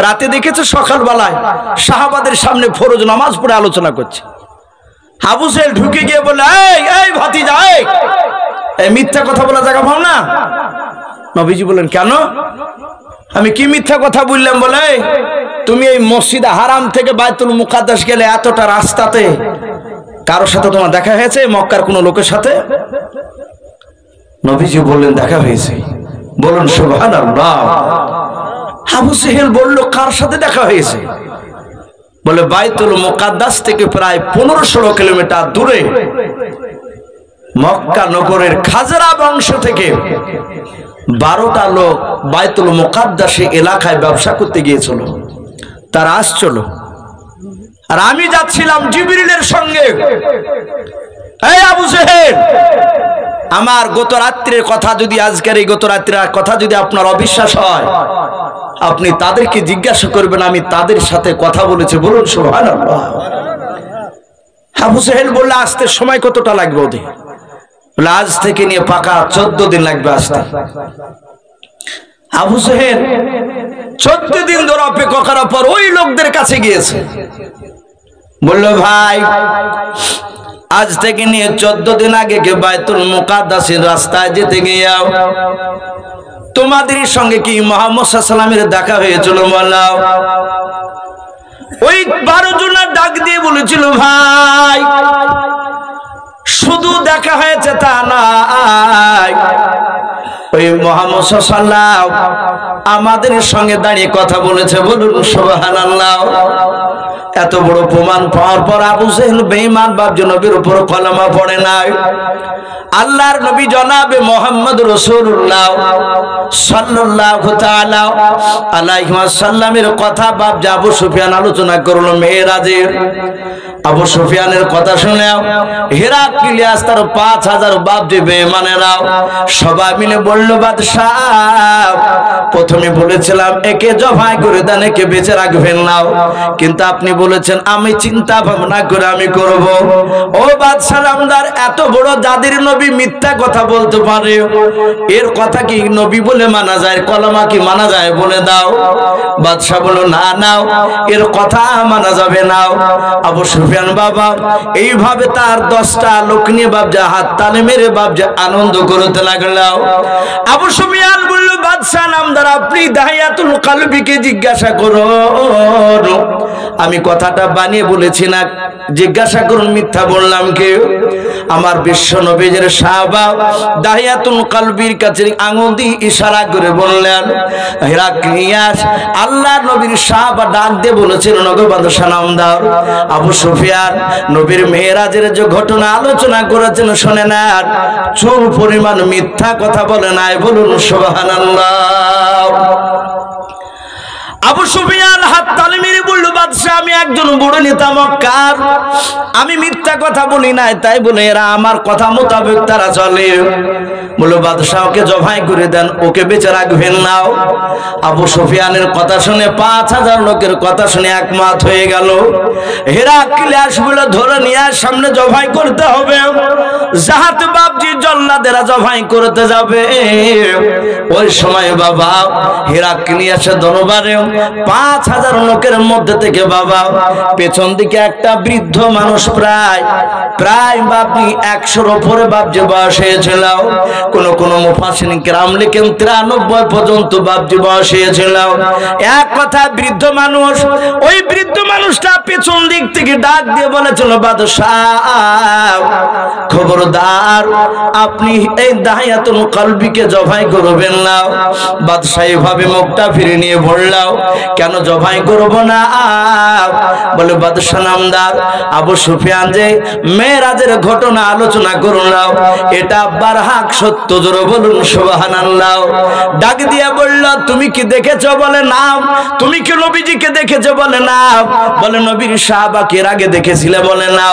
রাতে দেখেছে সকালবেলায় সাহাবাদের সামনে ফরজ নামাজ পড়ে আলোচনা করছে। আবু জেহেল ঢুকে গিয়ে বলে, এই ভাতিজা, এই মিথ্যা কথা বলা জায়গা পাও না। নবীজি বলেন কেন? আমি কি মিথ্যা কথা বললাম? বলে তুমি এই মসজিদ হারাম থেকে বাইতুল মুকাদ্দাস গেলে এতটা রাস্তাতে কারোর সাথে তোমার দেখা হয়েছে? মক্কার কোন লোকের সাথে? নবীজি বললেন দেখা হয়েছে। বলুন সুবহানাল্লাহ। আবু জেহেল বলল কার সাথে দেখা হয়েছে? বলে বাইতুল মুকাদ্দাস থেকে প্রায় 15-16 কিলোমিটার দূরে মক্কা নগরের খাজরা বংশ থেকে 12টা লোক বাইতুল মুকাদ্দাসে এলাকায় ব্যবসা করতে গিয়েছিল। তারা আসছিল, আর আমি যাচ্ছিলাম জিবরিলের সঙ্গে। এই আবু জেহেল, আমার গত রাত্রের কথা যদি, আজকের এই গত রাত্রের কথা যদি আপনার অবিশ্বাস হয়, আপনি তাদেরকে জিজ্ঞাসা করবেন আমি তাদের সাথে কথা বলেছি। বলুন সুবহানাল্লাহ। আবু জেহেল বললে আসতে সময় কতটা লাগবে ওদের? বলে আজ থেকে নিয়ে পাকা 14 দিন লাগবে আসতে। আবু জেহেল 14 দিন ধরে অপেক্ষা করার পর ওই লোকদের কাছে গিয়েছে। বলল ভাই, আজ থেকে নিয়ে 14 দিন আগে কে বাইতুল মুকাদ্দাসের রাস্তায় যেতে গিয়াও তোমাদের সঙ্গে কি মুহাম্মদ সাল্লাল্লাহু আলাইহি ওয়াসাল্লামের দেখা হয়েছিল? বলাও। ওই 12 জনের ডাক দিয়ে বলেছিল ভাই, শুধু দেখা হয়েছে তা নয়, ওই মুহাম্মদ সাল্লাল্লাহু আলাইহি ওয়াসাল্লাম আমাদের সঙ্গে দাঁড়িয়ে কথা বলেছে। বলুন সুবহানাল্লাহ। এত বড় প্রমাণ পাওয়ার পর আবু জেহেল বেঈমান ভাবছে নবীর উপর কলমা পড়ে নাই। আল্লাহর নবী জনাবে মুহাম্মদ রাসূলুল্লাহ সাল্লাল্লাহু তাআলা আলাইহি ওয়াসাল্লামের কথা ভাবছে আবু সুফিয়ান আলোচনা করলো মেরাজের। আবু সুফিয়ানের কথা শুনে হেরাক্লিয়াস তার 5000 বাপজি বেঈমানেরাও সবাই মিলে বলল বাদশাহ, প্রথমে বলেছিলাম একে জবাই করে দেন, একে বেঁচে রাখবেন না, কিন্তু আপনি বলেছেন আমি চিন্তা ভাবনা করে আমি করব। ও বাদশাহ নামদার, এত বড় যাদের নবী মিথ্যা কথা বলতে পারে, এর কথা কি নবী বলে মানা যায়? কলমা কি মানা যায়? বলে দাও। বাদশাহ বলল না নাও, এর কথা মানা যাবে না। আবু সুফিয়ান বাবা এইভাবে তার 10টা লোক নিয়ে বাবজা হাত তালে মেরে বাবজা আনন্দ করতে লাগলো। আবু সুফিয়ান বলল বাদশাহ নামদার, আপনি দাহিয়াতুল কালবিকে জিজ্ঞাসা করুন, আমি কথাটা বানিয়ে বলেছি না, জিজ্ঞাসা করুন মিথ্যা বললাম কে? আমার বিশ্ব নবীর সাহাবা দাহিয়াতুল কালবির কাছে আঙুল দিয়ে ইশারা করে বললেন হেরাক্লিয়াস, আল্লাহর নবীর সাহাবা ডাক দিয়ে বলেছিল নগো বাদশাহ নামদার, আবু সুফিয়ান নবীর মেরাজের যে ঘটনা আলোচনা করেছেন শুনে না, চুল পরিমাণ মিথ্যা কথা বলে নাই। বলুন সুবহানাল্লাহ। আবু সুফিয়ান হাত তালি মেরে বলল বাদশাহ, আমি একজন বড় নেতা মক্কার, আমি মিথ্যা কথা বলি নাই, তাই বলে এরা আমার কথা মোতাবেক তারা চলে। বলল বাদশাহ ওকে জবাই করে দেন, ওকে বেঁচে রাখবেন না। আবু সুফিয়ানের কথা শুনে 5000 লোকের কথা শুনে একমত হয়ে গেল। হেরাক্লিয়াস বলে ধরে নিয়ে সামনে জবাই করতে হবে, জাহাত বাবজি জল্লাদেরা জবাই করতে যাবে। ওই সময় বাবা হেরাক্লিয়াসের দরবারে 5000 লোকের মধ্যে থেকে বাবা পেছন দিকে একটা বৃদ্ধ মানুষ প্রায় বাপনি 100-র উপরে বাপজি বয়স হয়েছিল। কোন মুফাসসিরিন কিরাম লিখেন 93 পর্যন্ত বাপজি বয়স হয়েছিল। এক কথা বৃদ্ধ মানুষ, ওই বৃদ্ধ মানুষটা পেছন দিক থেকে ডাক দিয়ে বলেছিল বাদশাহ খবরদার, আপনি এই দাহিয়াতুল কালবিকে জবাই করবেন না। বাদশাহ এভাবে মুখটা ফিরে নিয়ে বললাম কেন জবাই করব না? বলে বাদশাহ নামদার, আবু সুফিয়ান যে মেরাজের ঘটনা আলোচনা করলাম এটা বারহাক সত্য। জোরে বলুন সুবহানাল্লাহ। ডাক দিয়ে বলল তুমি কি দেখেছো? বলে না। তুমি কি নবীজিকে দেখেছো? বলে না। বলে নবীর সাহাবাকে এর আগে দেখেছিলে? বলে না।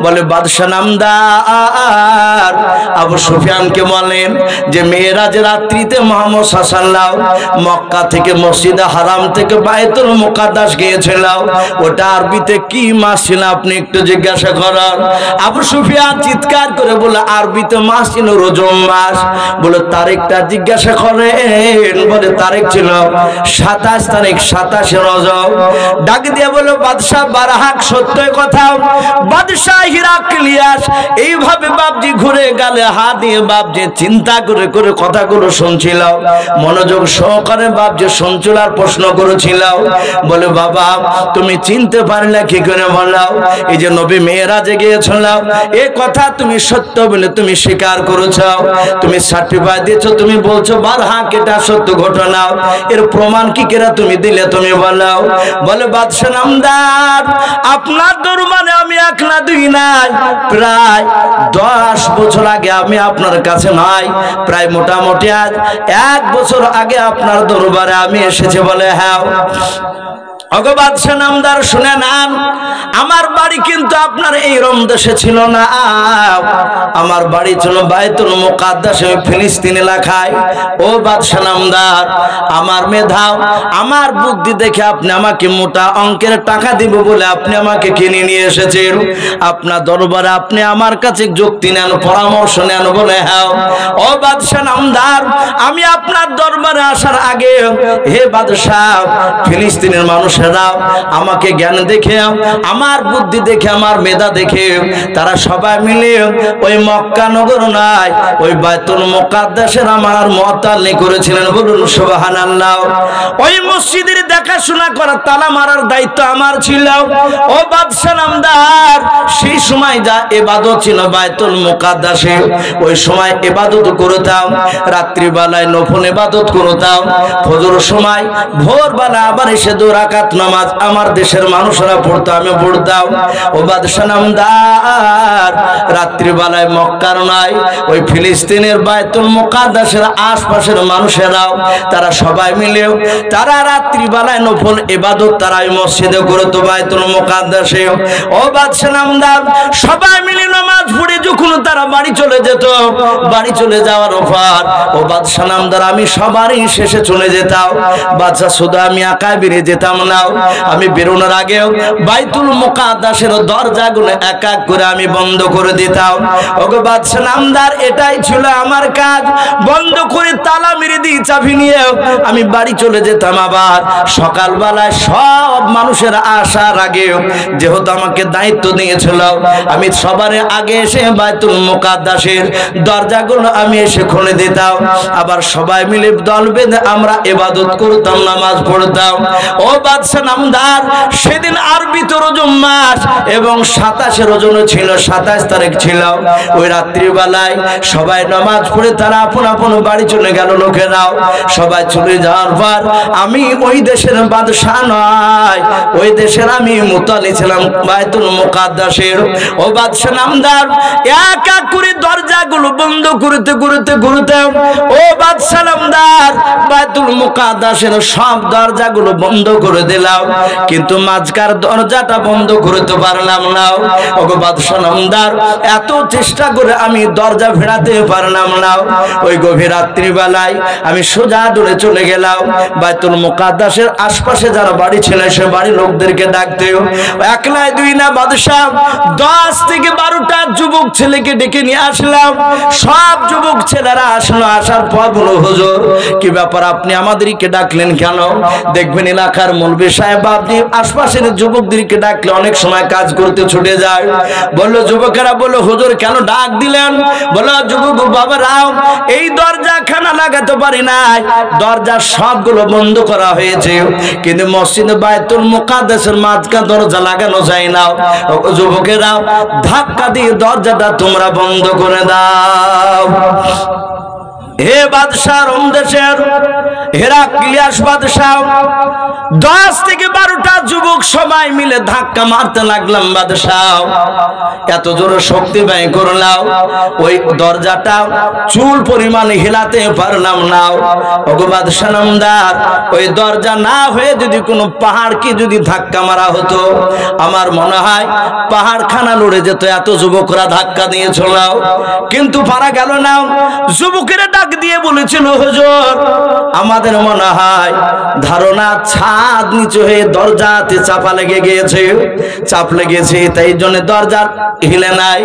বলে বাদশাহ নামদার আবু সুফিয়ানকে বলেন যে মেরাজের রাত্রিতে মুহাম্মদ সাল্লাল্লাহু আলাইহি ওয়াসাল্লাম মক্কা থেকে মসজিদে হারাম থেকে বাইতুল মুকাদ্দাস গিয়েছিল, ওটা আরবিতে কি মাস ছিল আপনি একটু জিজ্ঞাসা করার। আবু সুফিয়ান চিৎকার করে বলে আরবিতে মাস ছিল রজম মাস? বলে তারিখটা জিজ্ঞাসা করেন। বলে তারিখ ছিল 27 তারিখ, 27 রজব। ডাক দিয়ে বলে বাদশাহ বারহাক সত্য কথা। বাদশাহ হিরাক্লিয়াস এইভাবে বাপজি ঘুরে গালে হাত দিয়ে বাপজি চিন্তা করে করে কথাগুলো শুনছিল, মনোযোগ সহকারে বাপজি শুনছিল আর প্রশ্ন করেছিল। বলে বাবা তুমি চিনতে পারলে কি করে? বললাম এই যে নবী মেরাজে গিয়েছিল এ কথা তুমি সত্য বলে তুমি স্বীকার করেছ, তুমি সার্টিফাই দিয়েছো, তুমি বলছো বারহাক এটা সত্য ঘটনা, এর প্রমাণ কি করে তুমি দিলে তুমি বলো। বলে বাদশাহ নামদার আপনার দরবারে আমি এক না দুই নাই, প্রায় 10 বছর আগে আমি আপনার কাছে নাই, প্রায় মোটামুটি আজ 1 বছর আগে আপনার দরবারে আমি এসেছি। বলে হ্যাঁ। ওগো বাদশাহ নামদার শুনে নেন, আমার বাড়ি কিন্তু আপনার এই রোম দেশে ছিল না, আমার বাড়ি ছিল বাইতুল মুকাদ্দাসে ফিলিস্তিন এলাকায়। ও বাদশাহ নামদার আমার মেধা আমার বুদ্ধি দেখে আপনি আমাকে মোটা অঙ্কের টাকা দিব বলে আপনি আমাকে কিনে নিয়ে এসেছেন, আপনার দরবারে আপনি আমার কাছে যুক্তি নেন, পরামর্শ নেন। বলে হ্যাঁ। ও বাদশাহ নামদার আমি আপনার দরবারে আসার আগে হে বাদশাহ ফিলিস্তিনের মানুষেরা আমাকে জ্ঞান দেখে, আমার বুদ্ধি দেখে, আমার মেধা দেখে তারা সবাই মিলে ওই মক্কা নগর নাই ওই বাইতুল মুকাদ্দাসের আমার মুআত্তালি করেছিলেন। বলুন সুবহানাল্লাহ। ওই মসজিদের দেখাশোনা করা, তালা মারার দায়িত্ব আমার ছিল। ও বাদশাহ নামদার সেই সময় যা ইবাদত ছিল বাইতুল মুকাদ্দাসে, ওই সময় ইবাদত করতাম, রাত্রি বেলায় নফল ইবাদত করতাম, ফজর সময় ভোরবেলা আবার এসে 2 রাকাত নামাজ আমার দেশের মানুষরা পড়তো, আমি পড়তাম। ও বাদশাহ নামদার রাত্রি বেলায় মক্কার নাই ওই ফিলিস্তিনের বাইতুল মুকাদ্দাসের আশপাশের মানুষেরাও তারা সবাই মিলে তারা রাত্রি বেলায় নফল ইবাদত তারা ওই মসজিদে করতো বাইতুল মুকাদ্দাসে। ও বাদশাহ নামদার সবাই মিলে নামাজ পড়ে যখন তারা বাড়ি চলে যেত, বাড়ি চলে যাওয়ার পর ও বাদশাহ নামদার আমি সবারই শেষে চলে যেতাম। বাদশাহ শুধু আমি একাই বেরিয়ে যেতাম না, আমি বেরোনোর আগে বাইতুল মুকাদ্দাসের দরজাগুলো এক এক করে আমি বন্ধ করে দিতাম। ওগো বাদশাহ নামদার এটাই ছিল আমার কাজ, বন্ধ করে তালা মেরে দিয়ে চাবি নিয়ে আমি বাড়ি চলে যেতাম। আবার সকালবেলায় সব মানুষের আসার আগে যেহেতু আমাকে দায়িত্ব দিয়েছিল আমি সবার আগে এসে বাইতুল মুকাদ্দাসের দরজাগুলো আমি এসে খুলে দিতাম। আবার সবাই মিলে দল বেঁধে আমরা ইবাদত করতাম, নামাজ পড়তাম। ও বাদশাহ নামদার সেদিন আরবিতে রজব মাস এবং 27 রজব ছিল, 27 তারিখ ছিল। ওই রাত্রি বেলায় সবাই নামাজ পড়ে তারা আপন আপন বাড়ি চলে গেল। লোকেরাও সবাই চলে যাওয়ার পর আমি ওই দেশের বাদশাহ নয়, ওই দেশের আমি মুতালি ছিলাম বাইতুল মুকাদ্দাসের। ও বাদশাহ নামদার এক এক করে দরজাগুলো বন্ধ করতে করতে করতে ও বাদশাহ নামদার বাইতুল মুকাদ্দাসের সব দরজাগুলো বন্ধ করে দিলাম, কিন্তু মাঝখার দরজাটা বন্ধ করতে পারলাম না। ওগো বাদশাহ নামদার এত চেষ্টা করে আমি দরজা ফেরাতে পারলাম না। ওই গভীর রাত্রি বেলায় আমি সোজা দৌড়ে চলে গেলাম বাইতুল মুকাদ্দাসের আশপাশে যারা বাড়ি ছিল সে বাড়ি লোকদেরকে ডাকতে। এক নাই দুই না বাদশাহ 10 থেকে 12টা যুবক ছেলেকে ডেকে নিয়ে আসলাম। সব যুবক ছেলেরা আসলো, আসার পর বলো হুজুর কি ব্যাপার আপনি আমাদেরকে ডাকলেন কেন? দেখবেন এলাকার মৌলভী সাহেব আপনি আশপাশের যুবকদেরকে ডাকলে অনেক সময় কাজ করতে ছুটে যায়। বললো যুবকেরা বললো হুজুর কেন ডাক দিলেন? বললো যুবক বাবারাও এই দরজা খানা লাগাতে পারি নাই, দরজা সবগুলো বন্ধ করা হয়েছে, কিন্তু মসজিদ বাইতুল মুকাদ্দাসের মাঝখান দরজা লাগানো যায় না। যুবকেরা ধাক্কা দিয়ে দরজাটা তোমরা বন্ধ করে দাও। হে বাদশাহ রোম দেশের হেরাক্লিয়াস বাদশাহ 10 থেকে 12টা যুবক সবাই মিলে ধাক্কা মারতে লাগলাম। বাদশাহ এত জোরে শক্তি ব্যয় করলাম ওই দরজাটা চুল পরিমাণ হিলাতে পারলাম না। ওগো বাদশাহ নামদার ওই দরজা না হয়ে যদি কোনো পাহাড়কে যদি ধাক্কা মারা হতো আমার মনে হয় পাহাড় খানা লড়ে যেত, এত যুবকরা ধাক্কা দিয়েছিল, কিন্তু পারা গেল না। যুবকেরা ডাক দিয়ে বলেছিল, হুজুর আমাদের মনে হয় ধারণা ছাদ নিচু হয়ে দরজাতে চাপা লেগে গিয়েছে, চাপ লেগেছে, তাই জন্য দরজা হিলে নাই।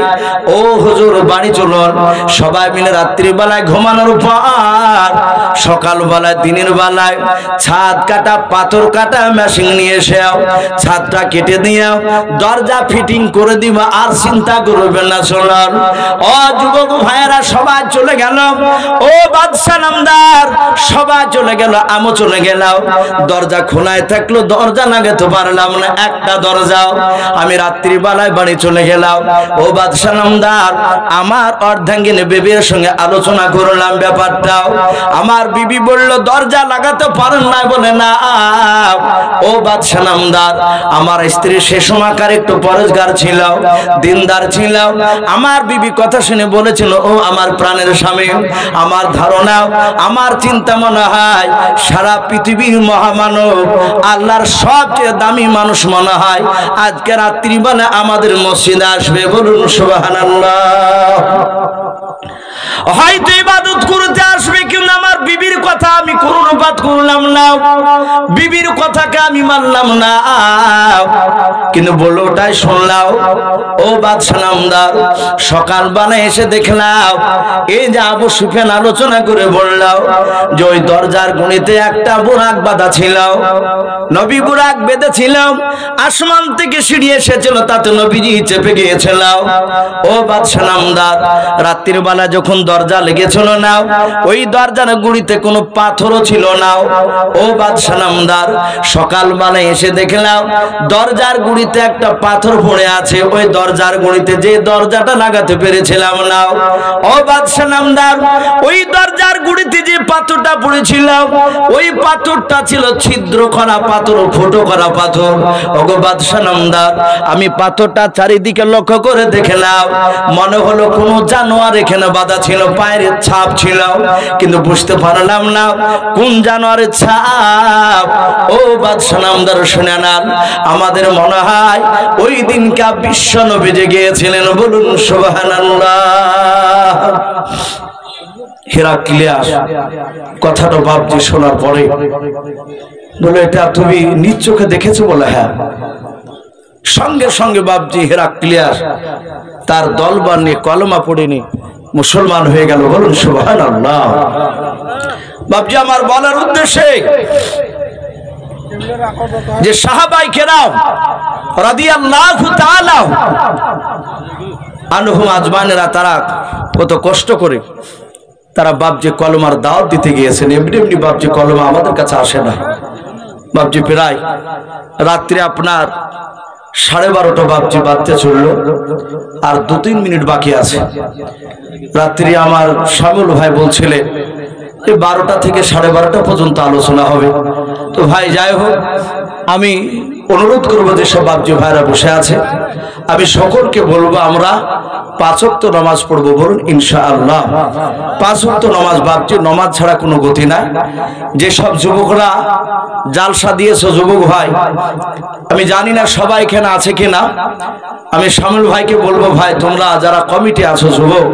ও হুজুর বাড়ি চলুন। সবাই মিলে রাত্রিবেলায় ঘুমানোর পর সকালবেলায় দিনের বেলায় ছাদ কাটা পাথর কাটা মেশিন নিয়ে এসে ছাদটা কেটে দিয়ে দরজা ফিটিং করে দিব, আর চিন্তা করবেন না। শুনুন ও যুবক ভাইয়েরা, সবাই চলে গেল। ও বাদশা নামদার সবাই চলে গেল, আমও চলে গেল। দরজা খোলায় থাকলো, দরজা লাগাতে পারলাম না, একটা দরজাও। আমি রাত্রিবেলায় বাড়ি চলে গেলাম। ও বাদশা নামদার, আমার অর্ধাঙ্গিনী বিবির সঙ্গে আলোচনা করলাম ব্যাপারটাও। আমার বিবি বলল দরজা লাগাতে পারেন না বলে না। ও বাদশা নামদার, আমার স্ত্রী সে সময়কার একটু পরেশগার ছিল, দিনদার ছিল। আমার বিবি কথা শুনে বলেছিল, ও আমার প্রাণের স্বামী, আমার ধারণা আমার চিন্তা মনে হয় সারা পৃথিবীর মহামানব আল্লাহর সবচেয়ে দামি মানুষ মনে হয় আজকে রাত্রিবেলা আমাদের মসজিদে আসবে। বলুন সুবহানাল্লাহ। হয়তো ইবাদত করতে আসবে, কিন্তু আমার বিবির কথা আমি কর্ণপাত করলাম না, বিবির কথাকে আমি মানলাম না, কিন্তু বললো ওটাই শুনলাম। ও বাদশা নামদার, সকালবেলা এসে দেখলাম এই যে আবু সুফিয়ান আলোচনা করে বললাম যে ওই দরজার গুণিতে একটা বুরাক বাঁধা ছিল, নবী বুরাক বেঁধেছিল, আসমান থেকে সিঁড়ি এসেছিল, তাতে নবীজি চেপে গিয়েছিল। ও বাদশা নামদার, রাত্রির বেলা যখন দরজা লেগেছিল না, ওই দরজার গুড়িতে কোনো পাথরও ছিল না। ও বাদশা নামদার, সকালবেলা এসে দেখলাম দরজার গুড়িতে একটা পাথর পড়ে আছে, ওই দরজার গুড়িতে যে দরজাটা লাগাতে পেরেছিলাম না। ও বাদশা নামদার, ওই দরজার গুড়িতে যে পাথরটা পড়েছিল, ওই পাথরটা ছিল ছিদ্র করা পাথর, ফুটো করা পাথর। ওগো বাদশা নামদার, আমি পাথরটা চারিদিকে লক্ষ্য করে দেখলাম, মনে হলো কোনো জানোয়ার এখানে বাঁধা ছিল, পায়ের ছাপ ছিল, কিন্তু বুঝতে পারলাম না কোন জানোয়ারের ছাপ। ও বাদশা নামদার শুনে নেন, আমাদের মনে হয় ওই দিনকা বিশ্ব নবী যে গিয়েছিলেন। বলুন সুবহানাল্লাহ। হেরাক্লিয়াস কথাটা বাপজি শোনার পরে বলে, এটা তুমি নিজ চোখে দেখেছো? বলে হ্যাঁ। সঙ্গে সঙ্গে বাপজি হেরাক্লিয়াস তার দলবল নিয়ে কলমা পড়েনি মুসলমান হয়ে গেল। বলুন সুবহানাল্লাহ। বাপজি আমার বলার উদ্দেশ্যে যে সাহাবায়ে কেরাম রাদিয়াল্লাহু তাআলা আনহুম আজমানেরা তারা কত কষ্ট করে তারা বাপজি কলমার দাওয়াত দিতে গিয়েছেন। এমনি এমনি বাপজি কলমা আমাদের কাছে আসে না। বাপজি প্রায় রাত্রে আপনার 12:30 বাপজি বাজতে চললো, আর 2-3 মিনিট বাকি আছে। রাত্রি আমার শামুল ভাই বলছিলেন 12টা থেকে 12:30 পর্যন্ত আলোচনা হবে। তো ভাই যাই হোক, আমি অনুরোধ করবো যে সব বাপজি ভাইরা বসে আছে, আমি সকলকে বলবো আমরা 5 ওয়াক্ত নামাজ পড়বো। বলুন ইনশাআল্লাহ। 5 ওয়াক্ত নামাজ বাপজি, নামাজ ছাড়া কোনো গতি নাই। যে সব যুবকরা জালসা দিয়েছো যুবক ভাই, আমি জানি না সবাই এখানে আছে কিনা, আমি শামুল ভাইকে বলবো ভাই তোমরা যারা কমিটি আছো যুবক,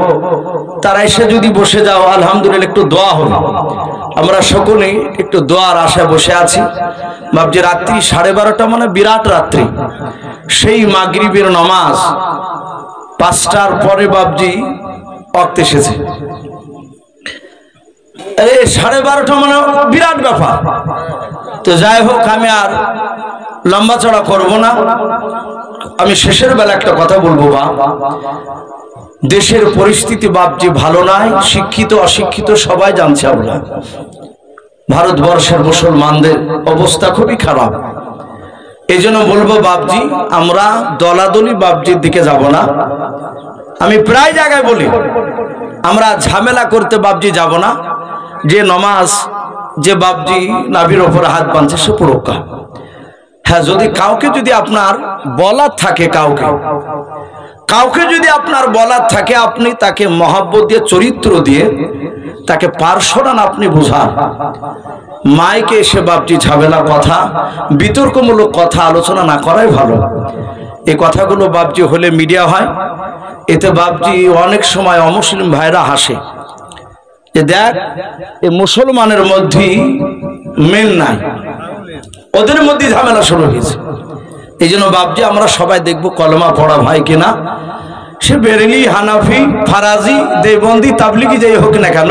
তারা এসে যদি বসে যাও আলহামদুলিল্লাহ একটু দোয়া হবে। আমরা সকলেই একটু দোয়ার আশায় বসে আছি। বাপজি রাত্রি 12:30 মানে বিরাট রাত্রি, সেই মাগরিবের নামাজ 5টার পরে বাপজি ওয়াক্ত এসেছে। 12:30 মানে বিরাট ব্যাপার। তো যাই হোক, আমি আর লম্বা চড়া করব না। আমি শেষের বেলা একটা কথা বলবো। বা দেশের পরিস্থিতি বাপজি ভালো নয়, শিক্ষিত অশিক্ষিত সবাই জানছে। আমরা ভারতবর্ষের মুসলমানদের অবস্থা খুবই খারাপ। এই জন্য বলবো বাপজি, আমরা দলাদলি বাপজির দিকে যাব না। আমি প্রায় জায়গায় বলি আমরা ঝামেলা করতে বাপজি যাব না। যে নমাজ যে বাপজি নাভির ওপর হাত বাঁধছে সে পড়ুক। হ্যাঁ, যদি কাউকে যদি আপনার বলার থাকে, কাউকে যদি আপনার বলার থাকে, আপনি তাকে মহব্বত দিয়ে চরিত্র দিয়ে তাকে পার্সোনাল আপনি বুঝান। মাইকে এসে বাপজি ঝামেলা কথা, বিতর্কমূলক কথা আলোচনা না করাই ভালো। এই কথাগুলো বাপজি হলে মিডিয়া হয়, এতে বাপজি অনেক সময় অমুসলিম ভাইরা হাসে যে দেখ এই মুসলমানের মধ্যে মিল নাই, ওদের মধ্যে ঝামেলা শুরু হয়েছে। এই জন্য বাপজি আমরা সবাই দেখবো কলমা পড়া ভাই কিনা, সে বেরেলি, হানাফি, ফারাজি, দেবন্দি, তাবলিগি যাই হোক না কেন,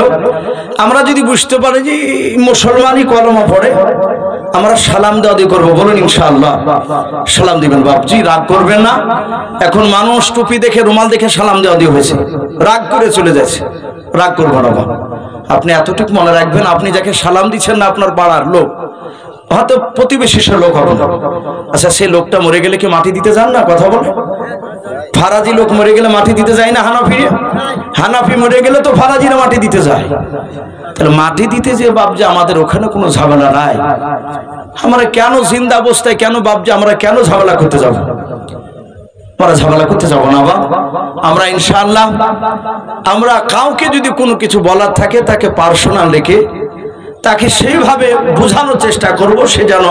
আমরা যদি বুঝতে পারি যে মুসলমানই কলমা পড়ে, আমরা সালাম দেওয়া দিয়ে করবো। বলুন ইনশাআল্লাহ সালাম দিবেন বাপজি, রাগ করবেন না। এখন মানুষ টুপি দেখে, রুমাল দেখে সালাম দেওয়া দিয়ে হয়েছে, রাগ করে চলে যাচ্ছে। রাগ করবো না বাবা, আপনি এতটুকু মনে রাখবেন, আপনি যাকে সালাম দিচ্ছেন না আপনার পাড়ার লোক, হয়তো প্রতিবেশী সে লোক হবে। আচ্ছা, সেই লোকটা মরে গেলে কি মাটি দিতে যান না? কথা বলে, ফারাজি লোক মরে গেলে মাটি দিতে যায় না? হানাফি মরে গেলে তো ফারাজিরা মাটি দিতে যায়। তাহলে মাটি দিতে যে বাপজি আমাদের ওখানে কোনো ঝামেলা নাই, আমরা কেন জিন্দা অবস্থায় কেন বাপজি আমরা কেন ঝামেলা করতে যাব? আমরা ঝামেলা করতে যাব না বাবা। আমরা ইনশাআল্লাহ আমরা কাউকে যদি কোনো কিছু বলার থাকে তাকে পার্সোনাল রেখে তাকে সেইভাবে বোঝানোর চেষ্টা করব, সে যেন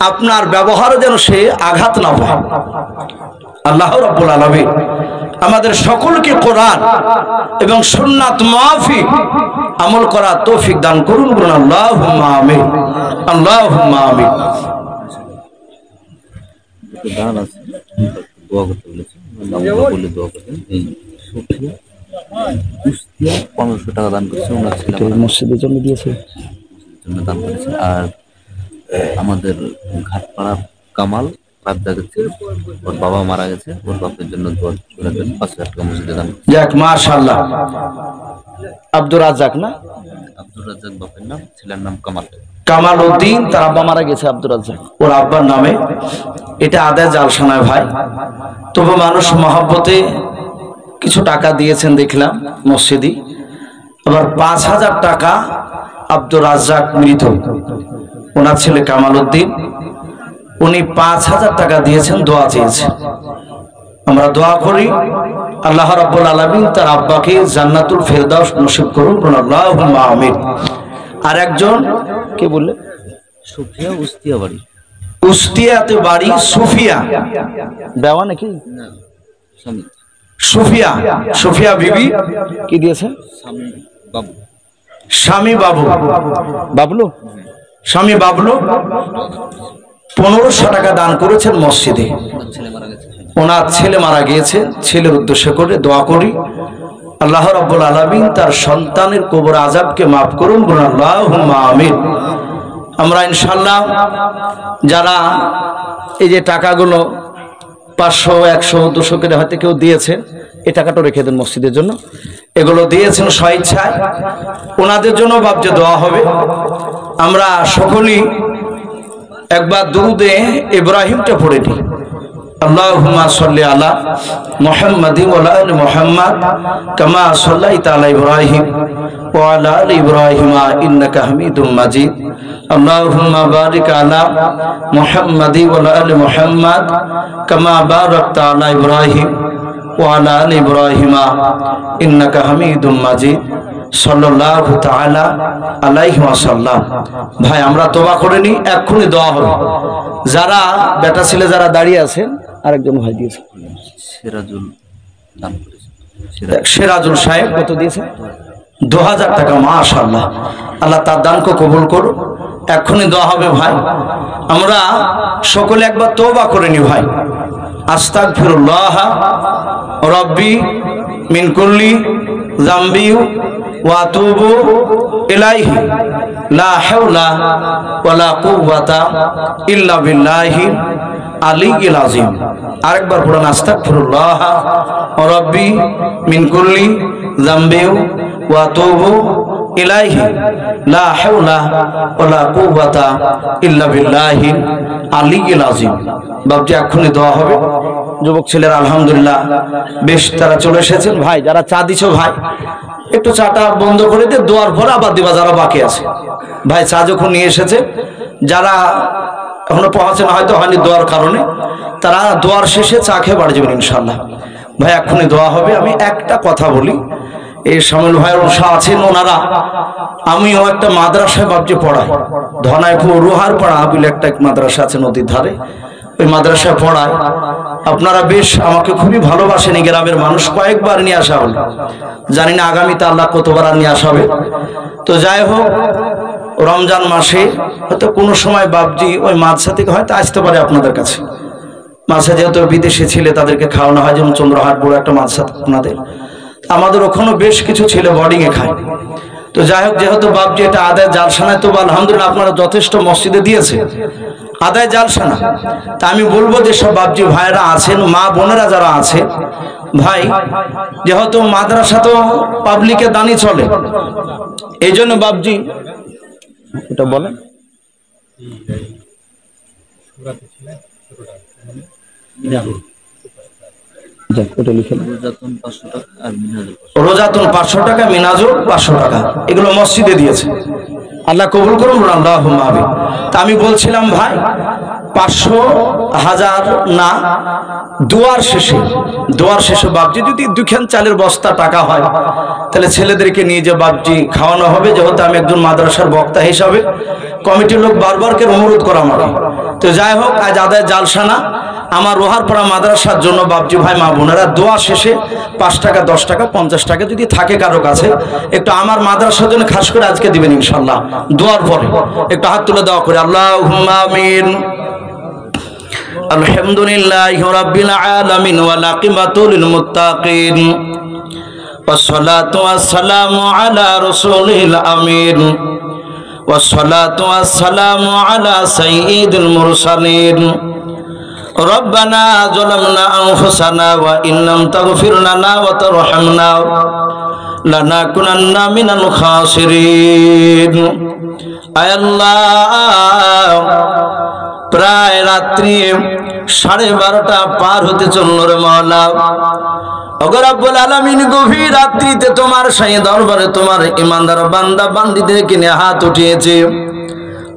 আপনার ব্যবহারে যেন সে আঘাত না পায়। আল্লাহ রাব্বুল আলামিন আমাদের সকলকে কোরআন এবং সুন্নাত মাফিক আমল করার তৌফিক দান করুন। বলুন আল্লাহুম্মা আমিন, আল্লাহুম্মা আমিন। দান আছে, দোয়া করতে বলেছে, বলে দোয়া করবেন। এই সুফিয়া কুষ্টিয়া 1500 টাকা দান করেছে, ওনার ছেলে মসজিদের জন্য দিয়েছে, জন্য দান করেছে। আর আমাদের ঘাটপাড়ার কামাল রাজ্জাক ছিল, ওর বাবা মারা গেছে, ওর বাপের জন্য দোয়া করবেন। 5000 টাকা মসজিদে দান করেছে। যাক মাশাআল্লাহ। আব্দুর রাজ্জাক না? আব্দুর রাজ্জাক বাপের নাম, ছেলের নাম কামাল, কামাল উদ্দিন, তার আব্বা মারা গেছে আব্দুর রাজ্জাক, ওর আব্বার নামে। এটা আদায় জালসানায় ভাই, তবু মানুষ মহব্বতে কিছু টাকা দিয়েছেন দেখলাম মসজিদে। আবার 5000 টাকা আব্দুর রাজ্জাক মৃত, ওনার ছেলে কামাল উদ্দিন, উনি 5000 টাকা দিয়েছেন, দোয়া চেয়েছেন। আমরা দোয়া করি আল্লাহ রাব্বুল আলামিন তার আব্বাকে জান্নাতুল ফেরদাউস নসিব করুন। আল্লাহুম্মা আমিন। আর একজন কে বললে? সুফিয়া উস্তিয়া বাড়ি, উস্তিয়াতে বাড়ি, সুফিয়া দেওয়া নাকি? না স্বামী, সুফিয়া, সুফিয়া বিবি কি দিয়েছে? স্বামী বাবু, স্বামী বাবু, বাবলু, স্বামী বাবলু 1500 টাকা দান করেছেন মসজিদে। ছেলে মারা গেছে, ওনার ছেলে মারা গিয়েছে, ছেলের উদ্দেশ্য করে দোয়া করি আল্লাহ রাব্বুল আলামিন তার সন্তানের কবর আযাবকে মাফ করুন। বলুন আল্লাহুম্মা আমিন। আমরা ইনশাআল্লাহ যারা এই যে টাকাগুলো 500, 100, 200 করে হয়তো কেউ দিয়েছেন, এই টাকাটা রেখে দেন মসজিদের জন্য। এগুলো দিয়েছেন স্বইচ্ছায়, ওনাদের জন্য বাপজে দোয়া হবে। আমরা সকলেই একবার দুরুদে ইব্রাহিমটা পড়ে নিই। আল্লাহুম্মা সাল্লি আলা মুহাম্মাদি ওয়া আলা আলি মুহাম্মাদ কামা সাল্লাইতা আলা ইব্রাহিম ওয়া আলা আলি ইব্রাহিম ইন্নাকা হামিদুম মাজিদ। আল্লাহুম্মা বারিক আলা মুহাম্মাদি ওয়া আলা আলি মুহাম্মাদ কামা বারাকতা আলা ইব্রাহিম ওয়া আলা আলি ইব্রাহিম ইন্নাকা হামিদুম মাজিদ। সাল্লাল্লাহু তাআলা আলাইহি ওয়াসাল্লাম। ভাই আমরা তওবা করে নি, এক্ষুনি দোয়া হবে। যারা বেটা ছেলে যারা দাঁড়িয়ে আছেন, আরেকজন ভাই দিয়েছে সিরাজুল দান করেছে, সিরাজুল সাহেব কত দিয়েছে? 2000 টাকা। মাশাআল্লাহ, আল্লাহ তার দানকে কবুল করুন। এক্ষুনি দোয়া হবে ভাই। আমরা সকলে একবার তওবা করে নি ভাই। আস্তাগফিরুল্লাহ রাব্বি মিন কুল্লি যামবি ওয়া আতুবু ইলাইহি লা হাওলা ওয়ালা কুওয়াতা ইল্লা বিল্লাহি আলিয়্যিল আযীম। আরেকবার পড়ুন আস্তাগফিরুল্লাহ রাব্বি মিন কুল্লি যামবি ওয়া আতুবু ইলাইহি লা হাওলা ওয়ালা কুওয়াতা ইল্লা বিল্লাহি আলিয়্যিল আযীম। বাপজি এক্ষুনি দোয়া হবে। যুবক ছেলেরা আলহামদুলিল্লাহ বেশ তারা চলে এসেছেন। ভাই যারা চা দিছো ভাই একটু চাটা বন্ধ করে দিয়ে দোয়ার পর আবার দিবা যারা বাকি আছে। ভাই চা যখন নিয়ে এসেছে, যারা এখনো পৌঁছে না হয়তো হয়নি দোয়ার কারণে, তারা দোয়ার শেষে চা খেয়ে বাড়ি যাবেন ইনশাআল্লাহ। ভাই এক্ষুনি দোয়া হবে। আমি একটা কথা বলি, এই শামিল ভাইয়ের উৎসাহ আছেন ওনারা, আমিও একটা মাদ্রাসায় বাপজি পড়াই, ধনাইপুর রুহার পাড়া বলে একটা মাদ্রাসা আছে নদীর ধারে, ওই মাদ্রাসায় পড়ায়। আপনারা বেশ আমাকে খুবই ভালোবাসেন, এই গ্রামের মানুষ, কয়েকবার নিয়ে আসা হলো, জানি না আগামীতে আল্লাহ কতবার আর নিয়ে আসা হবে। তো যাই হোক, রমজান মাসে হয়তো কোনো সময় বাপজি ওই মাদ্রাসা থেকে হয়তো আসতে পারে আপনাদের কাছে। মাদ্রাসা যেহেতু বিদেশে ছেলে তাদেরকে খাওয়ানো হয়, যেমন চন্দ্রহাট বড় একটা মাদ্রাসা আপনাদের, আমাদের ওখানেও বেশ কিছু ছেলে বোর্ডিং এ খায়। তো যাই হোক, যেহেতু বাপজি এটা আদায় জালসানায়, তো আলহামদুলিল্লাহ আপনারা যথেষ্ট মসজিদে দিয়েছে আদায় জালসানা। তা আমি বলবো যে সব বাপজি ভাইরা আছেন, মা বোনেরা যারা আছে, ভাই যেহেতু মাদ্রাসা তো পাবলিকে দানি চলে, এই জন্য বাপজি এটা বলেন রোজাতুন 500 টাকা, মিনাজুর 500 টাকা, এগুলো মসজিদে দিয়েছে, আল্লাহ কবুল করুন, আল্লাহুম্মা আমিন। তা আমি বলছিলাম ভাই 500, 1000 না, দোয়ার শেষে বাপজি যদি 2 খান চালের বস্তা টাকা হয়, তাহলে ছেলেদেরকে নিয়ে যে বাপজি খাওয়ানো হবে। যেহেতু আমি একজন মাদ্রাসার বক্তা হিসাবে কমিটির লোক বারবার করে অনুরোধ করা আমাকে। তো যাই হোক, আজ আদায় জালসানা আমার রোহারপাড়া মাদ্রাসার জন্য বাপজি ভাই মা বোনেরা দোয়া শেষে 5 টাকা, 10 টাকা, 50 টাকা যদি থাকে কারো কাছে, একটু আমার মাদ্রাসার জন্য খাস করে আজকে দিবেন ইনশাআল্লাহ। দোয়ার পরে একটু হাত তুলে দেওয়া করে আল্লাহুম্মা আমিন। আলহামদুলিল্লাহি রাব্বিল আলামিন ওয়াল আকিবাতু লিল মুত্তাকিন ওয়াসসালাতু ওয়াসসালামু আলা রাসূলিল আমিন ওয়াসসালাতু ওয়াসসালামু আলা সাইয়্যিদিল মুরসালিন। রব্বানা যালামনা আনফুসানা ওয়া ইন লাম তাগফির লানা ওয়া তারহামনা লানাকুনান্না মিনাল খাসিরিন। আয় আল্লাহ, প্রায় রাত্রি 12:30 পার হতে চলল রে মাওলা। ওগো রব্বুল আলামিন, গভীর রাত্রিতে তোমার সাইয়ে দরবারে তোমার ইমানদার বান্দা বান্দীদেরকে নিয়ে হাত উঠিয়েছে।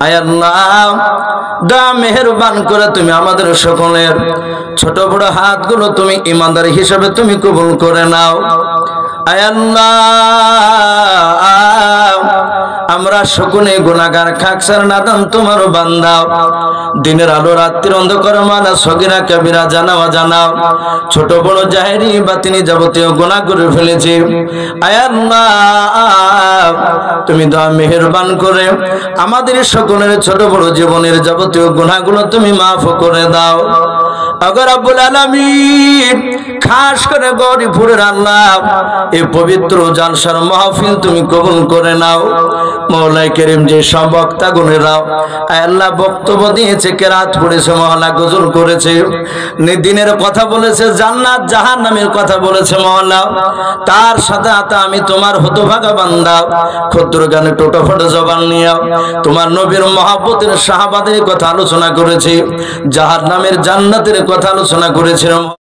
আয় আল্লাহ, দা মেহেরবান করে তুমি আমাদের সকলের ছোট বড় হাতগুলো তুমি ইমানদার হিসাবে তুমি কবুল করে নাও। আয় আল্লাহ, আমরা সকলে গুনাহগার, খাকসার, নাদান তোমার বান্দা। দিনের আলো রাত্রির অন্ধকার মালা সগীরা কবিরা জানাওয়া জানাও, ছোট বড় জাহেরি বাতিনি যাবতীয় গুনাহ করে ফেলেছি। আয় আল্লাহ, তুমি দয়া মেহেরবান করে আমাদের সকলের ছোট বড় জীবনের যাবতীয় গুনাহগুলো তুমি মাফ করে দাও। ওগো রব্বুল আলামিন, খাস করে গরিপুরের আল্লাহ, এই পবিত্র জালসার মাহফিল তুমি কবুল করে নাও। মওলাই করিম, যে সব বক্তা গুণেরাও আয় আল্লাহ বক্তব্য দিয়েছে, কেরাত পড়েছে, মহল্লা গজল করেছে, দিনের কথা বলেছে, জান্নাত জাহান্নামের কথা বলেছে মহল্লা, তার সাথে আমি তোমার হতভাগা বান্দা ক্ষুদ্র গানে টোটোফোটো জবান নিয়ে তোমার নবীর মহব্বতের সাহাবাদের কথা আলোচনা করেছে, জাহান্নামের জান্নাতের কথা আলোচনা করেছে।